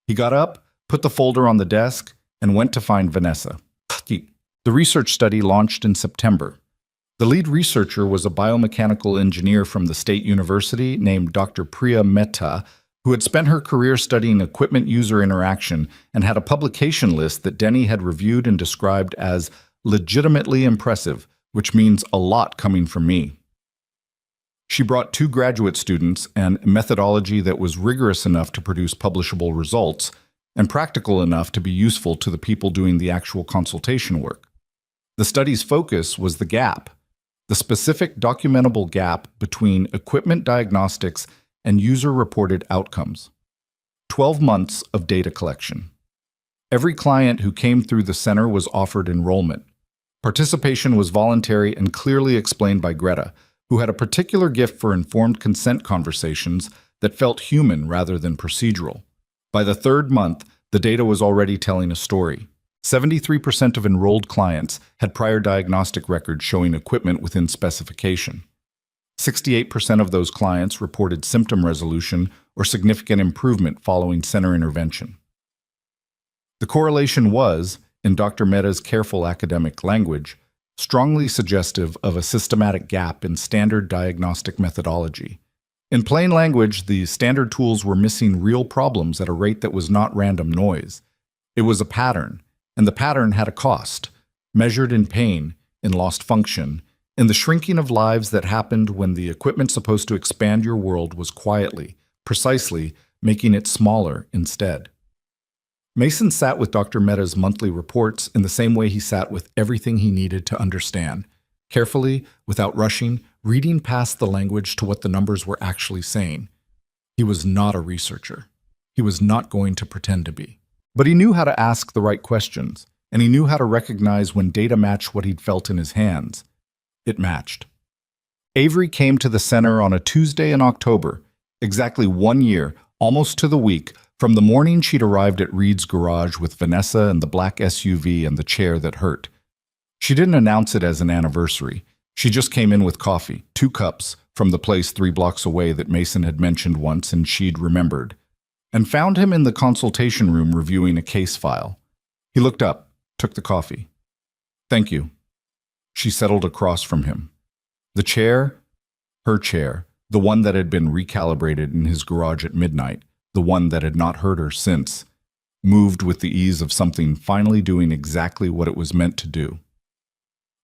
He got up, put the folder on the desk, and went to find Vanessa. The research study launched in September. The lead researcher was a biomechanical engineer from the State University named Dr. Priya Mehta, who had spent her career studying equipment user interaction and had a publication list that Denny had reviewed and described as legitimately impressive, which means a lot coming from me. She brought 2 graduate students and a methodology that was rigorous enough to produce publishable results and practical enough to be useful to the people doing the actual consultation work. The study's focus was the gap, the specific documentable gap between equipment diagnostics and user-reported outcomes. 12 months of data collection. Every client who came through the center was offered enrollment. Participation was voluntary and clearly explained by Greta, who had a particular gift for informed consent conversations that felt human rather than procedural. By the 3rd month, the data was already telling a story. 73% of enrolled clients had prior diagnostic records showing equipment within specification. 68% of those clients reported symptom resolution or significant improvement following center intervention. The correlation was, in Dr. Mehta's careful academic language, strongly suggestive of a systematic gap in standard diagnostic methodology. In plain language, the standard tools were missing real problems at a rate that was not random noise. It was a pattern, and the pattern had a cost, measured in pain, in lost function, in the shrinking of lives that happened when the equipment supposed to expand your world was quietly, precisely, making it smaller instead. Mason sat with Dr. Mehta's monthly reports in the same way he sat with everything he needed to understand, carefully, without rushing, reading past the language to what the numbers were actually saying. He was not a researcher. He was not going to pretend to be. But he knew how to ask the right questions, and he knew how to recognize when data matched what he'd felt in his hands. It matched. Avery came to the center on a Tuesday in October, exactly 1 year, almost to the week, from the morning she'd arrived at Reed's garage with Vanessa and the black SUV and the chair that hurt. She didn't announce it as an anniversary. She just came in with coffee, 2 cups, from the place 3 blocks away that Mason had mentioned once and she'd remembered, and found him in the consultation room reviewing a case file. He looked up, took the coffee. "Thank you." She settled across from him. The chair, her chair, the one that had been recalibrated in his garage at midnight, the one that had not hurt her since, moved with the ease of something finally doing exactly what it was meant to do.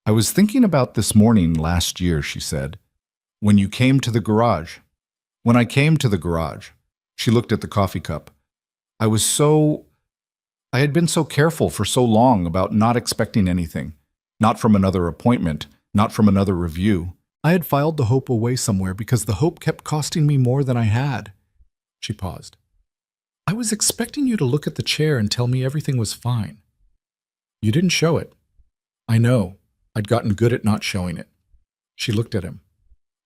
"I was thinking about this morning last year," she said, "when you came to the garage. When I came to the garage." She looked at the coffee cup. I had been so careful for so long about not expecting anything, not from another appointment, not from another review. I had filed the hope away somewhere because the hope kept costing me more than I had." She paused. "I was expecting you to look at the chair and tell me everything was fine. You didn't show it." "I know. I'd gotten good at not showing it." She looked at him.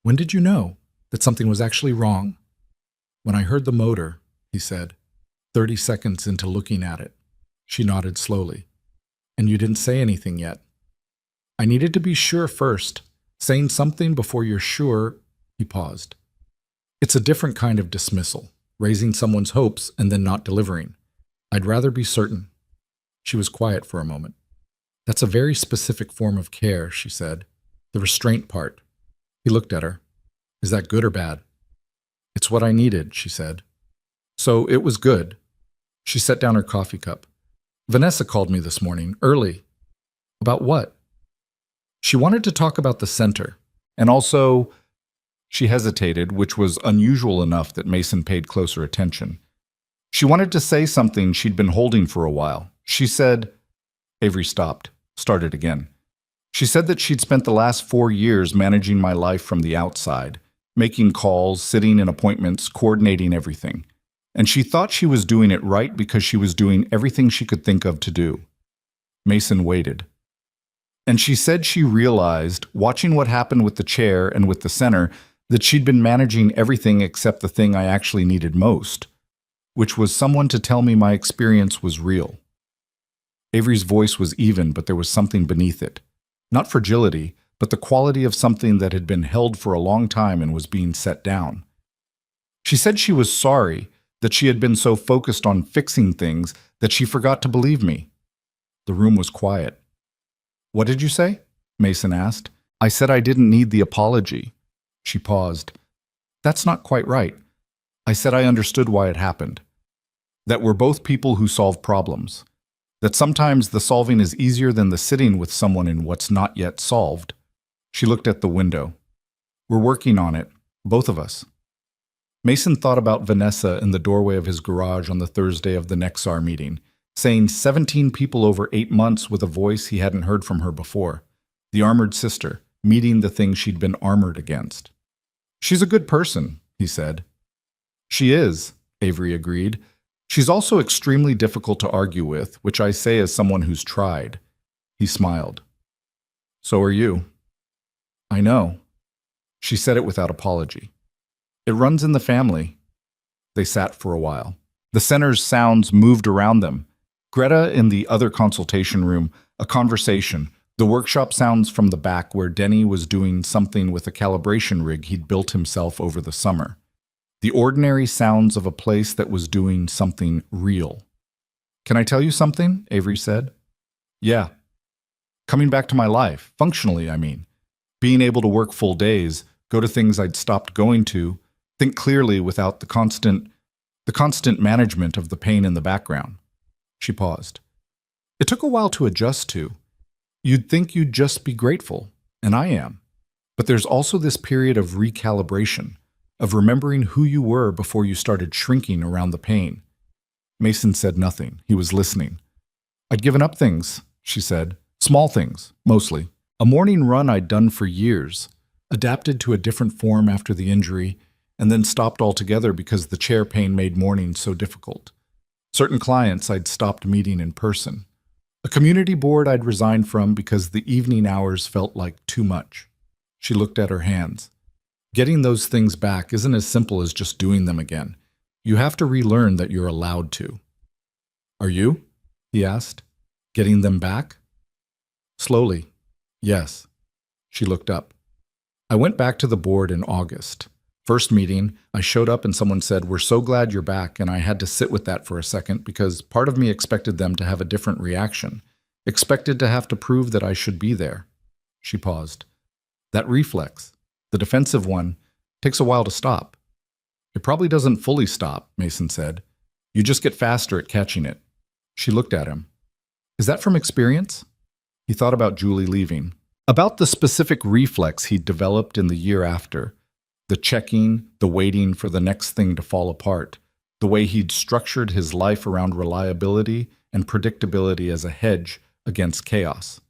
"When did you know that something was actually wrong?" "When I heard the motor," he said, 30 seconds into looking at it. She nodded slowly. "And you didn't say anything yet." "I needed to be sure first. Saying something before you're sure." He paused. "It's a different kind of dismissal, raising someone's hopes and then not delivering. I'd rather be certain." She was quiet for a moment. "That's a very specific form of care," she said. "The restraint part." He looked at her. "Is that good or bad?" "It's what I needed," she said. "So it was good." She set down her coffee cup. "Vanessa called me this morning, early." "About what?" "She wanted to talk about the center, and also—" She hesitated, which was unusual enough that Mason paid closer attention. "She wanted to say something she'd been holding for a while. She said—" Avery stopped, started again. "She said that she'd spent the last 4 years managing my life from the outside, making calls, sitting in appointments, coordinating everything. And she thought she was doing it right because she was doing everything she could think of to do." Mason waited. "And she said she realized, watching what happened with the chair and with the center, that she'd been managing everything except the thing I actually needed most, which was someone to tell me my experience was real." Avery's voice was even, but there was something beneath it. Not fragility, but the quality of something that had been held for a long time and was being set down. "She said she was sorry, that she had been so focused on fixing things that she forgot to believe me." The room was quiet. "What did you say?" Mason asked. "I said I didn't need the apology." She paused. "That's not quite right. I said I understood why it happened. That we're both people who solve problems. That sometimes the solving is easier than the sitting with someone in what's not yet solved." She looked at the window. "We're working on it, both of us." Mason thought about Vanessa in the doorway of his garage on the Thursday of the Nexar meeting, saying 17 people over 8 months with a voice he hadn't heard from her before. The armored sister, meeting the thing she'd been armored against. "She's a good person," he said. "She is," Avery agreed. "She's also extremely difficult to argue with, which I say as someone who's tried." He smiled. "So are you." "I know." She said it without apology. "It runs in the family." They sat for a while. The center's sounds moved around them. Greta in the other consultation room, a conversation, the workshop sounds from the back where Denny was doing something with a calibration rig he'd built himself over the summer. The ordinary sounds of a place that was doing something real. "Can I tell you something?" Avery said. "Yeah. Coming back to my life, functionally, I mean. Being able to work full days, go to things I'd stopped going to, think clearly without the constant management of the pain in the background." She paused. "It took a while to adjust to. You'd think you'd just be grateful, and I am. But there's also this period of recalibration, of remembering who you were before you started shrinking around the pain." Mason said nothing. He was listening. "I'd given up things," she said. "Small things, mostly. A morning run I'd done for years, adapted to a different form after the injury, and then stopped altogether because the chair pain made mornings so difficult. Certain clients I'd stopped meeting in person. A community board I'd resigned from because the evening hours felt like too much." She looked at her hands. "Getting those things back isn't as simple as just doing them again. You have to relearn that you're allowed to." "Are you?" he asked. "Getting them back?" "Slowly, yes." She looked up. "I went back to the board in August. First meeting, I showed up and someone said, 'We're so glad you're back,' and I had to sit with that for a second because part of me expected them to have a different reaction, expected to have to prove that I should be there." She paused. "That reflex, the defensive one, takes a while to stop." "It probably doesn't fully stop," Mason said. "You just get faster at catching it." She looked at him. "Is that from experience?" He thought about Julie leaving, about the specific reflex he'd developed in the year after, the checking, the waiting for the next thing to fall apart, the way he'd structured his life around reliability and predictability as a hedge against chaos.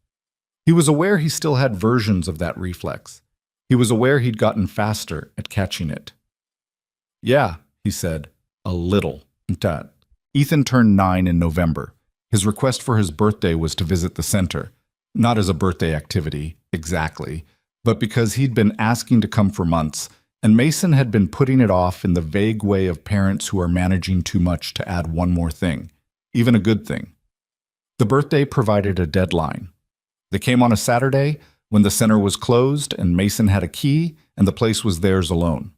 He was aware he still had versions of that reflex. He was aware he'd gotten faster at catching it. "Yeah," he said, "a little." Ethan turned 9 in November. His request for his birthday was to visit the center, not as a birthday activity, exactly, but because he'd been asking to come for months, and Mason had been putting it off in the vague way of parents who are managing too much to add one more thing, even a good thing. The birthday provided a deadline. They came on a Saturday when the center was closed and Mason had a key and the place was theirs alone.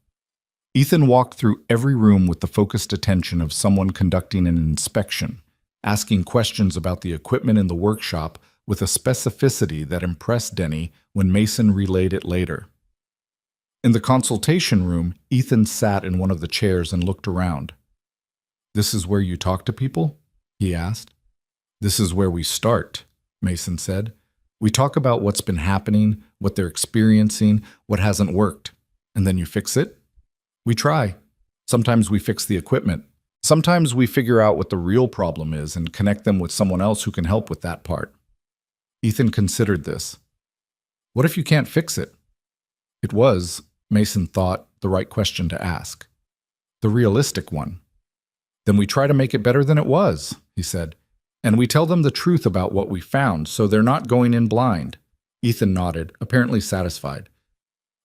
Ethan walked through every room with the focused attention of someone conducting an inspection, asking questions about the equipment in the workshop with a specificity that impressed Denny when Mason relayed it later. In the consultation room, Ethan sat in one of the chairs and looked around. "This is where you talk to people?" he asked. "This is where we start," Mason said. "We talk about what's been happening, what they're experiencing, what hasn't worked, and then you fix it?" "We try. Sometimes we fix the equipment. Sometimes we figure out what the real problem is and connect them with someone else who can help with that part." Ethan considered this. What if you can't fix it? It was, Mason thought, the right question to ask. The realistic one. "Then we try to make it better than it was," he said. "And we tell them the truth about what we found, so they're not going in blind." Ethan nodded, apparently satisfied.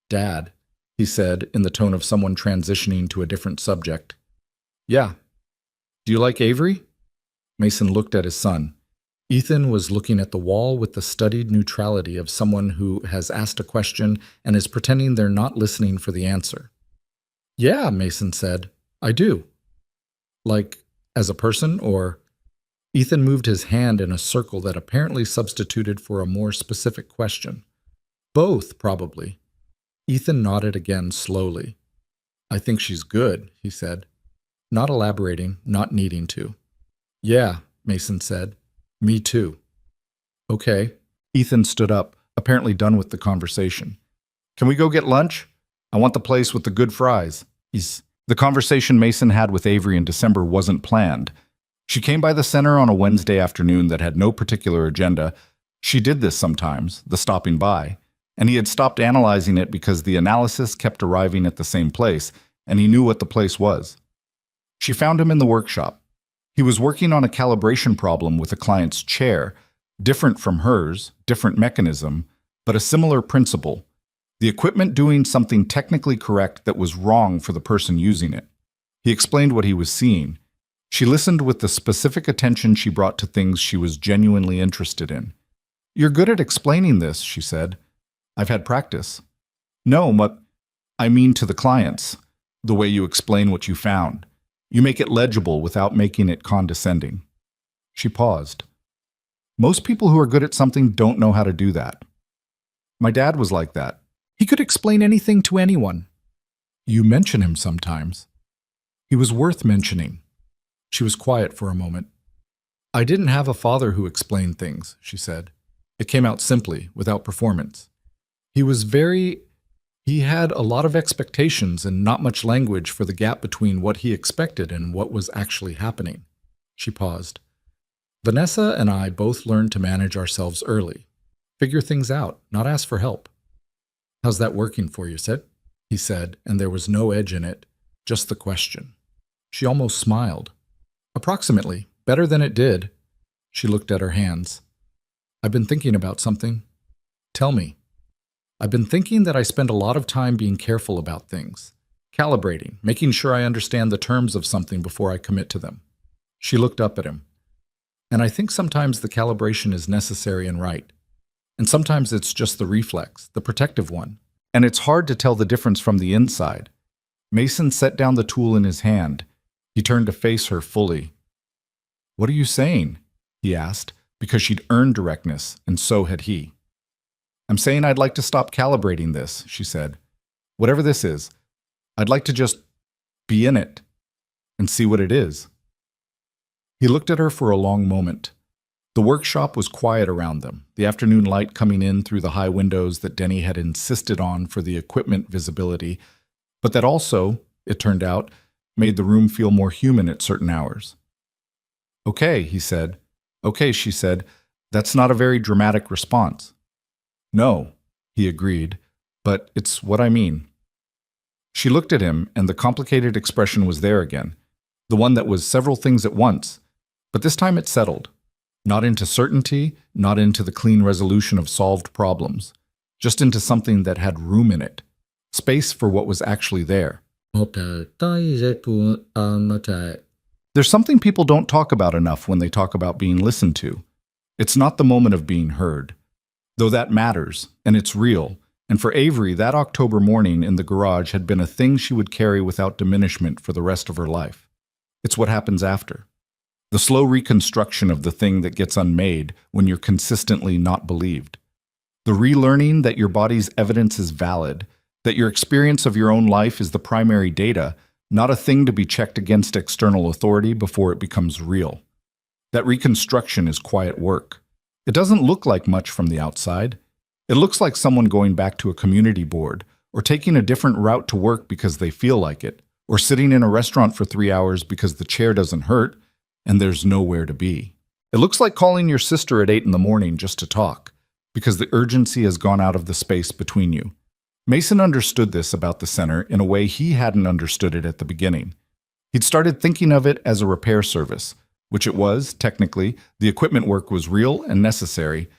"Dad," he said in the tone of someone transitioning to a different subject. "Yeah. Do you like Avery?" Mason looked at his son. Ethan was looking at the wall with the studied neutrality of someone who has asked a question and is pretending they're not listening for the answer. "Yeah," Mason said. "I do." "Like, as a person, or?" Ethan moved his hand in a circle that apparently substituted for a more specific question. "Both, probably." Ethan nodded again slowly. "I think she's good," he said, not elaborating, not needing to. "Yeah," Mason said. "Me too." "Okay." Ethan stood up, apparently done with the conversation. "Can we go get lunch? I want the place with the good fries." The conversation Mason had with Avery in December wasn't planned. She came by the center on a Wednesday afternoon that had no particular agenda. She did this sometimes, the stopping by, and he had stopped analyzing it because the analysis kept arriving at the same place, and he knew what the place was. She found him in the workshop. He was working on a calibration problem with a client's chair, different from hers, different mechanism, but a similar principle. The equipment doing something technically correct that was wrong for the person using it. He explained what he was seeing. She listened with the specific attention she brought to things she was genuinely interested in. "You're good at explaining this," she said. "I've had practice." "No, but I mean to the clients. The way you explain what you found. You make it legible without making it condescending. She paused. Most people who are good at something don't know how to do that. My dad was like that. He could explain anything to anyone. You mention him sometimes. He was worth mentioning. She was quiet for a moment. I didn't have a father who explained things, she said. It came out simply, without performance. He had a lot of expectations and not much language for the gap between what he expected and what was actually happening. She paused. Vanessa and I both learned to manage ourselves early. Figure things out, not ask for help. How's that working for you, Sid? He said, and there was no edge in it, just the question. She almost smiled. Approximately, better than it did. She looked at her hands. I've been thinking about something. Tell me. I've been thinking that I spend a lot of time being careful about things, calibrating, making sure I understand the terms of something before I commit to them. She looked up at him. And I think sometimes the calibration is necessary and right. And sometimes it's just the reflex, the protective one. And it's hard to tell the difference from the inside. Mason set down the tool in his hand. He turned to face her fully. What are you saying? He asked, because she'd earned directness, and so had he. I'm saying I'd like to stop calibrating this, she said. Whatever this is, I'd like to just be in it and see what it is. He looked at her for a long moment. The workshop was quiet around them, the afternoon light coming in through the high windows that Denny had insisted on for the equipment visibility, but that also, it turned out, made the room feel more human at certain hours. Okay, he said. Okay, she said. That's not a very dramatic response. No, he agreed, but it's what I mean. She looked at him, and the complicated expression was there again, the one that was several things at once, but this time it settled. Not into certainty, not into the clean resolution of solved problems, just into something that had room in it, space for what was actually there. There's something people don't talk about enough when they talk about being listened to. It's not the moment of being heard. Though that matters, and it's real, and for Avery, that October morning in the garage had been a thing she would carry without diminishment for the rest of her life. It's what happens after. The slow reconstruction of the thing that gets unmade when you're consistently not believed. The relearning that your body's evidence is valid, that your experience of your own life is the primary data, not a thing to be checked against external authority before it becomes real. That reconstruction is quiet work. It doesn't look like much from the outside. It looks like someone going back to a community board, or taking a different route to work because they feel like it, or sitting in a restaurant for 3 hours because the chair doesn't hurt, and there's nowhere to be. It looks like calling your sister at 8 in the morning just to talk, because the urgency has gone out of the space between you. Mason understood this about the center in a way he hadn't understood it at the beginning. He'd started thinking of it as a repair service, which it was, technically. The equipment work was real and necessary,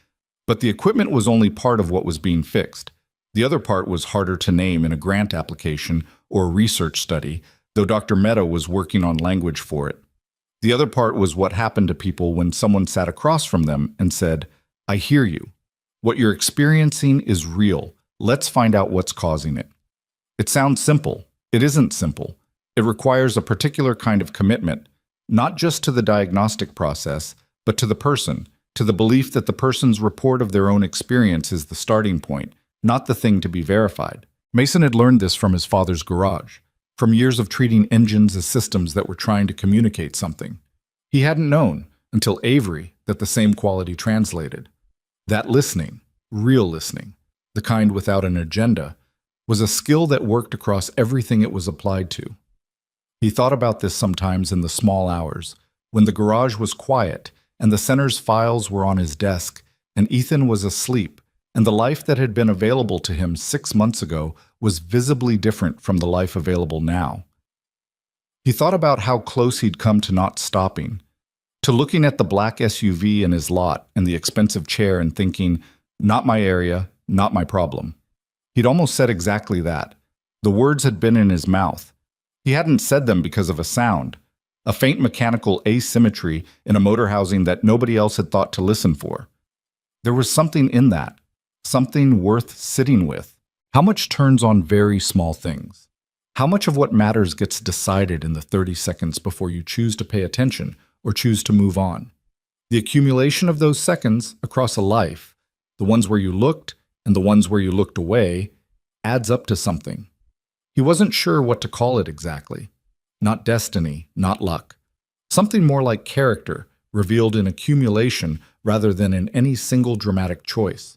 but the equipment was only part of what was being fixed. The other part was harder to name in a grant application or a research study, though Dr. Mehta was working on language for it. The other part was what happened to people when someone sat across from them and said, I hear you. What you're experiencing is real. Let's find out what's causing it. It sounds simple. It isn't simple. It requires a particular kind of commitment, not just to the diagnostic process, but to the person, to the belief that the person's report of their own experience is the starting point, not the thing to be verified. Mason had learned this from his father's garage, from years of treating engines as systems that were trying to communicate something. He hadn't known, until Avery, that the same quality translated. That listening, real listening, the kind without an agenda, was a skill that worked across everything it was applied to. He thought about this sometimes in the small hours, when the garage was quiet and the center's files were on his desk and Ethan was asleep, and the life that had been available to him 6 months ago was visibly different from the life available now. He thought about how close he'd come to not stopping, to looking at the black SUV in his lot and the expensive chair and thinking, not my area, not my problem. He'd almost said exactly that. The words had been in his mouth. He hadn't said them because of a sound, a faint mechanical asymmetry in a motor housing that nobody else had thought to listen for. There was something in that, something worth sitting with. How much turns on very small things? How much of what matters gets decided in the 30 seconds before you choose to pay attention or choose to move on? The accumulation of those seconds across a life, the ones where you looked and the ones where you looked away, adds up to something. He wasn't sure what to call it exactly. Not destiny, not luck. Something more like character, revealed in accumulation rather than in any single dramatic choice.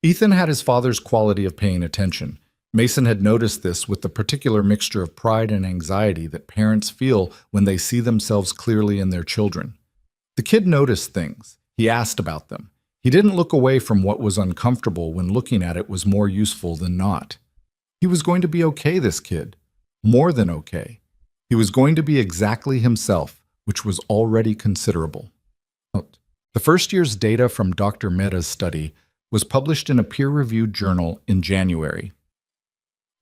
Ethan had his father's quality of paying attention. Mason had noticed this with the particular mixture of pride and anxiety that parents feel when they see themselves clearly in their children. The kid noticed things. He asked about them. He didn't look away from what was uncomfortable when looking at it was more useful than not. He was going to be okay, this kid. More than okay. He was going to be exactly himself, which was already considerable. The first year's data from Dr. Mehta's study was published in a peer-reviewed journal in January.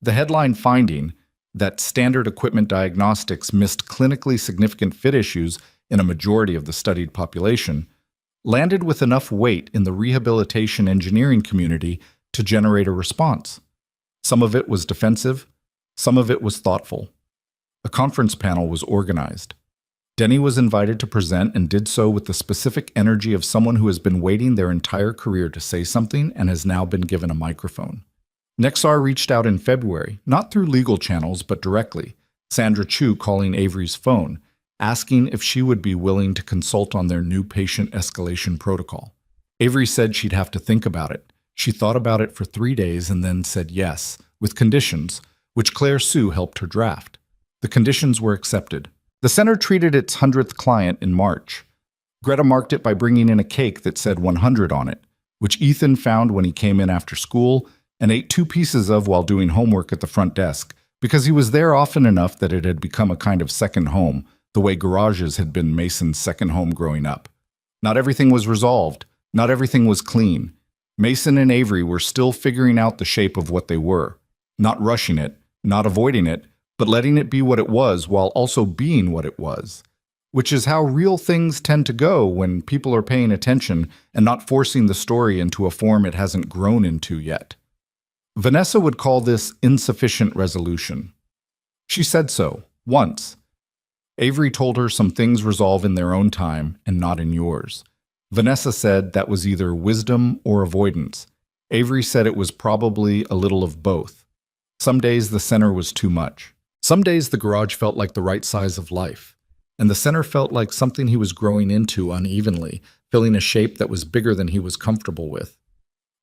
The headline finding that standard equipment diagnostics missed clinically significant fit issues in a majority of the studied population landed with enough weight in the rehabilitation engineering community to generate a response. Some of it was defensive, some of it was thoughtful. A conference panel was organized. Denny was invited to present and did so with the specific energy of someone who has been waiting their entire career to say something and has now been given a microphone. Nexar reached out in February, not through legal channels but directly, Sandra Chu calling Avery's phone, asking if she would be willing to consult on their new patient escalation protocol. Avery said she'd have to think about it. She thought about it for 3 days and then said yes, with conditions, which Claire Sue helped her draft. The conditions were accepted. The center treated its 100th client in March. Greta marked it by bringing in a cake that said 100 on it, which Ethan found when he came in after school and ate 2 pieces of while doing homework at the front desk, because he was there often enough that it had become a kind of second home, the way garages had been Mason's second home growing up. Not everything was resolved. Not everything was clean. Mason and Avery were still figuring out the shape of what they were, not rushing it, not avoiding it, but letting it be what it was while also being what it was, which is how real things tend to go when people are paying attention and not forcing the story into a form it hasn't grown into yet. Vanessa would call this insufficient resolution. She said so, once. Avery told her some things resolve in their own time and not in yours. Vanessa said that was either wisdom or avoidance. Avery said it was probably a little of both. Some days the center was too much. Some days the garage felt like the right size of life, and the center felt like something he was growing into unevenly, filling a shape that was bigger than he was comfortable with.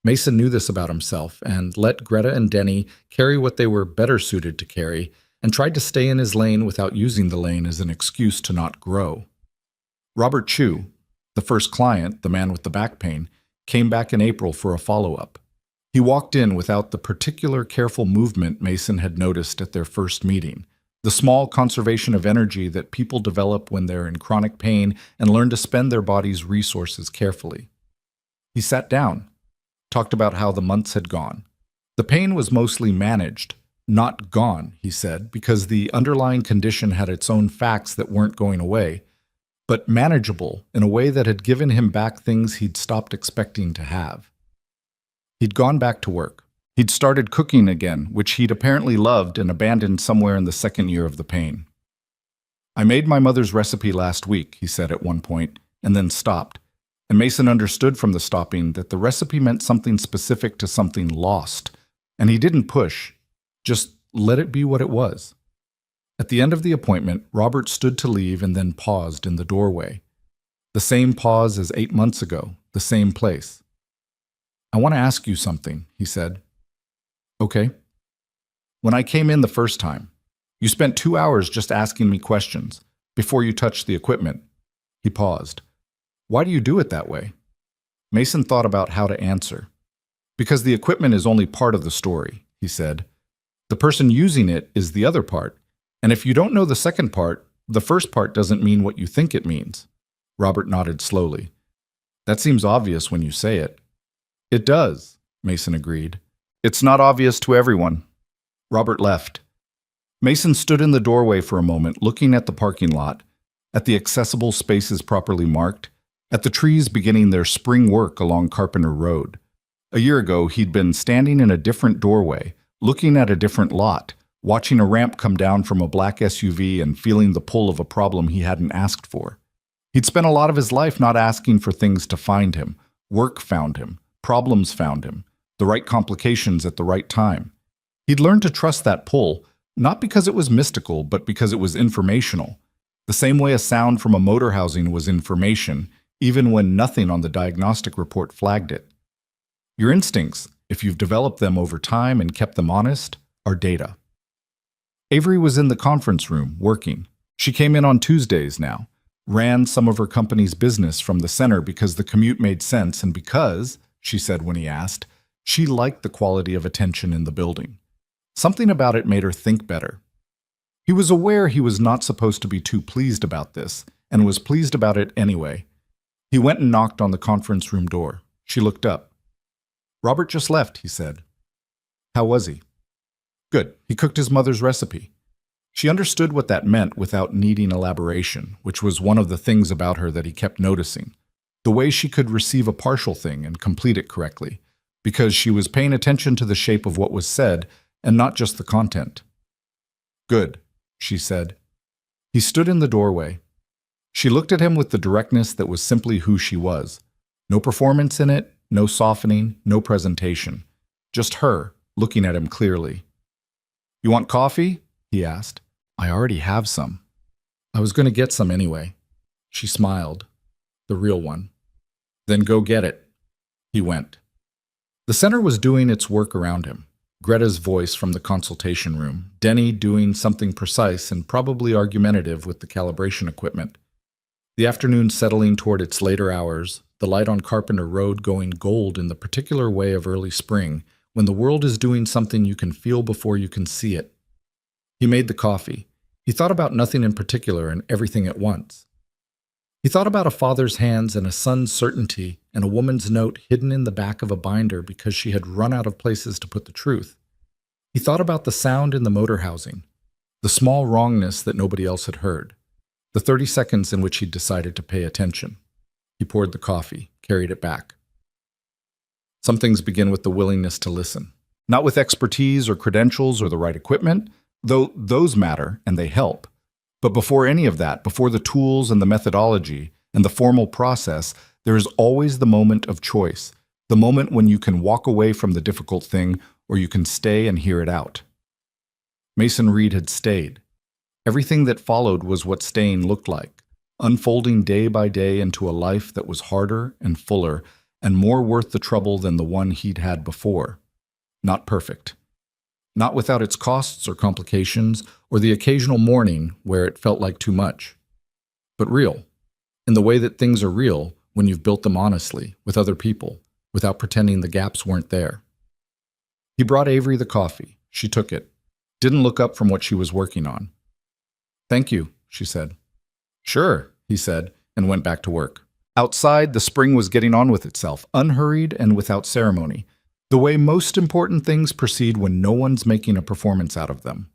Mason knew this about himself and let Greta and Denny carry what they were better suited to carry and tried to stay in his lane without using the lane as an excuse to not grow. Robert Chu, the first client, the man with the back pain, came back in April for a follow-up. He walked in without the particular careful movement Mason had noticed at their first meeting, the small conservation of energy that people develop when they're in chronic pain and learn to spend their body's resources carefully. He sat down, talked about how the months had gone. The pain was mostly managed, not gone, he said, because the underlying condition had its own facts that weren't going away, but manageable in a way that had given him back things he'd stopped expecting to have. He'd gone back to work. He'd started cooking again, which he'd apparently loved and abandoned somewhere in the second year of the pain. I made my mother's recipe last week, he said at one point, and then stopped. And Mason understood from the stopping that the recipe meant something specific to something lost, and he didn't push, just let it be what it was. At the end of the appointment, Robert stood to leave and then paused in the doorway. The same pause as 8 months ago, the same place. I want to ask you something, he said. Okay. When I came in the first time, you spent 2 hours just asking me questions before you touched the equipment. He paused. Why do you do it that way? Mason thought about how to answer. Because the equipment is only part of the story, he said. The person using it is the other part, and if you don't know the second part, the first part doesn't mean what you think it means. Robert nodded slowly. That seems obvious when you say it. It does, Mason agreed. It's not obvious to everyone. Robert left. Mason stood in the doorway for a moment, looking at the parking lot, at the accessible spaces properly marked, at the trees beginning their spring work along Carpenter Road. A year ago, he'd been standing in a different doorway, looking at a different lot, watching a ramp come down from a black SUV and feeling the pull of a problem he hadn't asked for. He'd spent a lot of his life not asking for things to find him. Work found him. Problems found him. The right complications at the right time. He'd learned to trust that pull, not because it was mystical, but because it was informational. The same way a sound from a motor housing was information, even when nothing on the diagnostic report flagged it. Your instincts, if you've developed them over time and kept them honest, are data. Avery was in the conference room, working. She came in on Tuesdays now, ran some of her company's business from the center because the commute made sense and because, she said when he asked, she liked the quality of attention in the building. Something about it made her think better. He was aware he was not supposed to be too pleased about this, and was pleased about it anyway. He went and knocked on the conference room door. She looked up. "Robert just left," he said. "How was he?" "Good. He cooked his mother's recipe." She understood what that meant without needing elaboration, which was one of the things about her that he kept noticing. The way she could receive a partial thing and complete it correctly, because she was paying attention to the shape of what was said and not just the content. "Good," she said. He stood in the doorway. She looked at him with the directness that was simply who she was. No performance in it, no softening, no presentation. Just her, looking at him clearly. "You want coffee?" he asked. "I already have some." "I was going to get some anyway." She smiled. The real one. "Then go get it." He went. The center was doing its work around him. Greta's voice from the consultation room, Denny doing something precise and probably argumentative with the calibration equipment. The afternoon settling toward its later hours, the light on Carpenter Road going gold in the particular way of early spring, when the world is doing something you can feel before you can see it. He made the coffee. He thought about nothing in particular and everything at once. He thought about a father's hands and a son's certainty and a woman's note hidden in the back of a binder because she had run out of places to put the truth. He thought about the sound in the motor housing, the small wrongness that nobody else had heard, the 30 seconds in which he decided to pay attention. He poured the coffee, carried it back. Some things begin with the willingness to listen, not with expertise or credentials or the right equipment, though those matter and they help. But before any of that, before the tools and the methodology and the formal process, there is always the moment of choice, the moment when you can walk away from the difficult thing or you can stay and hear it out. Mason Reed had stayed. Everything that followed was what staying looked like, unfolding day by day into a life that was harder and fuller and more worth the trouble than the one he'd had before. Not perfect. Not without its costs or complications, or the occasional morning where it felt like too much. But real, in the way that things are real when you've built them honestly, with other people, without pretending the gaps weren't there. He brought Avery the coffee. She took it. Didn't look up from what she was working on. "Thank you," she said. "Sure," he said, and went back to work. Outside, the spring was getting on with itself, unhurried and without ceremony. The way most important things proceed when no one's making a performance out of them.